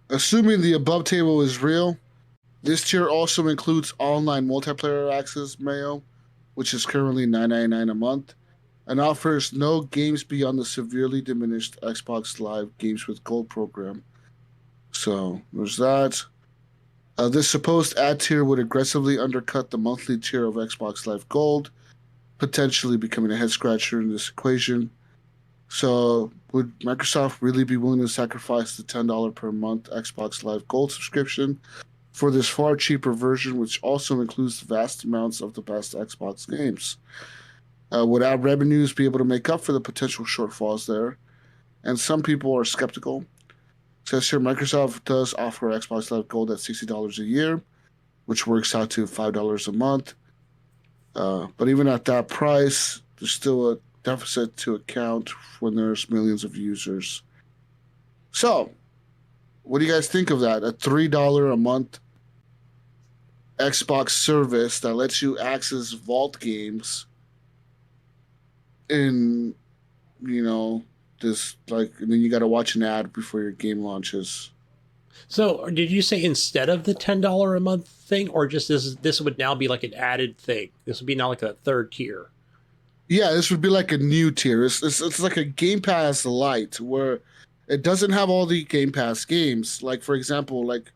Assuming the above table is real, this tier also includes online multiplayer access, Mayo, which is currently $9.99 a month, and offers no games beyond the severely diminished Xbox Live Games with Gold program. So, there's that. This supposed ad tier would aggressively undercut the monthly tier of Xbox Live Gold, potentially becoming a head-scratcher in this equation. So, would Microsoft really be willing to sacrifice the $10 per month Xbox Live Gold subscription for this far cheaper version, which also includes vast amounts of the best Xbox games? Would ad revenues be able to make up for the potential shortfalls there? And some people are skeptical. Says here, Microsoft does offer Xbox Live Gold at $60 a year, which works out to $5 a month. But even at that price, there's still a deficit to account when there's millions of users. So, what do you guys think of that? A $3 a month Xbox service that lets you access vault games in, this, and then you got to watch an ad before your game launches. So, did you say instead of the $10 a month thing, or just this would now be like an added thing? This would be now like a third tier. Yeah, this would be like a new tier. It's like a Game Pass Lite where it doesn't have all the Game Pass games. Like, for example, like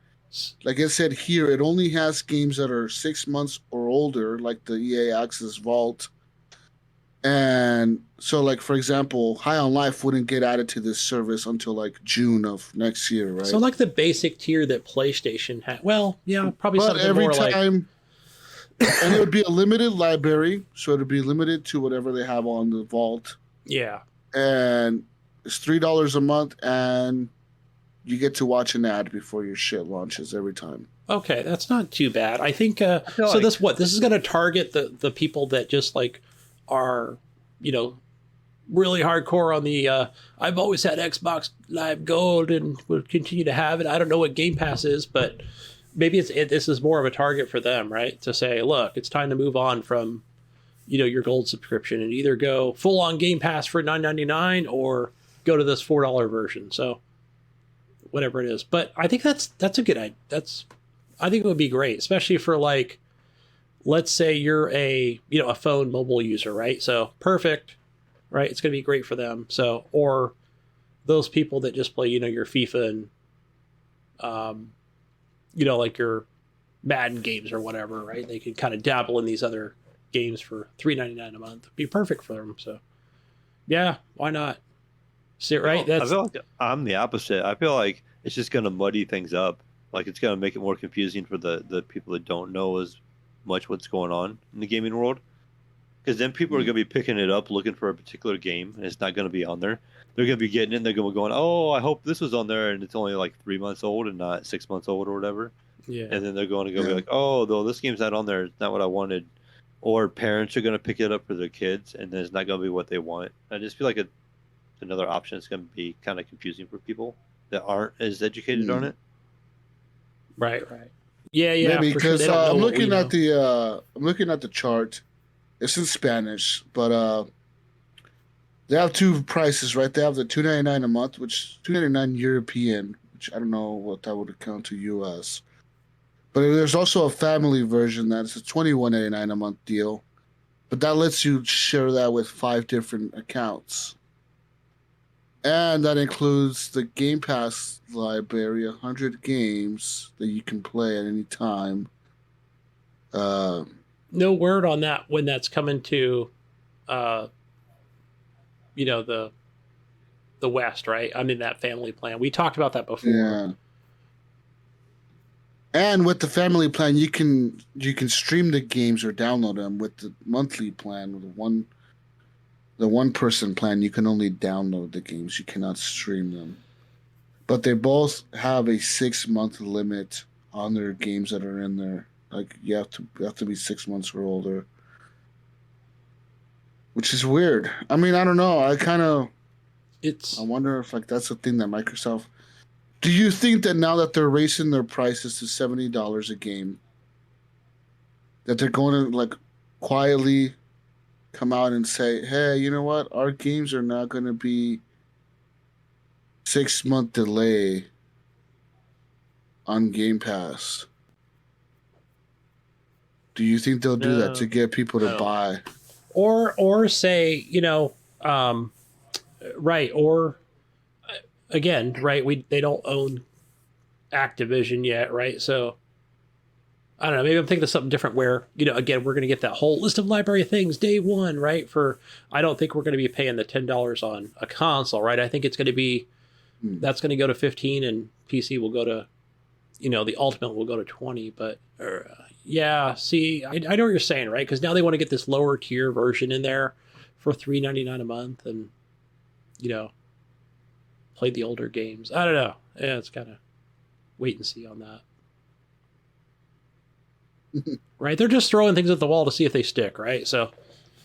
I said here, it only has games that are 6 months or older, like the EA Access Vault. And so, like, for example, High on Life wouldn't get added to this service until, like, June of next year, right? So, like the basic tier that PlayStation had. Well, yeah, probably but something every more time, and it would be a limited library, so it would be limited to whatever they have on the vault. Yeah. And it's $3 a month, and you get to watch an ad before your shit launches every time. Okay, that's not too bad. I think, so this is going to target the people that just, like, are, really hardcore on the, I've always had Xbox Live Gold and will continue to have it. I don't know what Game Pass is, but maybe this is more of a target for them, right? To say, look, it's time to move on from, your Gold subscription and either go full on Game Pass for $9.99 or go to this $4 version. So whatever it is. But I think that's a good idea. I think it would be great, especially for, like, let's say you're a phone mobile user, right? So perfect, right? It's going to be great for them. So, or those people that just play, your FIFA and, like your Madden games or whatever, right? They can kind of dabble in these other games for $3.99 a month. It'd be perfect for them. So, yeah, why not? See, right? I feel like I'm the opposite. I feel like it's just going to muddy things up. Like, it's going to make it more confusing for the people that don't know as much what's going on in the gaming world. Because then people are going to be picking it up, looking for a particular game, and it's not going to be on there. They're going to be getting it, and they're going to be going, oh, I hope this was on there, and it's only like 3 months old and not 6 months old or whatever. Yeah. And then they're going to go be like, oh, though this game's not on there, it's not what I wanted. Or parents are going to pick it up for their kids, and then it's not going to be what they want. I just feel like it's another option that's going to be kind of confusing for people that aren't as educated on it. Right. Yeah. Maybe because sure. I'm looking at the chart. It's in Spanish, but they have two prices, right? They have the $2.99 a month, which $2.99 European, which I don't know what that would account to US. But there's also a family version that's a $21.99 a month deal, but that lets you share that with 5 different accounts, and that includes the Game Pass library, 100 games that you can play at any time. No word on that when that's coming to, the West, right? I mean, that family plan. We talked about that before. Yeah. And with the family plan, you can stream the games or download them. With the monthly plan, with the one person plan, you can only download the games. You cannot stream them. But they both have a 6-month limit on their games that are in there. Like you have to be 6 months or older, which is weird. I mean, I don't know. I wonder if like that's the thing that Microsoft. Do you think that now that they're raising their prices to $70 a game, that they're going to like quietly come out and say, "Hey, you know what? Our games are not going to be 6-month delay on Game Pass"? Do you think they'll do that to get people to buy? Or say, right, or again, right, they don't own Activision yet, right? So I don't know, maybe I'm thinking of something different where, again, we're going to get that whole list of library of things day one, right? I don't think we're going to be paying the $10 on a console, right? I think it's going to be, that's going to go to 15 and PC will go to, the Ultimate will go to 20, but yeah, see, I know what you're saying, right? Because now they want to get this lower tier version in there for $3.99 a month, and play the older games. I don't know. Yeah, it's kind of wait and see on that. Right? They're just throwing things at the wall to see if they stick, right? So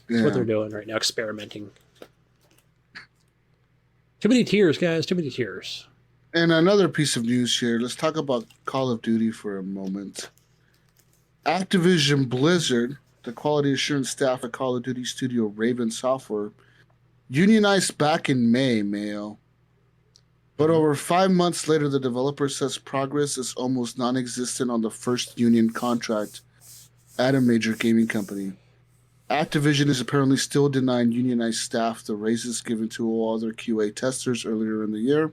that's what they're doing right now, experimenting. Too many tiers, guys. Too many tiers. And another piece of news here. Let's talk about Call of Duty for a moment. Activision Blizzard, the quality assurance staff at Call of Duty studio Raven Software, unionized back in May, Mayo. But over 5 months later, the developer says progress is almost non-existent on the first union contract at a major gaming company. Activision is apparently still denying unionized staff the raises given to all other QA testers earlier in the year,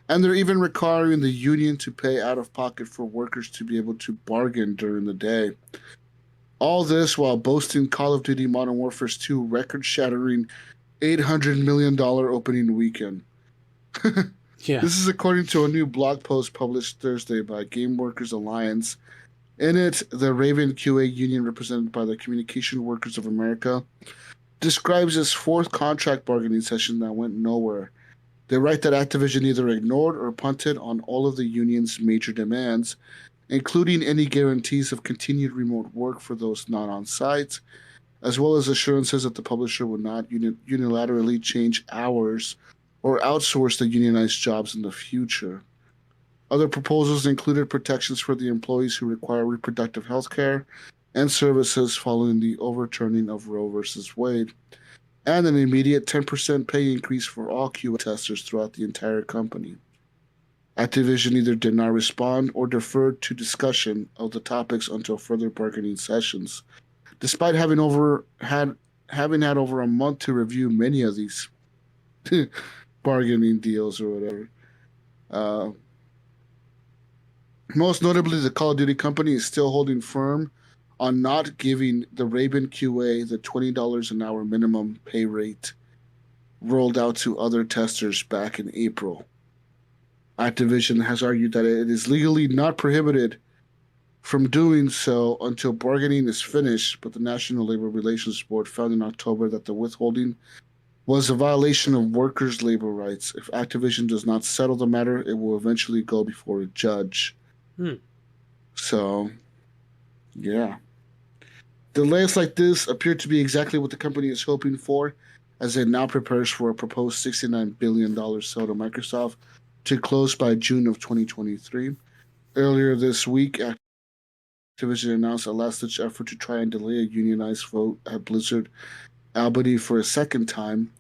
and they're even requiring the union to pay out of pocket for workers to be able to bargain during the day. All this while boasting Call of Duty Modern Warfare 2 record-shattering $800 million opening weekend. Yeah. This is according to a new blog post published Thursday by Game Workers Alliance. In it, the Raven QA union, represented by the Communication Workers of America, describes its 4th contract bargaining session that went nowhere. They write that Activision either ignored or punted on all of the union's major demands, including any guarantees of continued remote work for those not on site, as well as assurances that the publisher would not unilaterally change hours or outsource the unionized jobs in the future. Other proposals included protections for the employees who require reproductive health care and services following the overturning of Roe v. Wade, and an immediate 10% pay increase for all QA testers throughout the entire company. Activision either did not respond or deferred to discussion of the topics until further bargaining sessions, despite having had over a month to review many of these bargaining deals or whatever. Most notably, the Call of Duty company is still holding firm on not giving the Raven QA the $20 an hour minimum pay rate rolled out to other testers back in April. Activision has argued that it is legally not prohibited from doing so until bargaining is finished, but the National Labor Relations Board found in October that the withholding was a violation of workers' labor rights. If Activision does not settle the matter, it will eventually go before a judge. So, yeah. Delays like this appear to be exactly what the company is hoping for, as it now prepares for a proposed $69 billion sale to Microsoft to close by June of 2023. Earlier this week, Activision announced a last-ditch effort to try and delay a unionized vote at Blizzard Albany for a second time.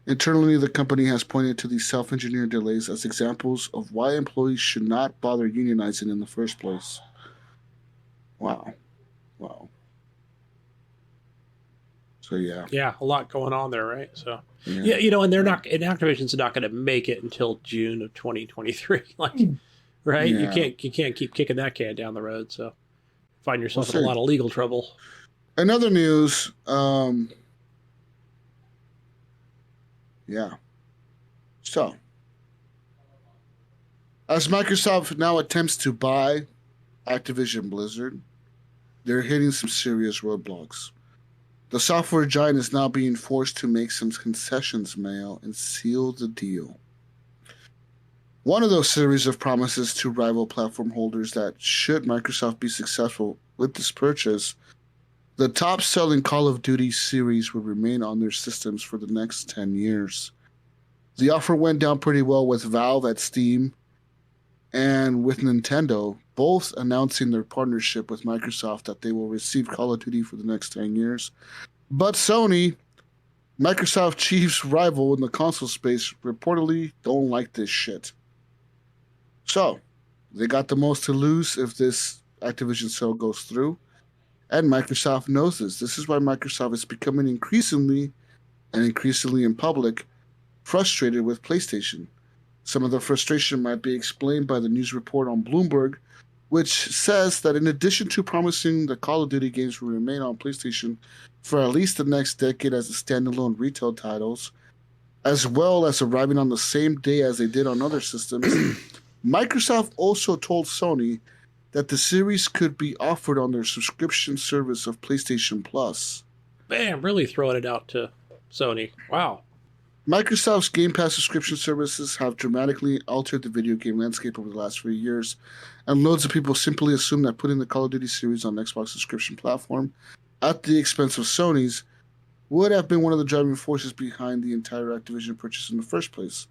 Internally, the company has pointed to these self-engineered delays as examples of why employees should not bother unionizing in the first place. Wow. So, yeah. Yeah, a lot going on there, right? So, yeah, you know, and Activision's not going to make it until June of 2023. Like, right? Yeah. You can't keep kicking that can down the road. So, find yourself in a lot of legal trouble. In other news, yeah. So, as Microsoft now attempts to buy Activision Blizzard, they're hitting some serious roadblocks. The software giant is now being forced to make some concessions, Mayo, and seal the deal. One of those series of promises to rival platform holders that should Microsoft be successful with this purchase, the top-selling Call of Duty series would remain on their systems for the next 10 years. The offer went down pretty well with Valve at Steam and with Nintendo, both announcing their partnership with Microsoft that they will receive Call of Duty for the next 10 years. But Sony, Microsoft chief's rival in the console space, reportedly don't like this shit. So, they got the most to lose if this Activision sale goes through. And Microsoft knows this. This is why Microsoft is becoming increasingly in public, frustrated with PlayStation. Some of the frustration might be explained by the news report on Bloomberg, which says that in addition to promising the Call of Duty games will remain on PlayStation for at least the next decade as standalone retail titles, as well as arriving on the same day as they did on other systems, Microsoft also told Sony that the series could be offered on their subscription service of PlayStation Plus. Bam, really throwing it out to Sony. Wow. Microsoft's Game Pass subscription services have dramatically altered the video game landscape over the last few years, and loads of people simply assume that putting the Call of Duty series on Xbox subscription platform at the expense of Sony's would have been one of the driving forces behind the entire Activision purchase in the first place.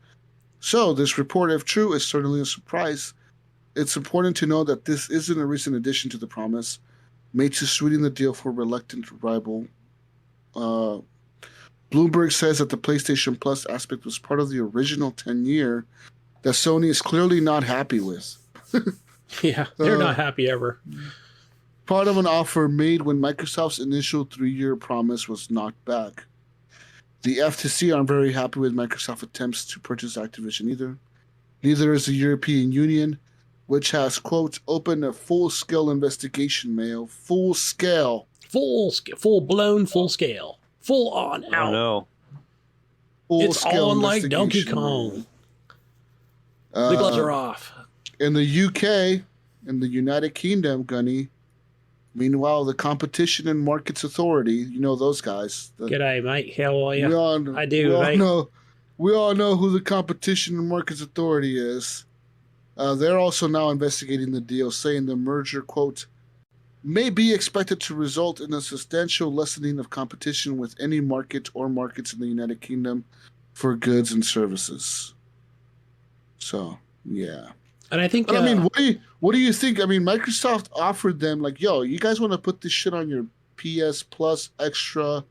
So, this report, if true, is certainly a surprise. It's important to know that this isn't a recent addition to the promise made to sweeten the deal for reluctant rival. Bloomberg says that the PlayStation Plus aspect was part of the original 10-year that Sony is clearly not happy with. Yeah, they're not happy ever. Part of an offer made when Microsoft's initial 3-year promise was knocked back. The FTC aren't very happy with Microsoft's attempts to purchase Activision either. Neither is the European Union, which has, quote, opened a full-scale investigation, Mayo. Full-scale. Full-blown, full-scale. Full-on out. Oh, no. It's on like Donkey Kong. The gloves are off. In the UK, in the United Kingdom, Gunny, meanwhile, the Competition and Markets Authority, you know those guys. G'day, mate. How are you? We all know who the Competition and Markets Authority is. They're also now investigating the deal, saying the merger, quote, may be expected to result in a substantial lessening of competition with any market or markets in the United Kingdom for goods and services. So, yeah. And I think... But, I mean, what do you think? I mean, Microsoft offered them, like, yo, you guys want to put this shit on your PS Plus Extra?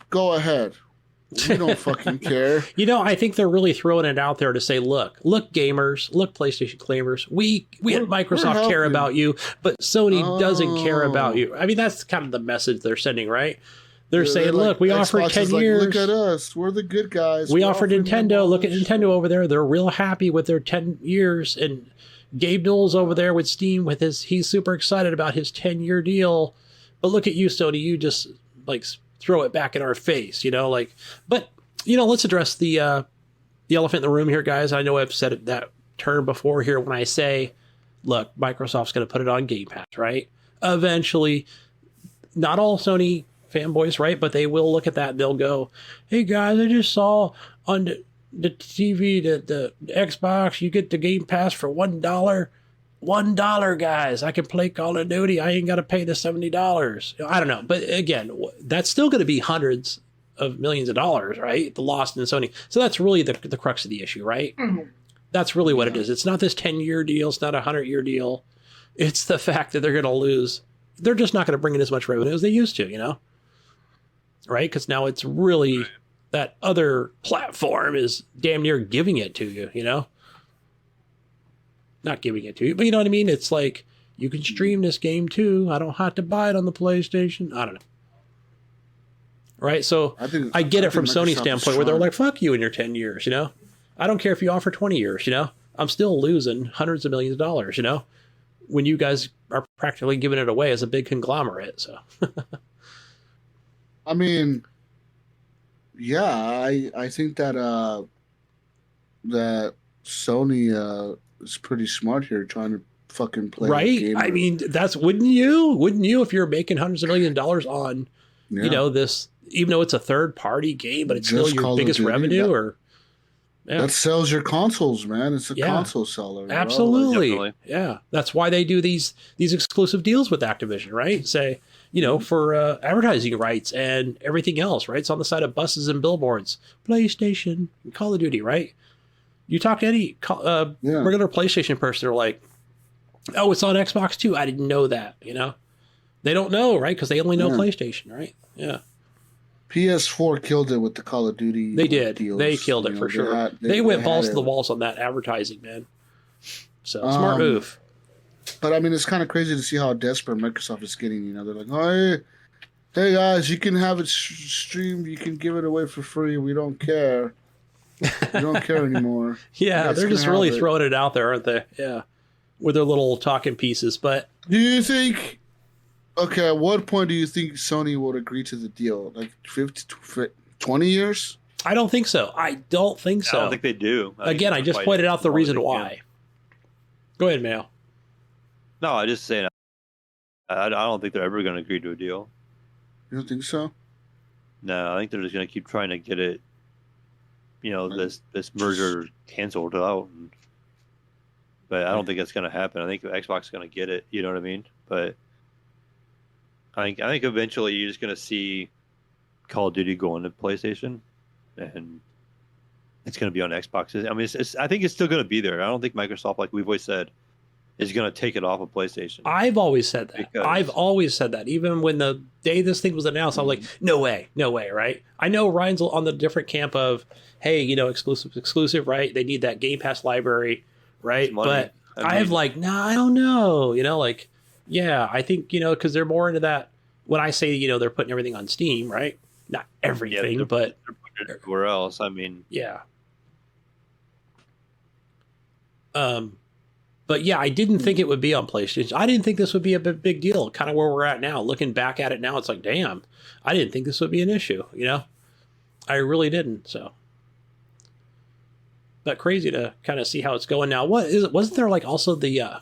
Go ahead. We don't fucking care. You know, I think they're really throwing it out there to say, look, gamers, look, PlayStation claimers, we at Microsoft care about you, but Sony doesn't care about you. I mean, that's kind of the message they're sending, right? They're saying, look, we offered 10 years. Look at us. We're the good guys. We offered Nintendo. Look at Nintendo over there. They're real happy with their 10 years. And Gabe Newell's over there with Steam with he's super excited about his 10-year deal. But look at you, Sony. You just, like, throw it back in our face, you know, like, but, you know, let's address the the elephant in the room here, guys. I know I've said it, that term before here when I say, look, Microsoft's going to put it on Game Pass, right? Eventually, not all Sony fanboys, right? But they will look at that and they'll go, hey guys, I just saw on the TV, the Xbox, you get the Game Pass for $1. $1, guys. I can play Call of Duty. I ain't got to pay the $70. I don't know. But again, that's still going to be hundreds of millions of dollars, right? The lost in Sony. So that's really the crux of the issue, right? Mm-hmm. That's really what it is. It's not this 10-year deal. It's not a 100-year deal. It's the fact that they're going to lose. They're just not going to bring in as much revenue as they used to, you know? Right? Because now it's really that other platform is damn near giving it to you, you know? Not giving it to you, but you know what I mean? It's like, you can stream this game too. I don't have to buy it on the PlayStation. I don't know. Right? So I get it from Sony's standpoint where they're like, fuck you in your 10 years, you know? I don't care if you offer 20 years, you know? I'm still losing hundreds of millions of dollars, you know? When you guys are practically giving it away as a big conglomerate, so. I mean, yeah, I think that that Sony is pretty smart here, trying to fucking play right. Game. I mean, wouldn't you if you're making hundreds of millions of dollars on, you know, this, even though it's a third party game, but it's Just still your Call biggest of Duty, revenue, or that sells your consoles, man. It's a console seller. Absolutely. Like, yeah. That's why they do these exclusive deals with Activision, right? Say, you know, for advertising rights and everything else, right? It's on the side of buses and billboards. PlayStation, Call of Duty, right? You talk to any regular PlayStation person, they're like, oh, it's on Xbox too. I didn't know that, you know? They don't know, right? Because they only know PlayStation, right? Yeah. PS4 killed it with the Call of Duty. They did. Deals. They killed it for sure. They went balls to the walls on that advertising, man. So, smart move. But, I mean, it's kind of crazy to see how desperate Microsoft is getting. You know, they're like, oh, hey guys, you can have it streamed. You can give it away for free. We don't care. We don't care anymore. Yeah, they're just really throwing it out there, aren't they? Yeah. With their little talking pieces. But do you think... Okay, at what point do you think Sony would agree to the deal? Like 20 years? I don't think so. I don't think so. I don't think they do. Again, I just pointed out the reason why. Go ahead, Mayo. No, I just saying. I don't think they're ever going to agree to a deal. You don't think so? No, I think they're just going to keep trying to get it. You know, this merger canceled out. But I don't think that's going to happen. I think Xbox is going to get it. You know what I mean? But I think eventually you're just going to see Call of Duty go into PlayStation, and it's going to be on Xboxes. I mean, I think it's still going to be there. I don't think Microsoft, like we've always said, is going to take it off of PlayStation. I've always said that. I've always said that. Even when the day this thing was announced, I was like, no way, right? I know Ryan's on the different camp of, hey, you know, exclusive, right? They need that Game Pass library, right? But I have like, nah, I don't know. You know, like, yeah, I think, you know, because they're more into that. When I say, you know, they're putting everything on Steam, right? Not everything, but they're putting it everywhere else. I mean, yeah. But yeah, I didn't think it would be on PlayStation. I didn't think this would be a big deal. Kind of where we're at now. Looking back at it now, it's like, damn, I didn't think this would be an issue. You know, I really didn't. So, but crazy to kind of see how it's going now. What is it? Wasn't there like also the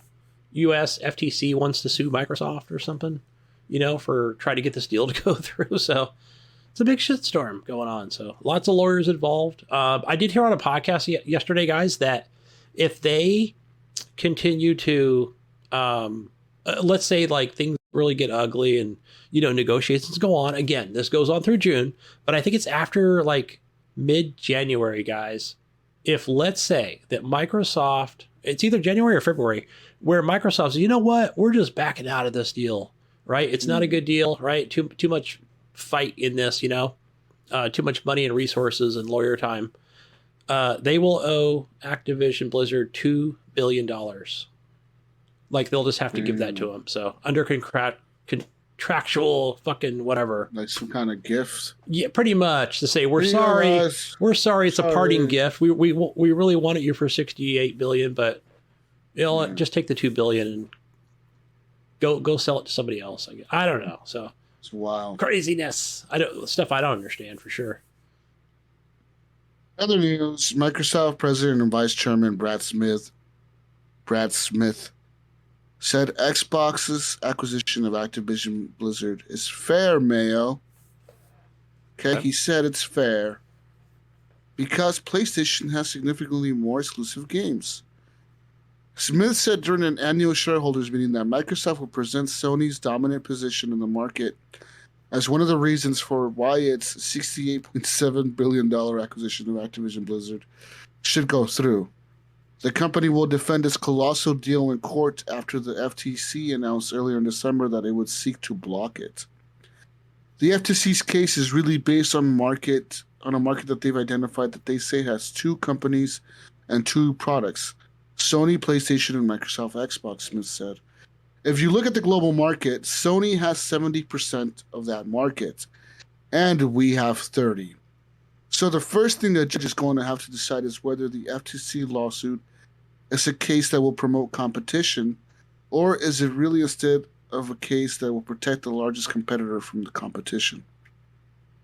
U.S. FTC wants to sue Microsoft or something? You know, for trying to get this deal to go through. So it's a big shitstorm going on. So lots of lawyers involved. I did hear on a podcast yesterday, guys, that if they continue to, let's say like things really get ugly and, you know, negotiations go on. Again, this goes on through June, but I think it's after like mid-January, guys. If let's say that Microsoft, it's either January or February, where Microsoft says, you know what, we're just backing out of this deal. Right? It's not a good deal, right? Too much fight in this, you know, too much money and resources and lawyer time. They will owe Activision Blizzard $2 billion. Like they'll just have to give that to them. So under contractual fucking whatever. Like some kind of gift. Yeah, pretty much to say, we're sorry. We're sorry. It's a parting gift. We really wanted you for $68 billion, but you know, just take the $2 billion and go sell it to somebody else. I don't know. So it's wild craziness. I don't understand for sure. Other news: Microsoft President and Vice Chairman Brad Smith said Xbox's acquisition of Activision Blizzard is fair, Mayo. Okay, he said it's fair because PlayStation has significantly more exclusive games. Smith said during an annual shareholders meeting that Microsoft will present Sony's dominant position in the market as one of the reasons for why its $68.7 billion acquisition of Activision Blizzard should go through. The company will defend its colossal deal in court after the FTC announced earlier in December that it would seek to block it. The FTC's case is really based on a market that they've identified that they say has two companies and two products, Sony, PlayStation, and Microsoft Xbox, Smith said. If you look at the global market, Sony has 70% of that market, and we have 30%. So the first thing the judge is going to have to decide is whether the FTC lawsuit is a case that will promote competition, or is it really instead of a case that will protect the largest competitor from the competition.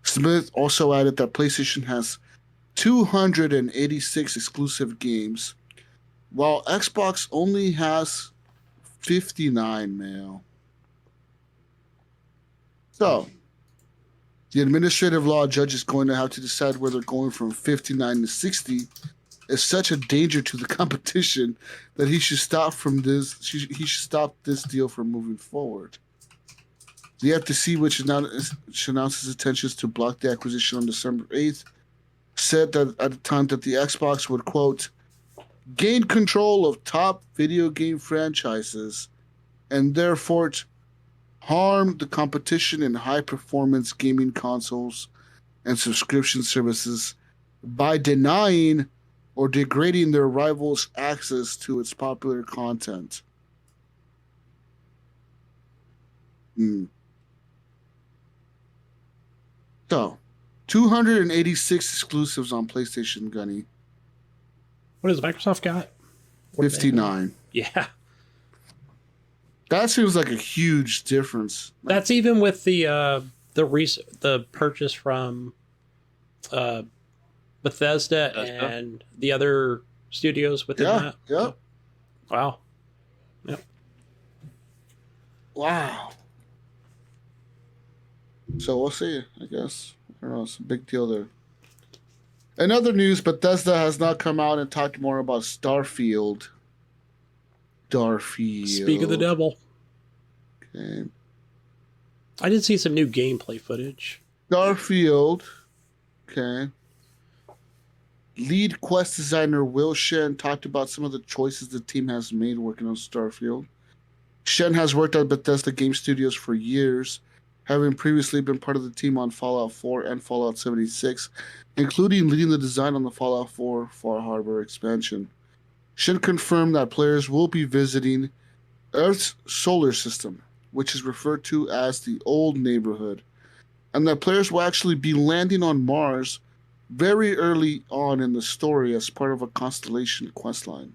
Smith also added that PlayStation has 286 exclusive games, while Xbox only has 59, Mayo. So, the administrative law judge is going to have to decide whether going from 59 to 60 is such a danger to the competition that he should stop this deal from moving forward. The FTC, which announced its intentions to block the acquisition on December 8th, said that at the time that the Xbox would, quote, gain control of top video game franchises and therefore harm the competition in high-performance gaming consoles and subscription services by denying or degrading their rivals' access to its popular content. So, 286 exclusives on PlayStation, Gunny. What has Microsoft got? 59. Yeah. That seems like a huge difference. That's even with the purchase from Bethesda and the other studios within that. Yep. Wow. Yep. Wow. So we'll see, I guess. I don't know. It's a big deal there. In other news, Bethesda has not come out and talked more about Starfield. Speak of the devil. Okay. I did see some new gameplay footage. Starfield. Okay. Lead quest designer Will Shen talked about some of the choices the team has made working on Starfield. Shen has worked at Bethesda Game Studios for years, having previously been part of the team on Fallout 4 and Fallout 76, including leading the design on the Fallout 4 Far Harbor expansion. Shen confirmed that players will be visiting Earth's solar system, which is referred to as the Old Neighborhood, and that players will actually be landing on Mars very early on in the story as part of a Constellation questline.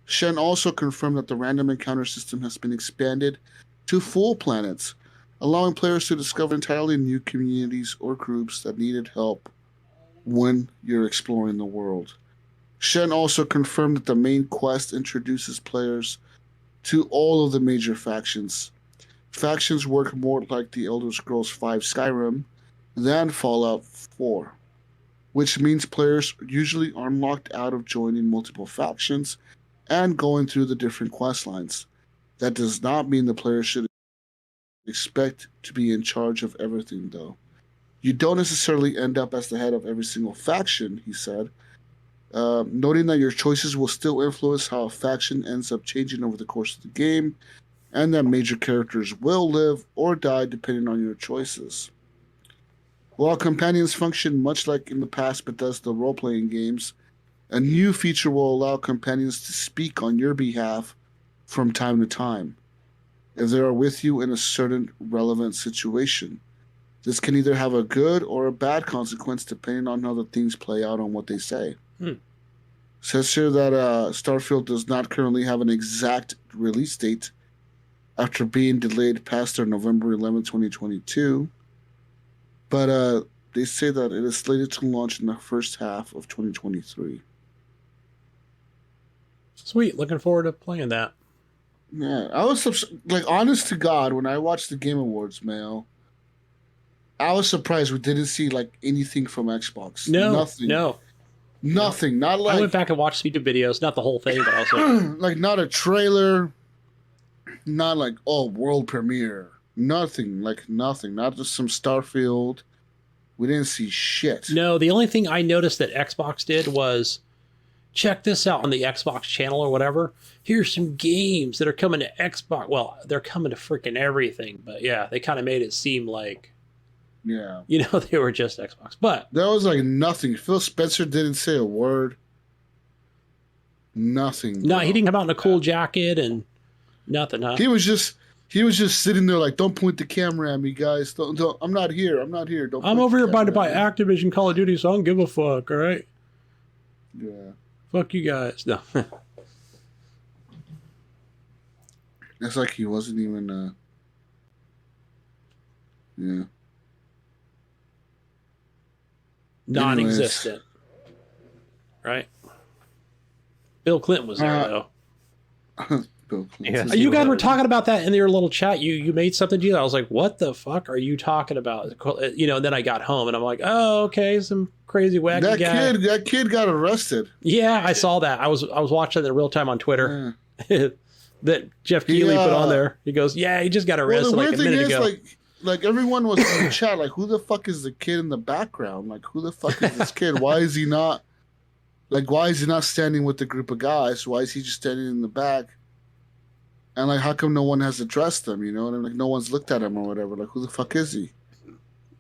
Shen also confirmed that the random encounter system has been expanded to full planets, allowing players to discover entirely new communities or groups that needed help when you're exploring the world. Shen also confirmed that the main quest introduces players to all of the major factions. Factions work more like the Elder Scrolls V Skyrim than Fallout 4, which means players usually are locked out of joining multiple factions and going through the different quest lines. That does not mean the player should expect to be in charge of everything, though. You don't necessarily end up as the head of every single faction, he said, noting that your choices will still influence how a faction ends up changing over the course of the game, and that major characters will live or die depending on your choices. While companions function much like in the past Bethesda role-playing games, a new feature will allow companions to speak on your behalf from time to time, if they are with you in a certain relevant situation. This can either have a good or a bad consequence depending on how the things play out on what they say. Says here that Starfield does not currently have an exact release date after being delayed past their November 11, 2022. But They say that it is slated to launch in the first half of 2023. Sweet. Looking forward to playing that. Yeah, I was like, honest to God, when I watched the Game Awards, Mayo, I was surprised we didn't see like anything from Xbox. Nothing. Nothing. Not like I went back and watched YouTube videos, not the whole thing, but also like not a trailer, not like world premiere. Nothing. Like nothing. Not just some Starfield. We didn't see shit. No, the only thing I noticed that Xbox did was check this out on the Xbox channel or whatever. Here's some games that are coming to Xbox. Well, they're coming to freaking everything, but yeah, they kind of made it seem like, yeah, they were just Xbox. But there was like nothing. Phil Spencer didn't say a word. Nothing. No, he didn't come out in a cool jacket and nothing, huh? He was just sitting there like, don't point the camera at me, guys. Don't, I'm not here. I'm not here. Don't. I'm over here about to buy Activision Call of Duty, so I don't give a fuck, all right? Yeah. Fuck you guys. No. It's like he wasn't even, yeah. Non-existent. Right? Bill Clinton was there, though. Bill Clinton. Yeah. You guys were talking about that in your little chat. You made something to you. I was like, what the fuck are you talking about? And then I got home and I'm like, oh, okay, some crazy wacky guy. That kid got arrested. Yeah, I saw that. I was watching it in real time on Twitter. Yeah. That Jeff Keighley put on there. He goes, yeah, he just got arrested like a minute ago. Like everyone was in the chat, like, who the fuck is the kid in the background? Like, who the fuck is this kid? Why is he not standing with the group of guys? Why is he just standing in the back? And like, how come no one has addressed him? And like, no one's looked at him or whatever. Like, who the fuck is he?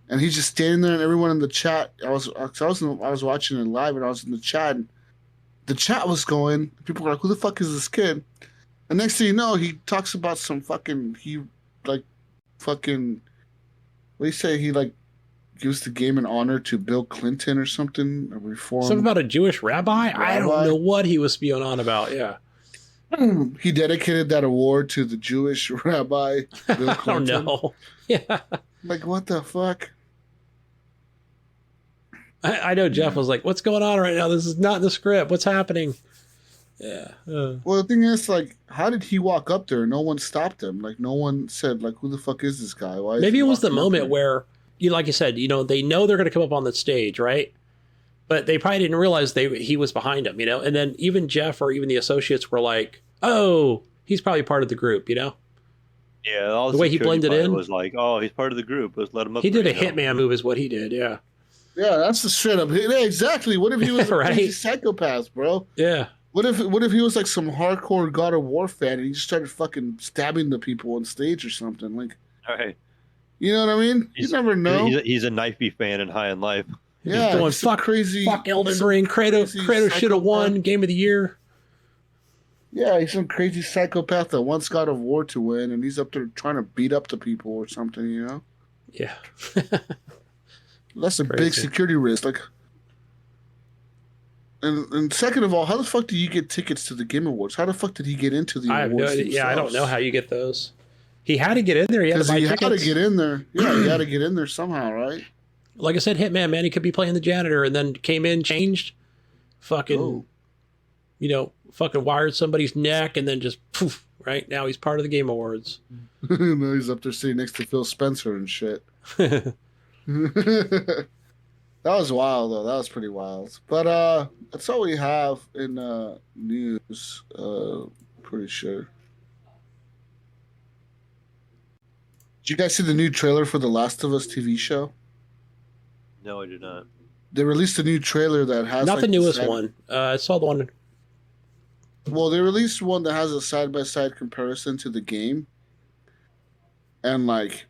And he's just standing there, and everyone in the chat. I was watching it live, and I was in the chat. And the chat was going. People were like, "Who the fuck is this kid?" And next thing you know, he talks about some fucking. What do you say? He like gives the game in honor to Bill Clinton or something. A reform. Something about a Jewish rabbi? I don't know what he was spewing on about. Yeah. He dedicated that award to the Jewish rabbi Bill Clinton. I don't know. Yeah. Like, what the fuck? I know Jeff was like, what's going on right now? This is not in the script. What's happening? Yeah. Well, the thing is, like, how did he walk up there? No one stopped him. Like, no one said, like, who the fuck is this guy? Why? Maybe it was the moment where, like you said, they know they're going to come up on the stage, right? But they probably didn't realize he was behind them, And then even Jeff or even the associates were like, oh, he's probably part of the group, Yeah, the way he blended in was like, oh, he's part of the group. Let's let him up. He did a hitman move, is what he did. Yeah. Yeah, that's the straight up. Yeah, exactly. What if he was a right? crazy psychopath, bro? Yeah. What if he was like some hardcore God of War fan and he just started fucking stabbing the people on stage or something? Like, all right. You know what I mean? You never know. He's a knifey fan and high in life. Yeah, going crazy. Fuck Elden Ring. Kratos should have won Game of the Year. Yeah, he's some crazy psychopath that wants God of War to win, and he's up there trying to beat up the people or something, Yeah. That's a big security risk. Like, and second of all, how the fuck do you get tickets to the Game Awards? How the fuck did he get into the awards? I don't know how you get those. He had to get in there. He had to buy tickets. He had to get in there. Yeah, he had to get in there somehow, right? Like I said, Hitman, man, he could be playing the janitor and then came in, changed, fucking wired somebody's neck and then just poof, right? Now he's part of the Game Awards. Now he's up there sitting next to Phil Spencer and shit. That was wild, though. That was pretty wild. But that's all we have in news, pretty sure. Did you guys see the new trailer for The Last of Us TV show? No, I did not. They released a new trailer that has... Not the newest one. I saw the one... Well, they released one that has a side-by-side comparison to the game. And, like,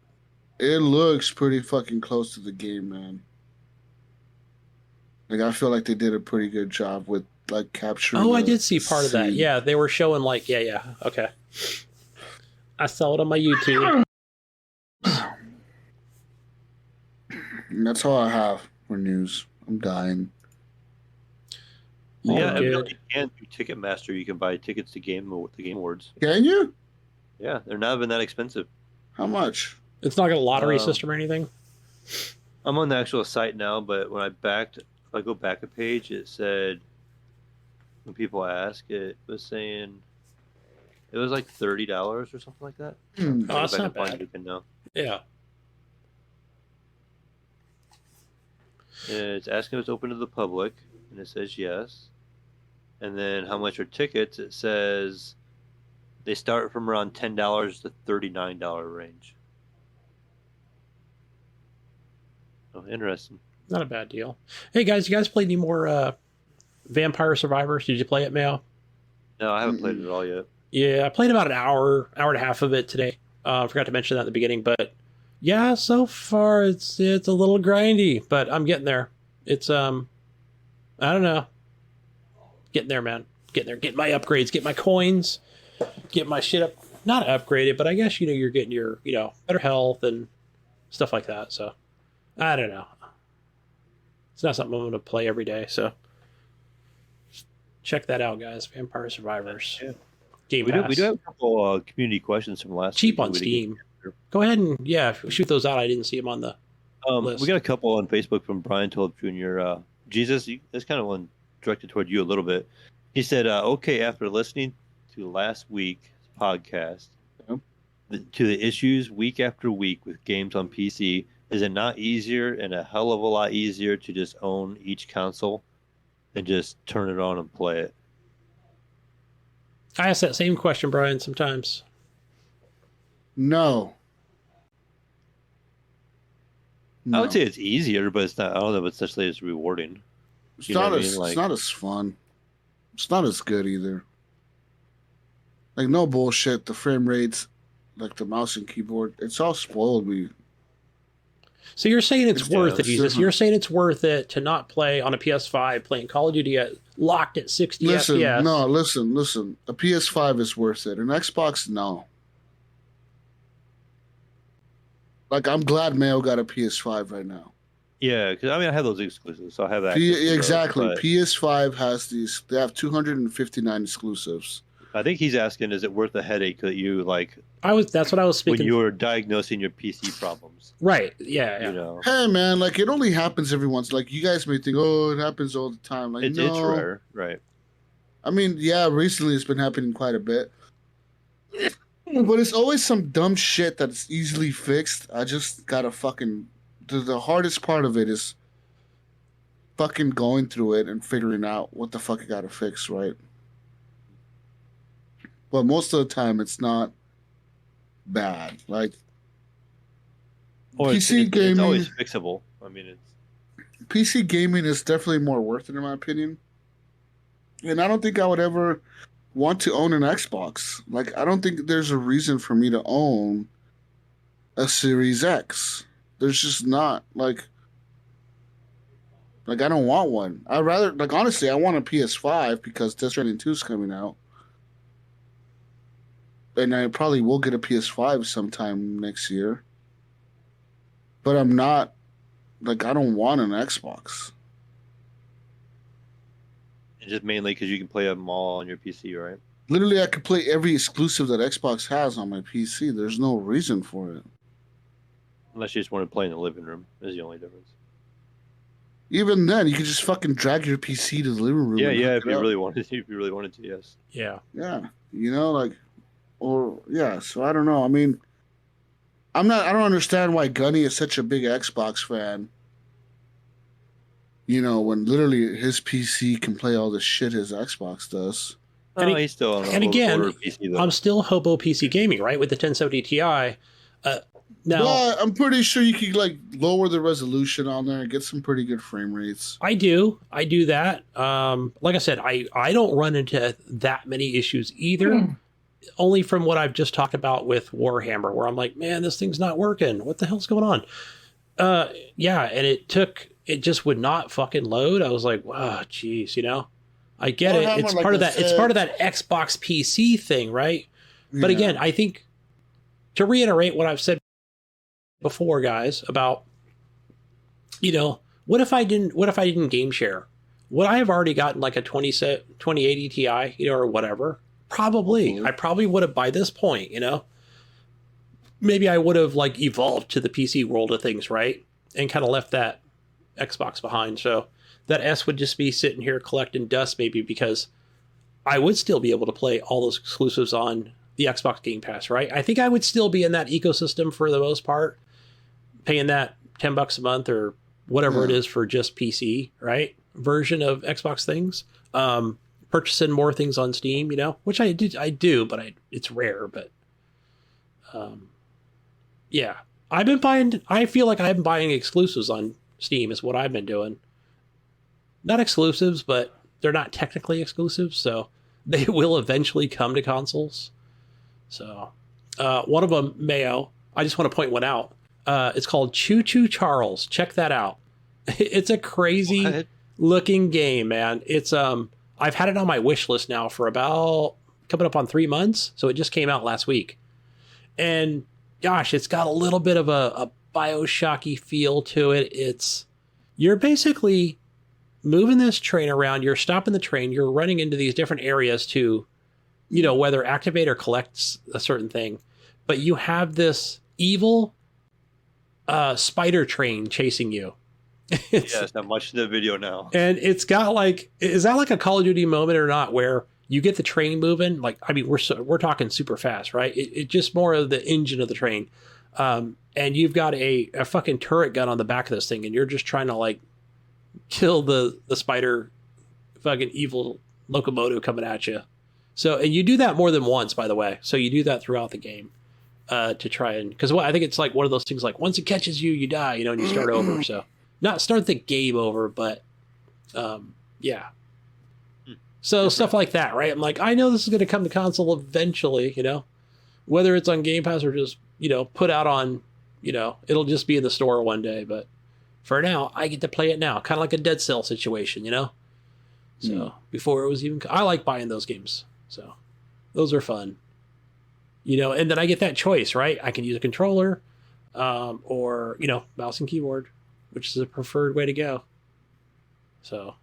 it looks pretty fucking close to the game, man. Like, I feel like they did a pretty good job with, like, capturing... Oh, I did see part of that. Yeah, they were showing, like... Yeah. Okay. I saw it on my YouTube. And that's all I have for news. I'm dying. Yeah, you can do Ticketmaster. You can buy tickets to the Game Awards. Can you? Yeah, they're not even that expensive. How much? It's not like a lottery system or anything? I'm on the actual site now, but when if I go back a page, it said, when people ask, it was saying it was like $30 or something like that. Hmm. Oh, that's not bad. Now. Yeah. It's asking if it's open to the public, and it says yes. And then how much are tickets? It says they start from around $10 to $39 range. Oh, interesting. Not a bad deal. Hey guys, you guys play any more Vampire Survivors? Did you play it, Mayo? No, I haven't played it at all yet. Yeah, I played about an hour and a half of it today. I forgot to mention that at the beginning, but yeah, so far it's a little grindy, but I'm getting there. It's I don't know. Getting there, man. Getting there. Get my upgrades, get my coins, get my shit up. Not upgraded, but I guess you're getting your better health and stuff like that. So I don't know. It's not something I'm going to play every day. So check that out, guys. Vampire Survivors. Yeah. Game We Pass. do have a couple community questions from last Cheap week. on Steam. Go ahead and shoot those out. I didn't see them on the list. We got a couple on Facebook from Brian Tulip Jr. Jesus, that's kind of one directed toward you a little bit. He said, okay, after listening to last week's podcast, to the issues week after week with games on PC, is it not easier and a hell of a lot easier to just own each console and just turn it on and play it? I ask that same question, Brian, sometimes. No. I would say it's easier, but it's not. I don't know if it's necessarily as rewarding. It's not as fun. It's not as good either. Like, no bullshit. The frame rates, like the mouse and keyboard, it's all spoiled me. So you're saying it's worth it, Jesus. different. You're saying it's worth it to not play on a PS5 playing Call of Duty locked at 60 FPS. No, listen. A PS5 is worth it. An Xbox, no. Like, I'm glad Mayo got a PS5 right now. Yeah, because I have those exclusives, so I have that. Exactly. PS5 has these. They have 259 exclusives. I think he's asking, is it worth the headache that you That's what I was speaking. when you were diagnosing your PC problems? Right. Yeah. You know, Hey man, like, it only happens every once. Like, you guys may think, oh, it happens all the time. Like, it's no. rare, right? I mean, yeah, recently it's been happening quite a bit. But it's always some dumb shit that's easily fixed. I just gotta fucking... The hardest part of it is fucking going through it and figuring out what the fuck I gotta fix, right? But most of the time, it's not bad. Like, PC gaming... It's always fixable. I mean, it's... PC gaming is definitely more worth it, in my opinion. And I don't think I would ever want to own an Xbox. Like, I don't think there's a reason for me to own a Series X. There's just not. Like, I don't want one. I'd rather, like, honestly, I want a PS5 because Death Stranding 2 is coming out. And I probably will get a PS5 sometime next year. But I'm not, like, I don't want an Xbox. And just mainly because you can play them all on your PC, right? Literally, I could play every exclusive that Xbox has on my PC. There's no reason for it. Unless you just want to play in the living room, is the only difference. Even then, you could just fucking drag your PC to the living room. Yeah, if you really wanted to, yes. Yeah. Yeah, so I don't know. I mean, I don't understand why Gunny is such a big Xbox fan. When literally his PC can play all the shit his Xbox does. He's still on and again, PC, though. I'm still hobo PC gaming, right? With the 1070 Ti. Now, but I'm pretty sure you could lower the resolution on there and get some pretty good frame rates. I do that. Like I said, I don't run into that many issues either. Only from what I've just talked about with Warhammer, where I'm like, man, this thing's not working. What the hell's going on? And it just would not fucking load. I was like, wow, geez, I get it. It's part of that. It's part of that Xbox PC thing, right? Yeah. But again, I think to reiterate what I've said before, guys, about what if I didn't game share? Would I have already gotten like a 2080 Ti, or whatever? Probably. I probably would have by this point, Maybe I would have evolved to the PC world of things, right? and kind of left that Xbox behind. So that S would just be sitting here collecting dust, maybe, because I would still be able to play all those exclusives on the Xbox Game Pass, right? I think I would still be in that ecosystem for the most part, paying that $10 a month or whatever it is for just PC, right? Version of Xbox things. Purchasing more things on Steam, you know, which I do, but it's rare. But yeah, I feel like I've been buying exclusives on Steam is what I've been doing. Not exclusives, but they're not technically exclusives, so they will eventually come to consoles. So one of them, Mayo, I just want to point one out. It's called Choo Choo Charles. Check that out. It's a crazy looking game, man. It's I've had it on my wish list now for about coming up on 3 months. So it just came out last week. And gosh, it's got a little bit of a BioShocky feel to it. You're basically moving this train around. You're stopping the train. You're running into these different areas to, you know, whether activate or collect a certain thing. But you have this evil spider train chasing you. Yes, I'm watching the video now. And it's got like, is that like a Call of Duty moment or not, where you get the train moving? Like, I mean, we're talking super fast, right? It just more of the engine of the train. And you've got a fucking turret gun on the back of this thing, and you're just trying to like kill the spider fucking evil locomotive coming at you. So, and you do that more than once, by the way. So you do that throughout the game to try and, because I think it's like one of those things like once it catches you, you die, you know, and you start over. So not start the game over, but yeah. So stuff like that, right? I'm like, I know this is going to come to console eventually, you know, whether it's on Game Pass or just, you know, put out on, you know, it'll just be in the store one day. But for now, I get to play it now, kind of like a Dead Cell situation, you know? So before it was even, I like buying those games. So those are fun, you know, and then I get that choice, right? I can use a controller or, you know, mouse and keyboard, which is the preferred way to go. So,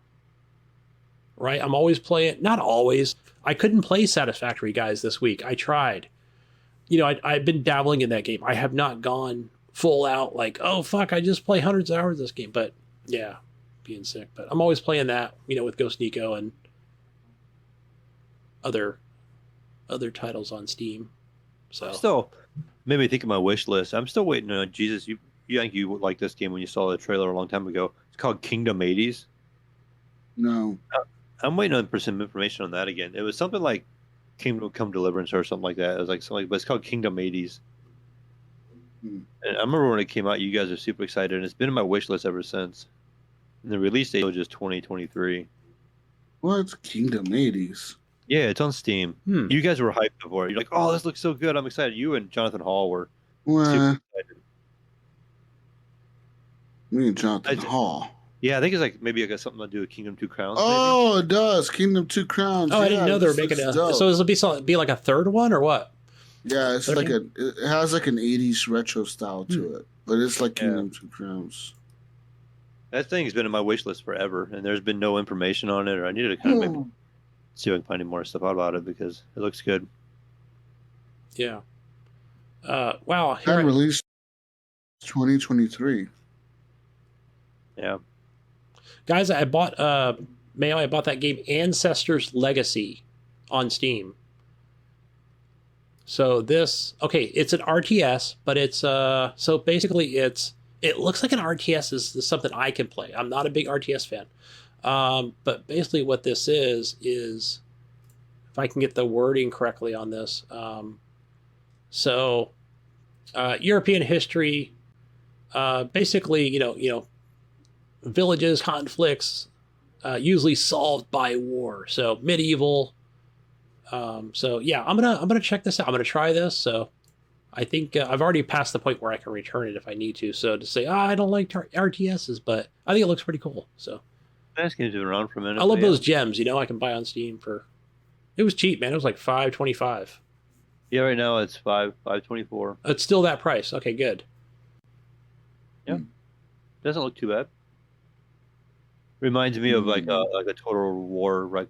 right. I'm always playing, not always. I couldn't play Satisfactory, guys, this week. I tried. You know, I've been dabbling in that game. I have not gone full out like, oh, fuck, I just play hundreds of hours of this game. But yeah, being sick. But I'm always playing that, you know, with Ghost Nico and other titles on Steam. So still made me think of my wish list. I'm still waiting on Jesus. You think you would like this game when you saw the trailer a long time ago? It's called Kingdom 80s. No. I'm waiting for some information on that again. It was something like Kingdom Come Deliverance or something like that. It was like something, but it's called Kingdom 80s. And I remember when it came out, you guys are super excited, and it's been in my wish list ever since. And the release date was just 2023. What's Kingdom 80s? Yeah, it's on Steam. You guys were hyped for it. You're like, oh, this looks so good. I'm excited. You and Jonathan Hall were super excited. Me and Jonathan Hall. Yeah, I think it's like maybe something to do with Kingdom 2 Crowns. Oh, maybe? It does. Kingdom 2 Crowns. Oh, yeah, I didn't know they were making a. Dope. So this will be like a third one or what? Yeah, it's like it has like an 80s retro style to it, but it's like Kingdom 2 Crowns. That thing's been in my wish list forever, and there's been no information on it, or I needed to kind of maybe see if I can find any more stuff out about it because it looks good. Yeah. Wow. That released 2023. Yeah. Guys, I bought Mayo. I bought that game Ancestors Legacy on Steam. So this, okay, it's an RTS, but it's so basically it looks like an RTS is something I can play. I'm not a big RTS fan. But basically what this is if I can get the wording correctly on this. European history, basically, you know, villages, conflicts, usually solved by war. So medieval. So yeah, I'm gonna check this out. I'm gonna try this. So I think I've already passed the point where I can return it if I need to. So to say, I don't like RTSs, but I think it looks pretty cool. So this game's been around for a minute. I love those gems. You know, I can buy on Steam for. It was cheap, man. It was like $5.25. Yeah, right now it's $5.24. It's still that price. Okay, good. Yeah, doesn't look too bad. Reminds me of like a Total War, like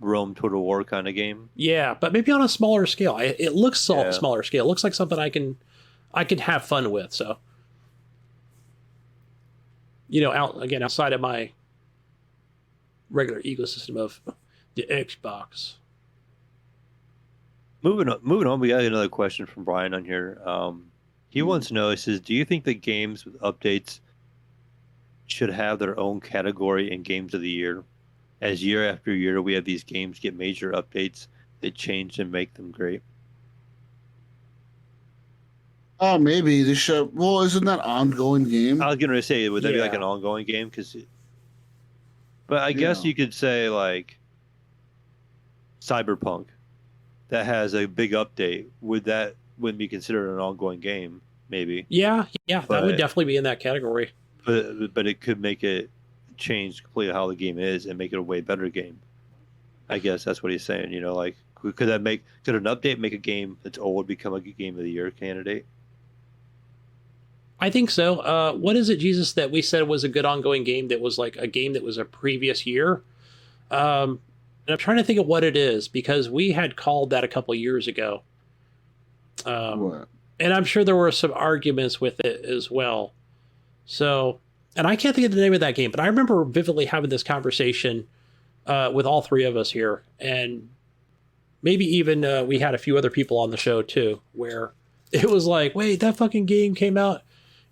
Rome Total War kind of game. Yeah, but maybe on a smaller scale. It looks smaller scale. It looks like something I can have fun with. So outside of my regular ecosystem of the Xbox. Moving on, we got another question from Brian on here. He wants to know, he says, do you think that games with updates should have their own category in games of the year? As year after year, we have these games get major updates that change and make them great. Oh, maybe they should. Well, isn't that ongoing game? I was going to say, would that be like Yeah. an ongoing game? But I guess you could say like Cyberpunk that has a big update. Wouldn't be considered an ongoing game? Maybe. Yeah, that would definitely be in that category. But it could make it change completely how the game is and make it a way better game. I guess that's what he's saying. Like could an update make a game that's old become a game of the year candidate? I think so. What is it, Jesus, that we said was a good ongoing game that was like a game that was a previous year? And I'm trying to think of what it is because we had called that a couple years ago. What? And I'm sure there were some arguments with it as well. So, and I can't think of the name of that game, but I remember vividly having this conversation with all three of us here. And maybe even we had a few other people on the show too, where it was like, wait, that fucking game came out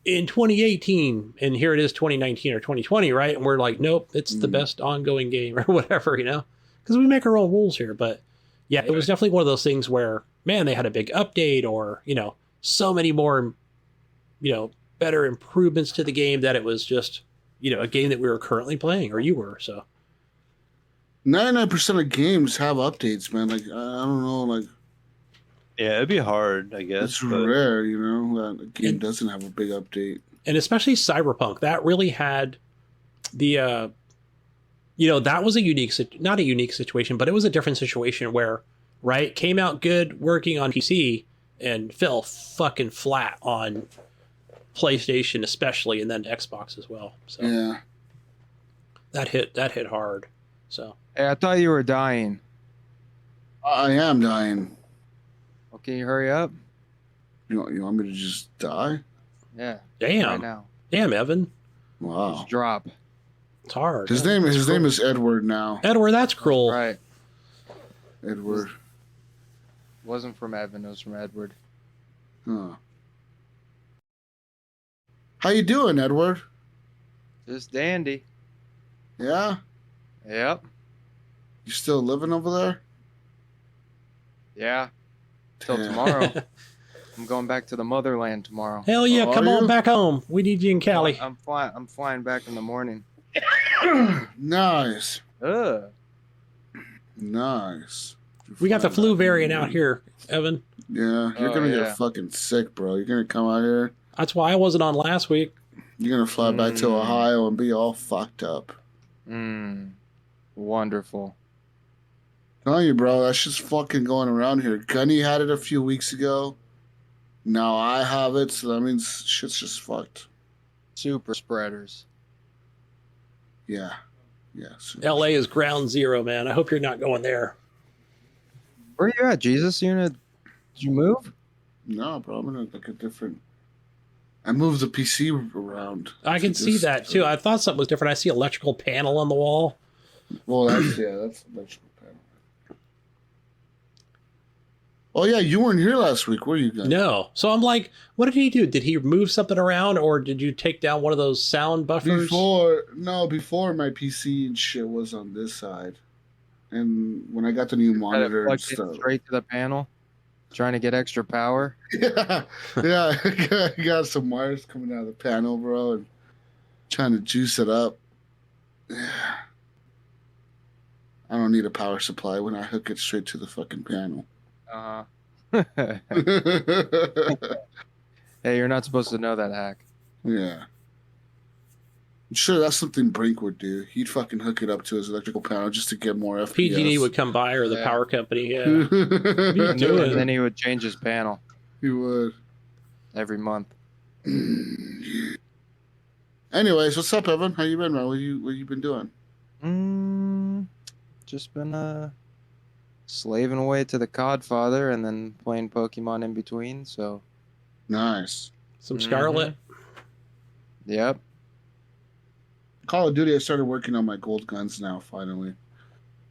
in 2018 and here it is 2019 or 2020, right? And we're like, nope, it's the best ongoing game or whatever, because we make our own rules here. But yeah, it was definitely one of those things where, man, they had a big update or, so many more, better improvements to the game that it was just, a game that we were currently playing or you were. So 99% of games have updates, man. Like, I don't know, like. Yeah, it'd be hard, I guess. It's rare, that a game doesn't have a big update. And especially Cyberpunk, that really had the, that was not a unique situation, but it was a different situation where, right, came out good working on PC and fell fucking flat on PlayStation especially, and then Xbox as well. So yeah, that hit hard. So Hey, I thought you were dying. I am dying. Well, can you hurry up? You want me to just die? Yeah. damn, Right now. damn, Evan, Wow. Just drop. it's hard. His name is Edward now. Edward, that's cruel. Right. Edward. Wasn't from Evan. It was from Edward. Huh. How you doing, Edward? Just dandy. Yeah? Yep. You still living over there? Yeah. Till Damn. tomorrow. I'm going back to the motherland tomorrow. Hell yeah, Oh, come are on you? back home. We need you in Cali. I'm flying back in the morning. Nice. Ugh. Nice. We got the Flying flu back. variant out here, Evan. Yeah, you're Oh, gonna yeah. get fucking sick, bro. You're gonna come out here. That's why I wasn't on last week. You're gonna fly back to Ohio and be all fucked up. Wonderful. Telling you, bro, that's just fucking going around here. Gunny had it a few weeks ago. Now I have it, so that means shit's just fucked. Super spreaders. Yeah. Yeah. So- LA is ground zero, man. I hope you're not going there. Where you at, Jesus? Did you move? No, bro, I'm in like a different. I moved the PC around. I can to see this- that too. I thought something was different. I see electrical panel on the wall. Well, that's electrical panel. Oh yeah, you weren't here last week, were you guys? No. So I'm like, what did he do? Did he move something around or did you take down one of those sound buffers? Before my PC and shit was on this side, and when I got the new Had it monitor and plugged in stuff. straight to the panel. Trying to get extra power. Yeah, I got some wires coming out of the panel, bro, and trying to juice it up. Yeah. I don't need a power supply when I hook it straight to the fucking panel. Hey, you're not supposed to know that hack. Yeah. I'm sure that's something Brink would do. He'd fucking hook it up to his electrical panel just to get more FPS. PG&E would come by or the Yeah. power company. Yeah. He And doing? then he would change his panel would. every month. Anyways, what's up, Evan? How you been, man? What you been doing? Just been slaving away to the Codfather and then playing Pokemon in between. So, Nice. Some Scarlet. yep. Call of Duty, I started working on my gold guns now, finally.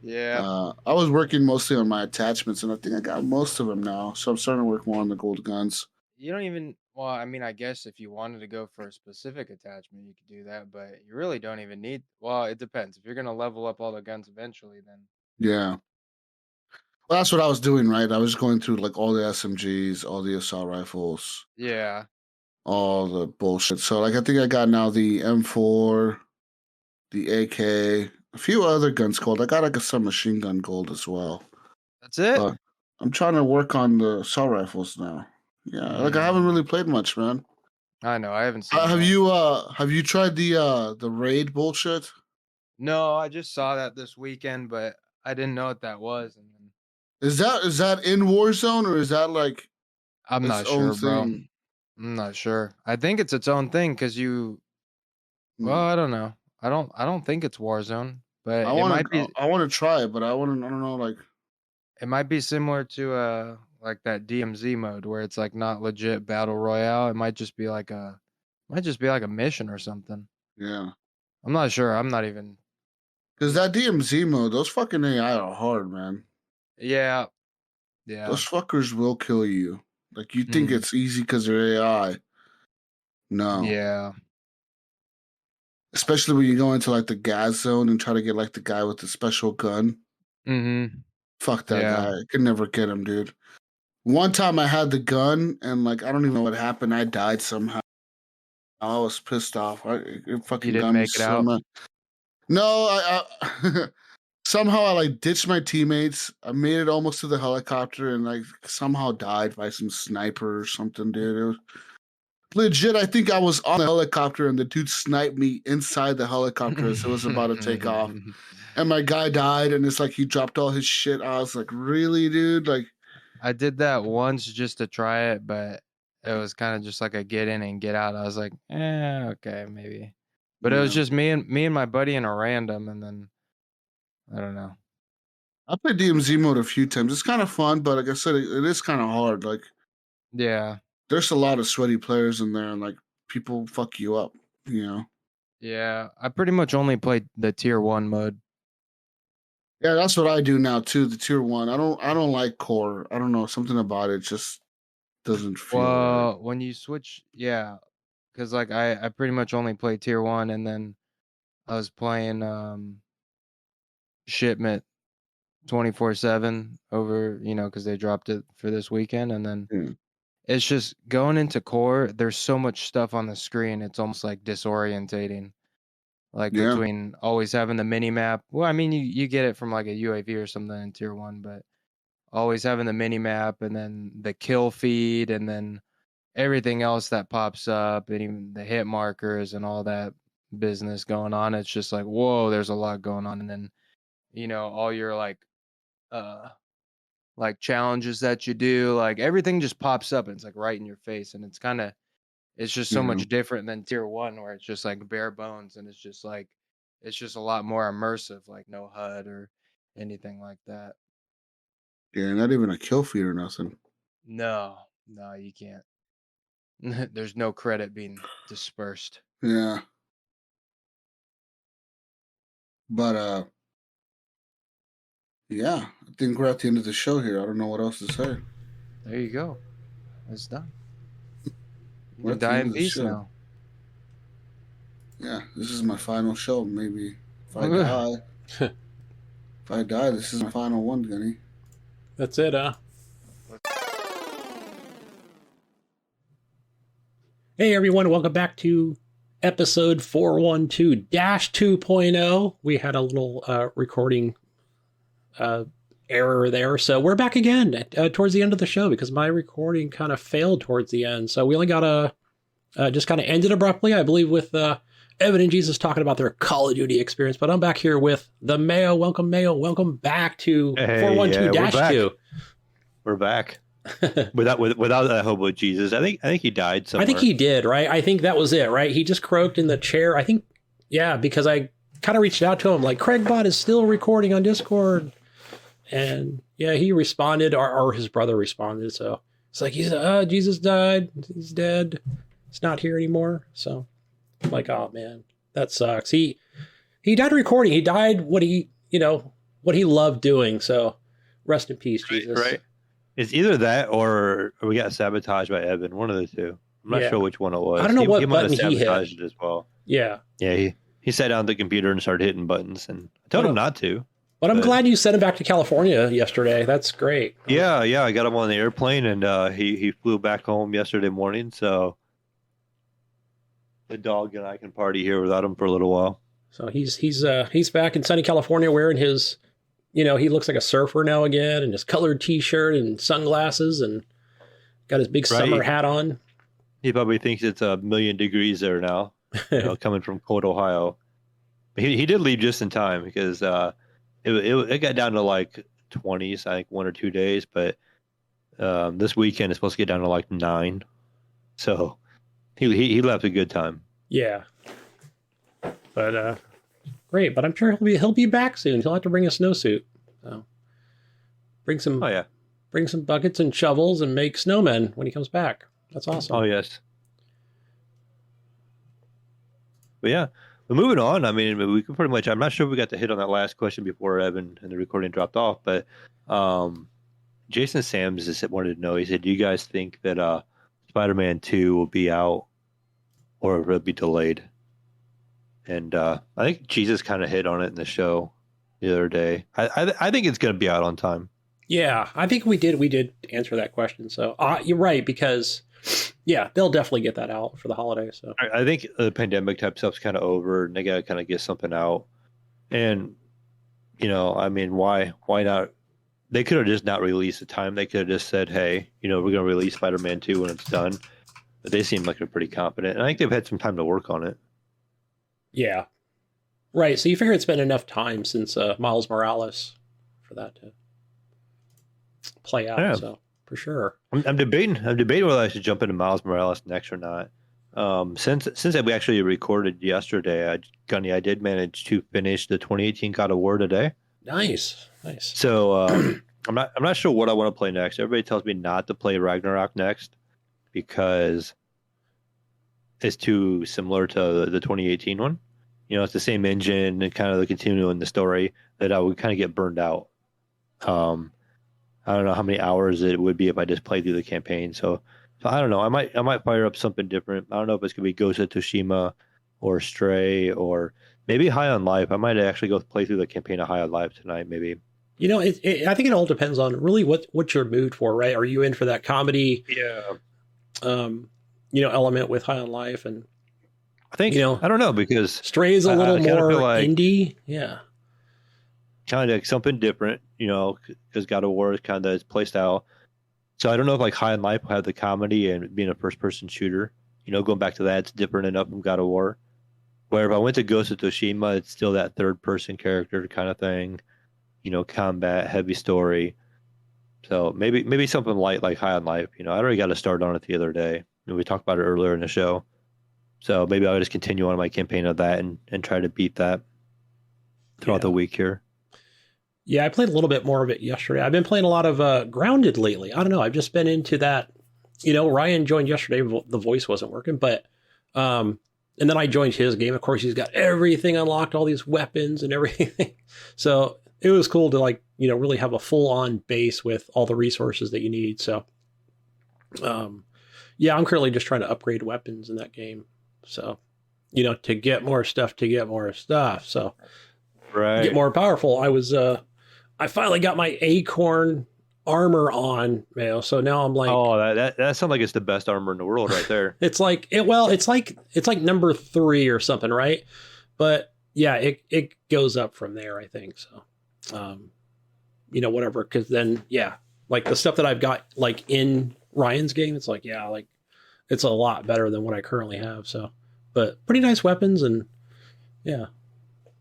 Yeah. I was working mostly on my attachments, and I think I got most of them now. So I'm starting to work more on the gold guns. You don't even. Well, I mean, I guess if you wanted to go for a specific attachment, you could do that, but you really don't even need. Well, it depends. If you're gonna level up all the guns eventually, then Yeah. Well, that's what I was doing, right? I was going through like all the SMGs, all the assault rifles, yeah. all the bullshit. So like I think I got now the M4, the AK, a few other guns gold. I got like a submachine gun gold as well. That's it. But I'm trying to work on the assault rifles now. Yeah, like I haven't really played much, man. I know. I haven't seen. Have you tried the raid bullshit? No, I just saw that this weekend, but I didn't know what that was. And then Is that in Warzone or is that like I'm its not own sure, bro. thing? I'm not sure. I think it's its own thing because you. Well, Hmm. I don't know. I don't think it's Warzone, but I want to try it, but I don't know like it might be similar to like that DMZ mode where it's like not legit battle royale. It might just be like a mission or something. yeah. I'm not sure. I'm not even. Cuz that DMZ mode, those fucking AI are hard, man. Yeah, yeah. Those fuckers will kill you. Like you think Mhm. it's easy cuz they're AI. No. Yeah. Especially when you go into like the gas zone and try to get like the guy with the special gun. Mhm. Fuck that Yeah. guy. I could never get him, dude. One time I had the gun and like I don't even know what happened. I died somehow. I was pissed off. It You fucking didn't got me make it so out. mad. No, I somehow I like ditched my teammates. I made it almost to the helicopter and like somehow died by some sniper or something, dude. It was legit. I think I was on the helicopter and the dude sniped me inside the helicopter as it was about to take off. And my guy died and it's like he dropped all his shit. I was like, really, dude? Like, I did that once just to try it, but it was kind of just like a get in and get out. I was like, okay, maybe. But it was yeah. just me and my buddy in a random, and then I don't know. I played DMZ mode a few times. It's kind of fun, but like I said, it is kind of hard. Like, Yeah, there's a lot of sweaty players in there, and like people fuck you up. You know. yeah. I pretty much only played the tier 1 mode. Yeah, that's what I do now too. The tier 1. I don't like core. I don't know, something about it just doesn't feel right. Well, when you switch, yeah, because like I pretty much only played tier 1, and then I was playing shipment 24/7 over, because they dropped it for this weekend, and then Yeah. it's just going into core. There's so much stuff on the screen. It's almost like disorientating. Like Yeah. between always having the mini map. Well, I mean, you get it from like a UAV or something in tier 1, but always having the mini map and then the kill feed and then everything else that pops up and even the hit markers and all that business going on. It's just like, whoa, there's a lot going on. And then, all your uh like challenges that you do, like everything just pops up and it's like right in your face. And it's just so Yeah. much different than tier 1 where it's just like bare bones and it's just a lot more immersive, like no HUD or anything like that. Yeah, not even a kill feed or nothing. No, you can't. There's no credit being dispersed. Yeah. But yeah, I think we're at the end of the show here. I don't know what else to say. There you go. It's done. You We're can at the die end in of the peace show. now. Yeah, this is my final show. Maybe if I die, this is my final one, Gunny. That's it, Hey everyone, welcome back to episode 412-2.0. We had a little recording error there, so we're back again towards the end of the show because my recording kind of failed towards the end. So we only got just kind of ended abruptly, I believe, with Evan and Jesus talking about their Call of Duty experience. But I'm back here with the Mayo. Welcome, Mayo. Welcome back to 412-2. We're back. without that hobo Jesus. I think he died somewhere. I think he did, right? I think that was it, right? He just croaked in the chair. I think, yeah, because I kind of reached out to him like, Craigbot is still recording on Discord. And yeah, he responded, or his brother responded. So it's like, Jesus died. He's dead. He's not here anymore. So I'm like, oh man, That sucks. He died recording. He died what he loved doing. So rest in peace, Jesus. Right. It's either that or we got sabotaged by Evan. One of the two. I'm not sure which one it was. I don't know what he might have button he hit. sabotaged it as well. Yeah. Yeah, he sat down at the computer and started hitting buttons, and I told him not to. But I'm glad you sent him back to California yesterday. That's great. Yeah, I got him on the airplane, and he flew back home yesterday morning. So the dog and I can party here without him for a little while. So he's back in sunny California wearing his, he looks like a surfer now again, and his colored T-shirt and sunglasses, and got his big summer hat on. He probably thinks it's 1,000,000 degrees there now, coming from cold Ohio. He did leave just in time because it got down to like 20s, I think 1 or 2 days, but this weekend is supposed to get down to like 9. So he left a good time. Yeah. But great, but I'm sure he'll be back soon. He'll have to bring a snowsuit. So bring some buckets and shovels and make snowmen when he comes back. That's awesome. Oh yes. But yeah, but moving on, I mean, we can pretty much, I'm not sure if we got to hit on that last question before Evan and the recording dropped off, but Jason Sams just wanted to know, he said, do you guys think that Spider-Man 2 will be out or will it be delayed? And I think Jesus kind of hit on it in the show the other day. I think it's going to be out on time. Yeah, I think we did answer that question. So you're right, because yeah, they'll definitely get that out for the holidays. So I think the pandemic type stuff's kind of over, and they got to kind of get something out. And I mean, why not? They could have just not released the time. They could have just said, hey, we're going to release Spider-Man 2 when it's done. But they seem like they're pretty confident, and I think they've had some time to work on it. Yeah, right. So you figure it's been enough time since Miles Morales for that to play out. Yeah. So for sure, I'm debating whether I should jump into Miles Morales next or not. Since we actually recorded yesterday, Gunny, I did manage to finish the 2018 God of War today. Nice. So I'm not sure what I want to play next. Everybody tells me not to play Ragnarok next because it's too similar to the 2018 one. It's the same engine and kind of the continuing the story that I would kind of get burned out. I don't know how many hours it would be if I just played through the campaign. So I don't know. I might fire up something different. I don't know if it's gonna be Ghost of Tsushima or Stray or maybe High on Life. I might actually go play through the campaign of High on Life tonight. Maybe. I think it all depends on really what you're mood for, right? Are you in for that comedy? Yeah. Element with High on Life, and I think I don't know, because Stray is a little more indie. Yeah. Kind of like something different, because God of War is kind of its play style. So I don't know if like High on Life will have the comedy and being a first person shooter, going back to that, it's different enough from God of War. Where if I went to Ghost of Tsushima, it's still that third person character kind of thing, combat, heavy story. So maybe something light like High on Life. I already got to start on it the other day. We talked about it earlier in the show. So maybe I'll just continue on my campaign of that and try to beat that throughout the week here. Yeah, I played a little bit more of it yesterday. I've been playing a lot of Grounded lately. I don't know. I've just been into that. Ryan joined yesterday. The voice wasn't working, but and then I joined his game. Of course, he's got everything unlocked, all these weapons and everything. So it was cool to really have a full on base with all the resources that you need. So, yeah, I'm currently just trying to upgrade weapons in that game. So, to get more stuff. So, right, get more powerful. I finally got my acorn armor on, Mayo. So now I'm like, oh, that sounds like it's the best armor in the world right there. it's like number 3 or something, right? But yeah, it goes up from there, I think. So, whatever. Because then, yeah, like the stuff that I've got like in Ryan's game, it's like, yeah, like it's a lot better than what I currently have. So, but pretty nice weapons, and yeah.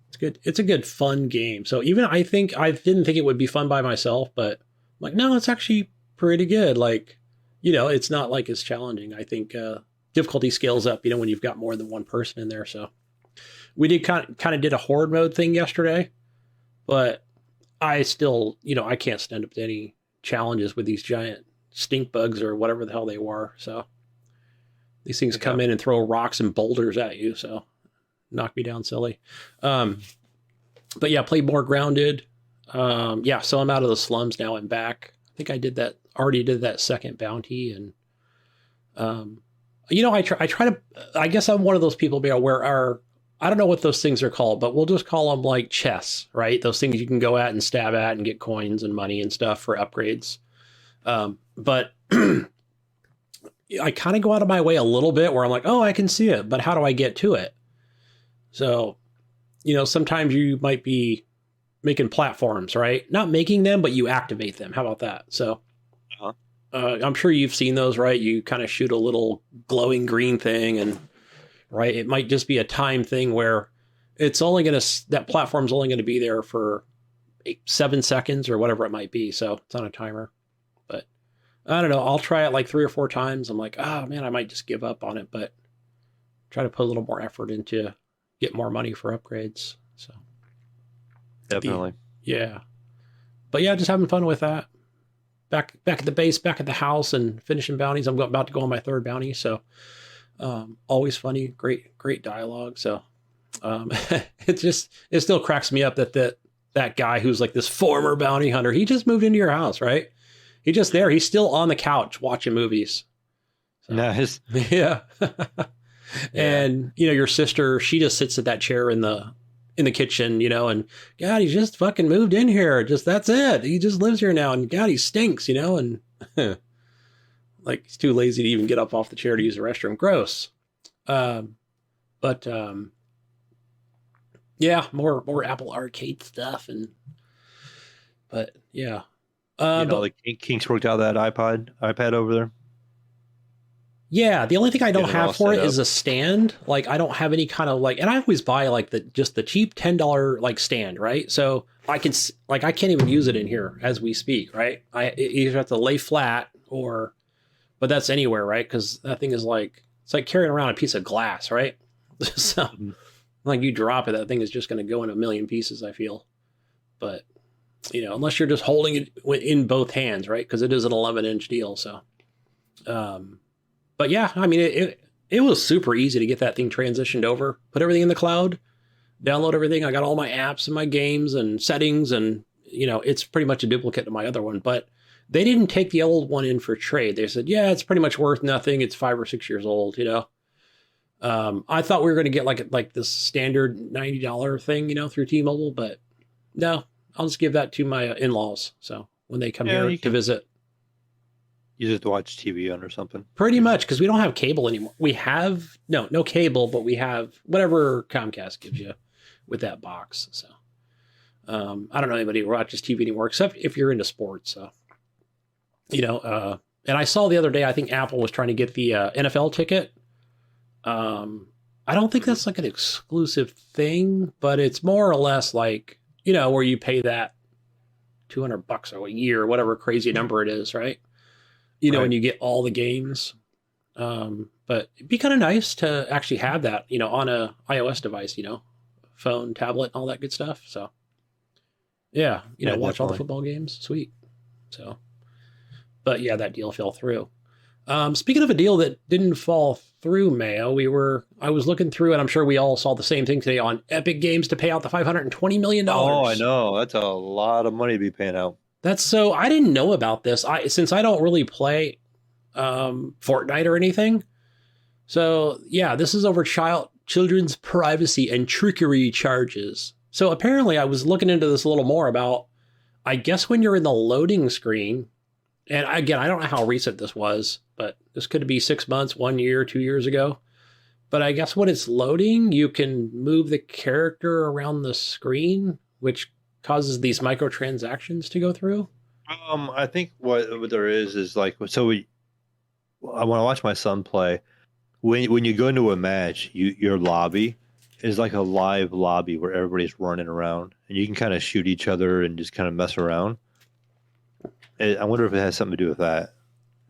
It's good. It's a good, fun game. So even I didn't think it would be fun by myself, but I'm like, no, it's actually pretty good. Like, it's not like it's challenging. I think difficulty scales up, when you've got more than one person in there. So we did kind of did a horde mode thing yesterday, but I still, I can't stand up to any challenges with these giant stink bugs or whatever the hell they were. So these things come in and throw rocks and boulders at you. So knock me down silly. But yeah, played more grounded. Yeah, so I'm out of the slums now and back. I think already did that second bounty. And, I try to, I guess I'm one of those people, where I don't know what those things are called, but we'll just call them like chests, right? Those things you can go at and stab at and get coins and money and stuff for upgrades. But I kind of go out of my way a little bit where I'm like, oh, I can see it, but how do I get to it? So, sometimes you might be making platforms, right? Not making them, but you activate them. How about that? So I'm sure you've seen those, right? You kind of shoot a little glowing green thing and right. It might just be a time thing where that platform's only going to be there for 7 seconds or whatever it might be. So it's on a timer, but I don't know. I'll try it like 3 or 4 times. I'm like, oh man, I might just give up on it, but try to put a little more effort into get more money for upgrades. So definitely. Yeah. But yeah, just having fun with that. Back at the base, back at the house and finishing bounties. I'm about to go on my 3rd bounty. So always funny, great dialogue. So it still cracks me up that guy who's like this former bounty hunter, he just moved into your house, right? He's still on the couch watching movies. So, nice. Yeah. And your sister, she just sits at that chair in the kitchen, and God, he just fucking moved in here. That's it. He just lives here now. And God, he stinks, and like he's too lazy to even get up off the chair to use the restroom. Gross. But yeah, more Apple Arcade stuff. But yeah. The kinks worked out that iPad over there. Yeah, the only thing I don't have for it is a stand. Like I don't have any kind of and I always buy like the cheap $10 like stand, right? So I can't even use it in here as we speak, right? I either have to lay flat but that's anywhere, right? Because that thing is it's like carrying around a piece of glass, right? So like you drop it, that thing is just going to go in a million pieces, I feel. But unless you're just holding it in both hands, right? Because it is an 11-inch deal, so. But yeah, I mean, it was super easy to get that thing transitioned over, put everything in the cloud, download everything. I got all my apps and my games and settings and, it's pretty much a duplicate of my other one, but they didn't take the old one in for trade. They said, yeah, it's pretty much worth nothing. It's 5 or 6 years old, I thought we were going to get like this standard $90 thing, through T-Mobile, but no, I'll just give that to my in-laws. So when they come here to visit. You just watch TV on or something. Pretty much, because we don't have cable anymore. We have no cable, but we have whatever Comcast gives you with that box. So I don't know anybody who watches TV anymore, except if you're into sports. So and I saw the other day, I think Apple was trying to get the NFL ticket. I don't think that's like an exclusive thing, but it's more or less like where you pay that $200 a year, or whatever crazy number it is, right? Right. And you get all the games. But it'd be kind of nice to actually have that, on a iOS device, phone, tablet, all that good stuff. So yeah, watch all the football games. Sweet. So, but yeah, that deal fell through. Speaking of a deal that didn't fall through, Mayo, I was looking through, and I'm sure we all saw the same thing today on Epic Games to pay out the $520 million. Oh, I know. That's a lot of money to be paying out. I didn't know about this. Since I don't really play Fortnite or anything. So yeah, this is over children's privacy and trickery charges. So apparently I was looking into this a little more about, I guess when you're in the loading screen, and again, I don't know how recent this was, but this could be 6 months, 1 year, 2 years ago. But I guess when it's loading, you can move the character around the screen, which causes these microtransactions to go through. I think what there is like, so when I watch my son play, when you go into a match, your lobby is like a live lobby where everybody's running around and you can kind of shoot each other and just kind of mess around. And I wonder if it has something to do with that.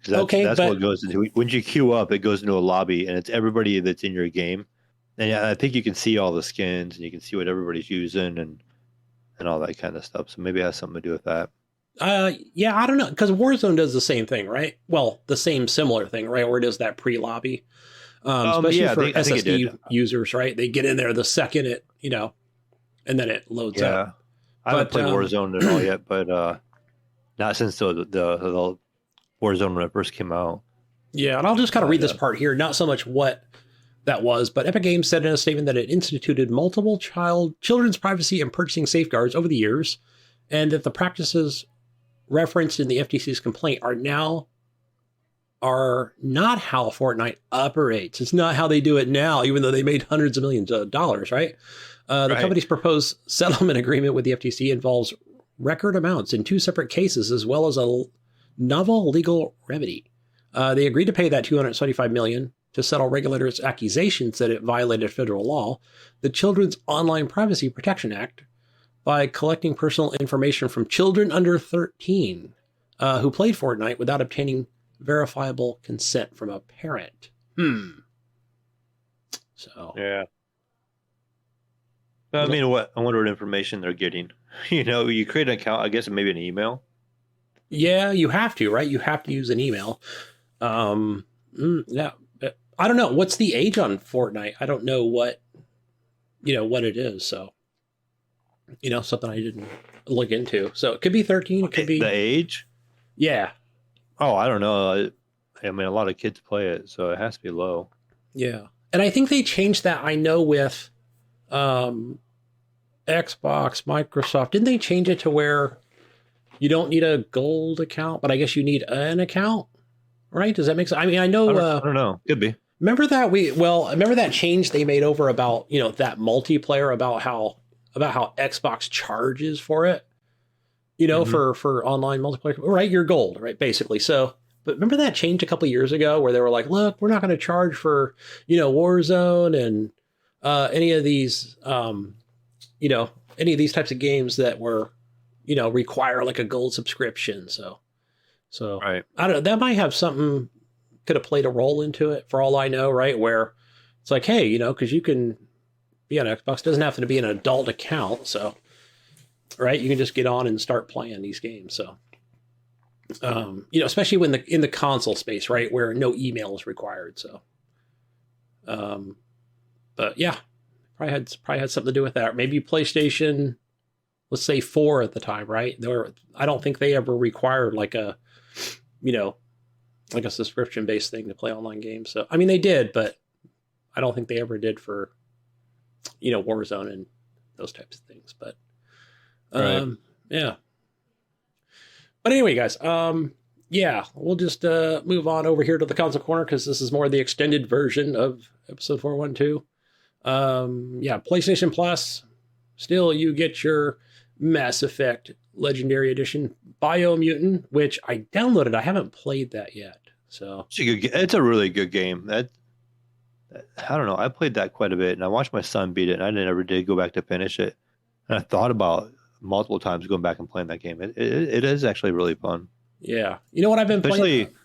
That's what it goes into. When you queue up, it goes into a lobby and it's everybody that's in your game. And I think you can see all the skins and you can see what everybody's using and all that kind of stuff. So maybe it has something to do with that. Yeah, I don't know. Because Warzone does the same thing, right? Well, the same similar thing, right? Where it is that pre-lobby. Especially yeah, for I think it SSD did. users, right? They get in there the second it, and then it loads up. Yeah, I haven't But, played Warzone at all yet, but not since the Warzone when it first came out. Yeah, and I'll just kind of read this Yeah. part here, not so much what that was, but Epic Games said in a statement that it instituted multiple children's privacy and purchasing safeguards over the years, and that the practices referenced in the FTC's complaint are not how Fortnite operates. It's not how they do it now, even though they made hundreds of millions of dollars, right? The Right. company's proposed settlement agreement with the FTC involves record amounts in two separate cases, as well as a novel legal remedy. They agreed to pay that $275 million to settle regulators' accusations that it violated federal law, the Children's Online Privacy Protection Act, by collecting personal information from children under 13 who played Fortnite without obtaining verifiable consent from a parent. So Yeah. I mean, I wonder what information they're getting. You create an account, I guess maybe an email. yeah, you have to, right? You have to use an email. Yeah, I don't know. What's the age on Fortnite? I don't know what it is. So, something I didn't look into. So it could be 13. It could be The age? Yeah. Oh, I don't know. I mean, a lot of kids play it, so it has to be low. Yeah. And I think they changed that. I know with Xbox, Microsoft, didn't they change it to where you don't need a gold account, but I guess you need an account, right? Does that make sense? I mean, I know. I don't know. Could be. Remember that change they made over about, that multiplayer about how Xbox charges for it, for online multiplayer, right? You're gold, right? Basically. So, but remember that change a couple of years ago where they were like, look, we're not going to charge for, Warzone and any of these, any of these types of games that were, require like a gold subscription. So Right. I don't know. That might have something could have played a role into it for all I know, right? Where it's like, hey, because you can be on Xbox, it doesn't have to be an adult account. So, right. You can just get on and start playing these games. So, especially when in the console space, right, where no email is required. So, but yeah, probably had something to do with that. Maybe PlayStation, let's say 4 at the time, right? I don't think they ever required like a subscription based thing to play online games. So, I mean, they did, but I don't think they ever did for, Warzone and those types of things. But, Right. yeah. But anyway, guys, yeah, we'll just move on over here to the console corner because this is more the extended version of episode 412. Yeah, PlayStation Plus. Still, you get your Mass Effect Legendary Edition Biomutant, which I downloaded. I haven't played that yet. So It's a really good game. I don't know. I played that quite a bit, and I watched my son beat it, and I never did go back to finish it. And I thought about multiple times going back and playing that game. It is actually really fun. yeah, you know what I've been Especially playing?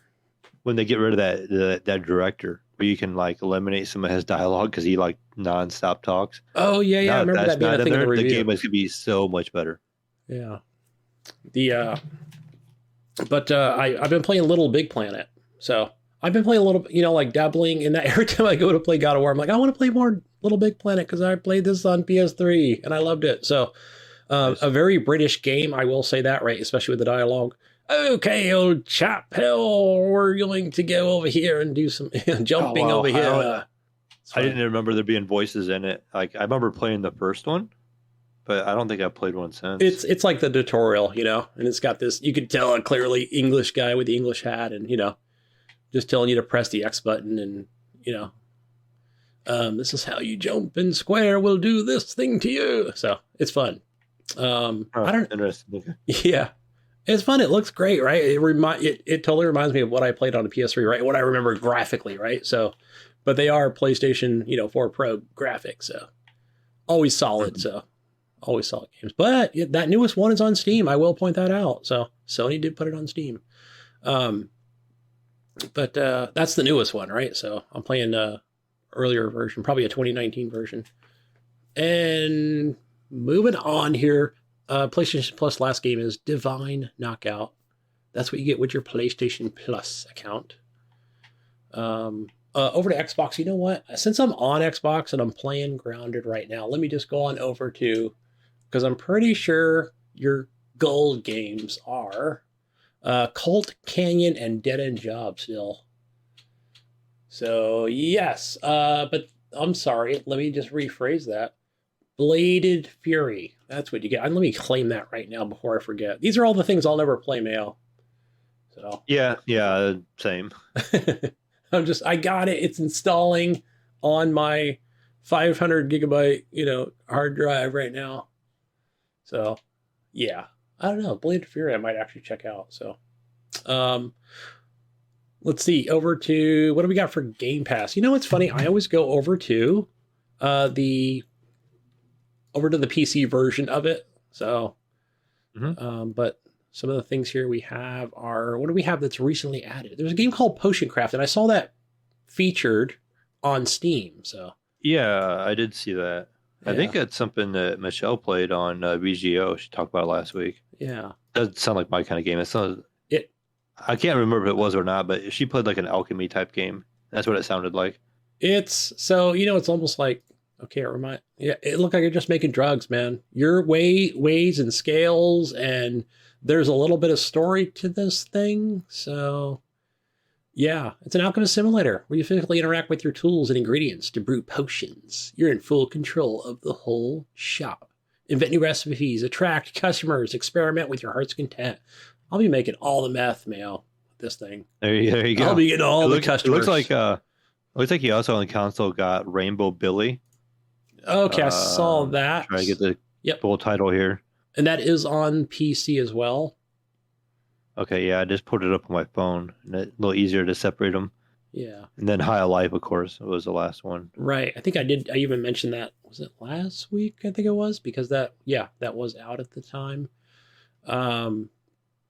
when they get rid of that director, where you can like eliminate some of his dialogue because he like nonstop talks. Oh yeah, Now I remember that's that being not a in thing in there, the the review. game is gonna be so much better. Yeah. But I've been playing Little Big Planet. So I've been playing a little, like dabbling in that. Every time I go to play God of War, I'm like, I want to play more Little Big Planet because I played this on PS3 and I loved it. So Nice. a very British game, I will say that, right? Especially with the dialogue. Okay, old chap, hell, we're going to go over here and do some jumping wow. over here. I didn't remember there being voices in it. Like I remember playing the first one, but I don't think I've played one since. It's like the tutorial, and it's got this, you could tell a clearly English guy with the English hat and, just telling you to press the X button and, this is how you jump in square. We'll do this thing to you. So it's fun. I don't, Interesting. yeah, it's fun. It looks great, right? It totally reminds me of what I played on the PS3, right? What I remember graphically, right? So, but they are PlayStation, 4 Pro graphics. So always solid. So always solid games. But that newest one is on Steam. I will point that out. So Sony did put it on Steam. But that's the newest one, right? So I'm playing earlier version, probably a 2019 version. And moving on here, PlayStation Plus last game is Divine Knockout. That's what you get with your PlayStation Plus account. over to Xbox. You know what? Since I'm on Xbox and I'm playing Grounded right now, let me just go on over to, because I'm pretty sure your gold games are Cult Canyon and Dead End Job still. So yes, but I'm sorry. Let me just rephrase that. Bladed Fury. That's what you get. Let me claim that right now before I forget. These are all the things I'll never play, Mayo. So Yeah, same. I got it. It's installing on my 500 gigabyte, hard drive right now. So, yeah, I don't know. Blade of Fury, I might actually check out. So, let's see. Over to what do we got for Game Pass? You know what's funny? I always go over to the PC version of it. So, but some of the things here we have are, what do we have that's recently added? There's a game called Potion Craft, and I saw that featured on Steam. So yeah, I did see that. Yeah. I think that's something that Michelle played on VGO. She talked about it last week. Yeah, doesn't sound like my kind of game. I can't remember if it was or not, but she played like an alchemy type game. That's what it sounded like. It's almost like, okay, it looked like you're just making drugs, man. Your weighs and scales, and there's a little bit of story to this thing. So, yeah, it's an alchemist simulator where you physically interact with your tools and ingredients to brew potions. You're in full control of the whole shop. Invent new recipes, attract customers, experiment with your heart's content. I'll be making all the meth, Mayo, with this thing. There you go. I'll be getting all the customers. It looks like you also on the console got Rainbow Billy. Okay, I saw that. Try to get the full title here. And that is on PC as well. Okay, yeah, I just put it up on my phone. And it's a little easier to separate them. Yeah. And then High Life, of course, was the last one. Right. I think I did. I even mentioned that. Was it last week? I think it was, because that was out at the time.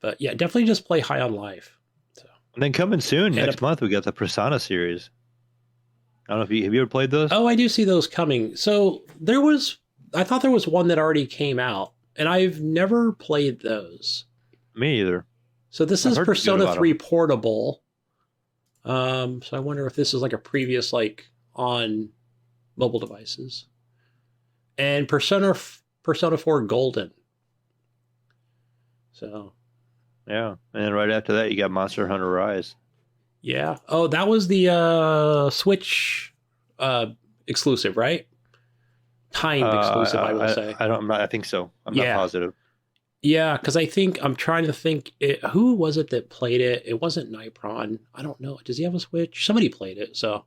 But yeah, definitely just play High on Life. So. And then coming soon, next month, we got the Persona series. I don't know if have you ever played those? Oh, I do see those coming. So I thought there was one that already came out, and I've never played those. Me either. So this is Persona 3 Portable. So I wonder if this is like a previous, like on mobile devices. And Persona 4 Golden. So. Yeah. And then right after that, you got Monster Hunter Rise. Yeah. Oh, that was the Switch exclusive, right? Timed exclusive, I will say. I think so. I'm not positive. Yeah, because I'm trying to think, who was it that played it? It wasn't Nipron. I don't know. Does he have a Switch? Somebody played it, so.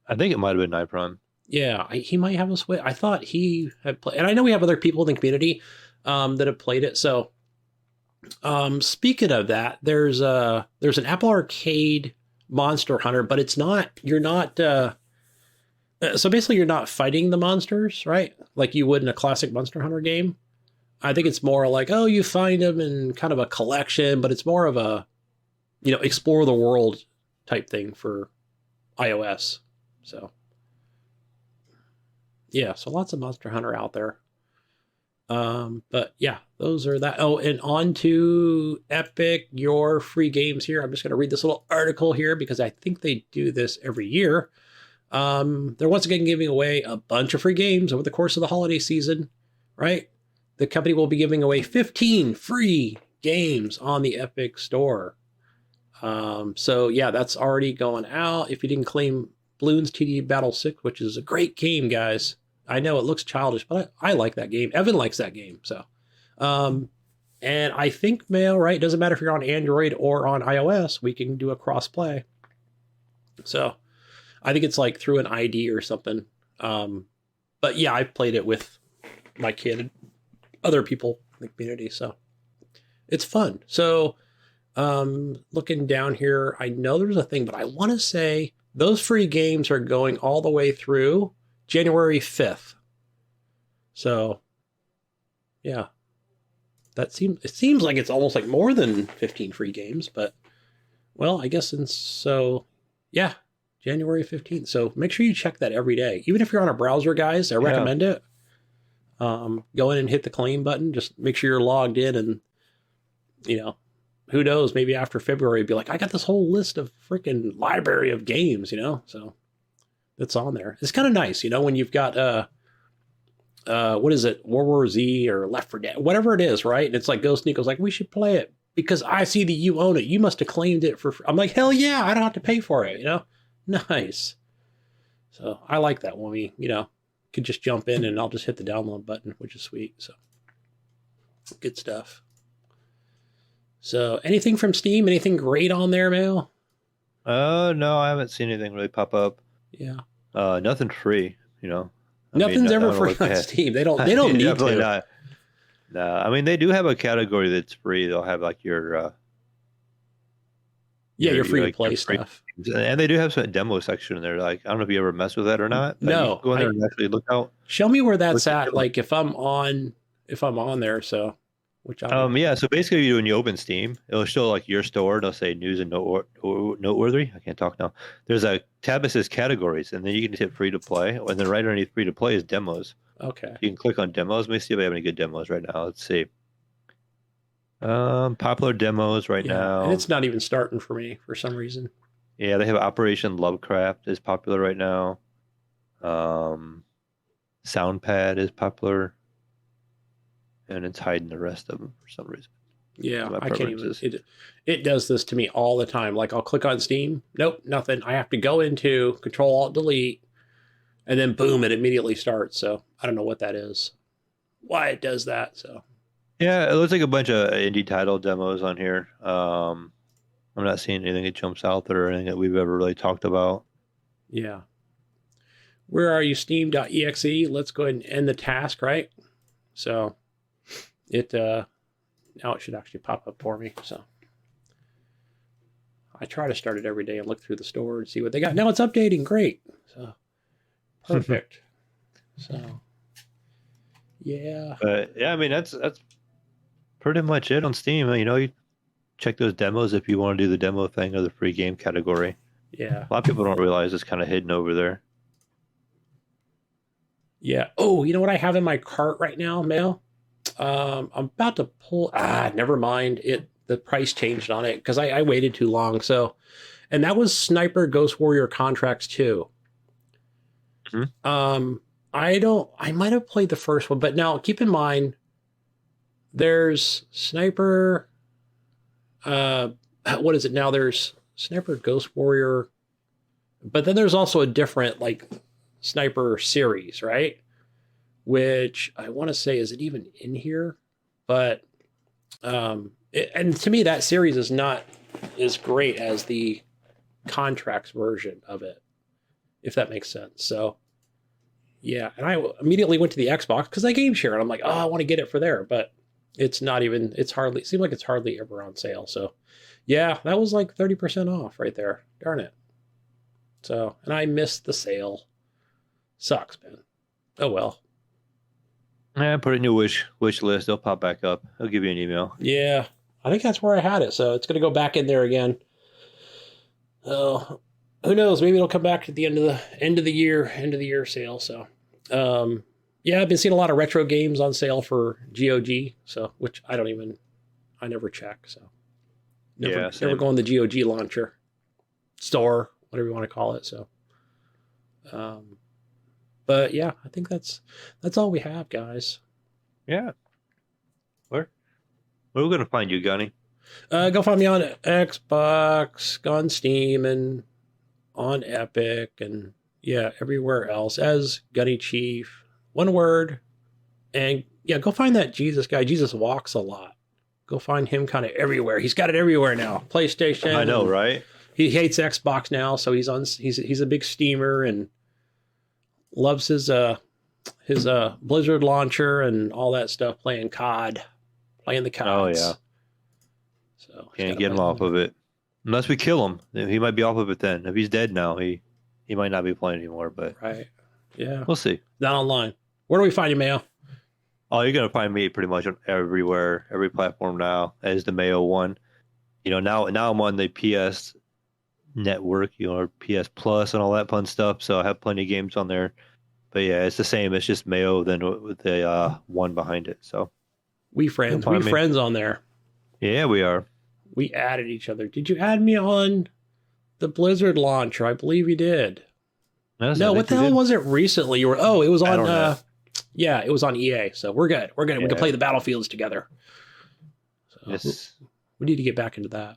I think it might have been Nipron. Yeah, he might have a Switch. I thought he had played, and I know we have other people in the community that have played it, so. Speaking of that, there's an Apple Arcade Monster Hunter, but you're not so basically you're not fighting the monsters, right? Like you would in a classic Monster Hunter game. I think it's more like, you find them in kind of a collection, but it's more of a, explore the world type thing for iOS. So yeah, so lots of Monster Hunter out there. But yeah, those are that. Oh, and on to Epic, your free games here. I'm just going to read this little article here because I think they do this every year. They're once again giving away a bunch of free games over the course of the holiday season, right? The company will be giving away 15 free games on the Epic Store. So yeah, that's already going out. If you didn't claim Bloons TD Battle 6, which is a great game, guys. I know it looks childish, but I like that game. Evan likes that game. So, and I think, Mayo, right? It doesn't matter if you're on Android or on iOS, we can do a cross play. So I think it's like through an ID or something. But yeah, I've played it with my kid and other people in the community. So it's fun. So, looking down here, I know there's a thing, but I want to say those free games are going all the way through January 5th. So, yeah. It seems like it's almost like more than 15 free games, but, well, I guess, and so, yeah, January 15th. So make sure you check that every day. Even if you're on a browser, guys, I recommend it. Go in and hit the claim button. Just make sure you're logged in and, who knows, maybe after February, be like, I got this whole list of freaking library of games, so that's on there. It's kind of nice, when you've got, what is it? World War Z or Left 4 Dead, whatever it is, right? And it's like Ghost Nico's like, we should play it because I see that you own it. You must have claimed it for free. I'm like, hell yeah, I don't have to pay for it, Nice. So I like that when we, could just jump in and I'll just hit the download button, which is sweet. So good stuff. So anything from Steam? Anything great on there, Mayo? No, I haven't seen anything really pop up. Yeah. Nothing free, Nothing's ever free on Steam. They don't need to. Not. No, I mean, they do have a category that's free. They'll have like your your free to play stuff. And they do have some demo section in there. Like, I don't know if you ever mess with that or not. No. Go in there and actually look out. Show me where that's at. Like if I'm on there, so which yeah, so basically when you open Steam, it'll show like your store. It'll say news and noteworthy. I can't talk now. There's a tab that says categories, and then you can hit free to play. And then right underneath free to play is demos. Okay. You can click on demos. Let me see if I have any good demos right now. Let's see. Popular demos right now. And it's not even starting for me for some reason. Yeah, they have Operation Lovecraft is popular right now. Soundpad is popular. And it's hiding the rest of them for some reason. Yeah, I can't even. It does this to me all the time. Like I'll click on Steam. Nope, nothing. I have to go into Control-Alt-Delete. And then boom, it immediately starts. So I don't know what that is. Why it does that. So yeah, it looks like a bunch of indie title demos on here. I'm not seeing anything that jumps out there or anything that we've ever really talked about. Yeah. Where are you? Steam.exe. Let's go ahead and end the task, right? So it now it should actually pop up for me. So I try to start it every day and look through the store and see what they got. Now it's updating. Great. So perfect. So yeah. But yeah, I mean that's pretty much it on Steam. You check those demos if you want to do the demo thing or the free game category. Yeah. A lot of people don't realize it's kind of hidden over there. Yeah. Oh, you know what I have in my cart right now, Mayo? I'm about to pull. Never mind. The price changed on it because I waited too long. So, and that was Sniper Ghost Warrior Contracts 2. Mm-hmm. I might have played the first one, but now keep in mind, there's Sniper. What is it now? There's Sniper Ghost Warrior, but then there's also a different like Sniper series, right? Which I want to say, is it even in here? But and to me, that series is not as great as the Contracts version of it, if that makes sense. So yeah, and I immediately went to the Xbox because I game share, and I'm like, oh, I want to get it for there, but it's not even. It seems like it's hardly ever on sale. So yeah, that was like 30% off right there. Darn it. So, and I missed the sale. Sucks, man. Oh well. Yeah, put it in your wish list. They'll pop back up. They'll give you an email. Yeah, I think that's where I had it. So it's going to go back in there again. Oh, who knows? Maybe it'll come back at the end of the year sale. So, yeah, I've been seeing a lot of retro games on sale for GOG. So, which I never check. So, never go on the GOG launcher, store, whatever you want to call it. So, but yeah, I think that's all we have, guys. Yeah. Where are we going to find you, Gunny? Go find me on Xbox, on Steam, and on Epic, and yeah, everywhere else as Gunny Chief. One word. And yeah, go find that Jesus guy. Jesus walks a lot. Go find him kind of everywhere. He's got it everywhere now. PlayStation. I know, right? He hates Xbox now, so he's a big steamer and loves his Blizzard launcher and all that stuff, playing the CODs. Oh yeah. So can't get him off of it unless we kill him. He might be off of it then. If he's dead now, he might not be playing anymore. But right, yeah, we'll see. Down online. Where do we find you, Mayo? Oh, you're gonna find me pretty much on everywhere, every platform now as the Mayo one. Now I'm on the PS Network, or PS Plus and all that fun stuff. So I have plenty of games on there. But yeah, it's the same. It's just Mayo then with the one behind it. So we friends on there. Yeah, we are. We added each other. Did you add me on the Blizzard launcher? I believe you did. No, what the hell was it recently? It was on. Yeah, it was on EA. So we're good. We're good. Yeah. We can play the Battlefields together. So Yes. we need to get back into that.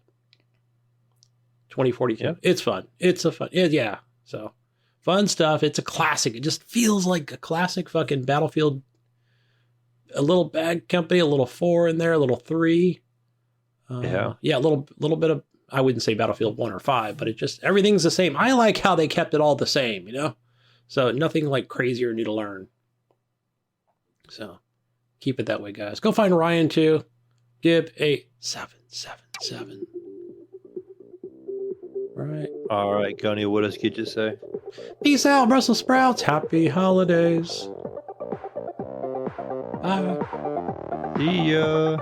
2042. Yep. It's fun. It's a fun. Yeah. So fun stuff. It's a classic. It just feels like a classic fucking Battlefield. A little Bad Company, a little 4 in there, a little 3. Yeah, a little bit of. I wouldn't say Battlefield 1 or 5, but it just everything's the same. I like how they kept it all the same, you know. So nothing like crazy or new to learn. So keep it that way, guys. Go find Ryan too. Gib 8777. All right, Gunny. What else could you say? Peace out, Brussels sprouts. Happy holidays. Bye. See ya.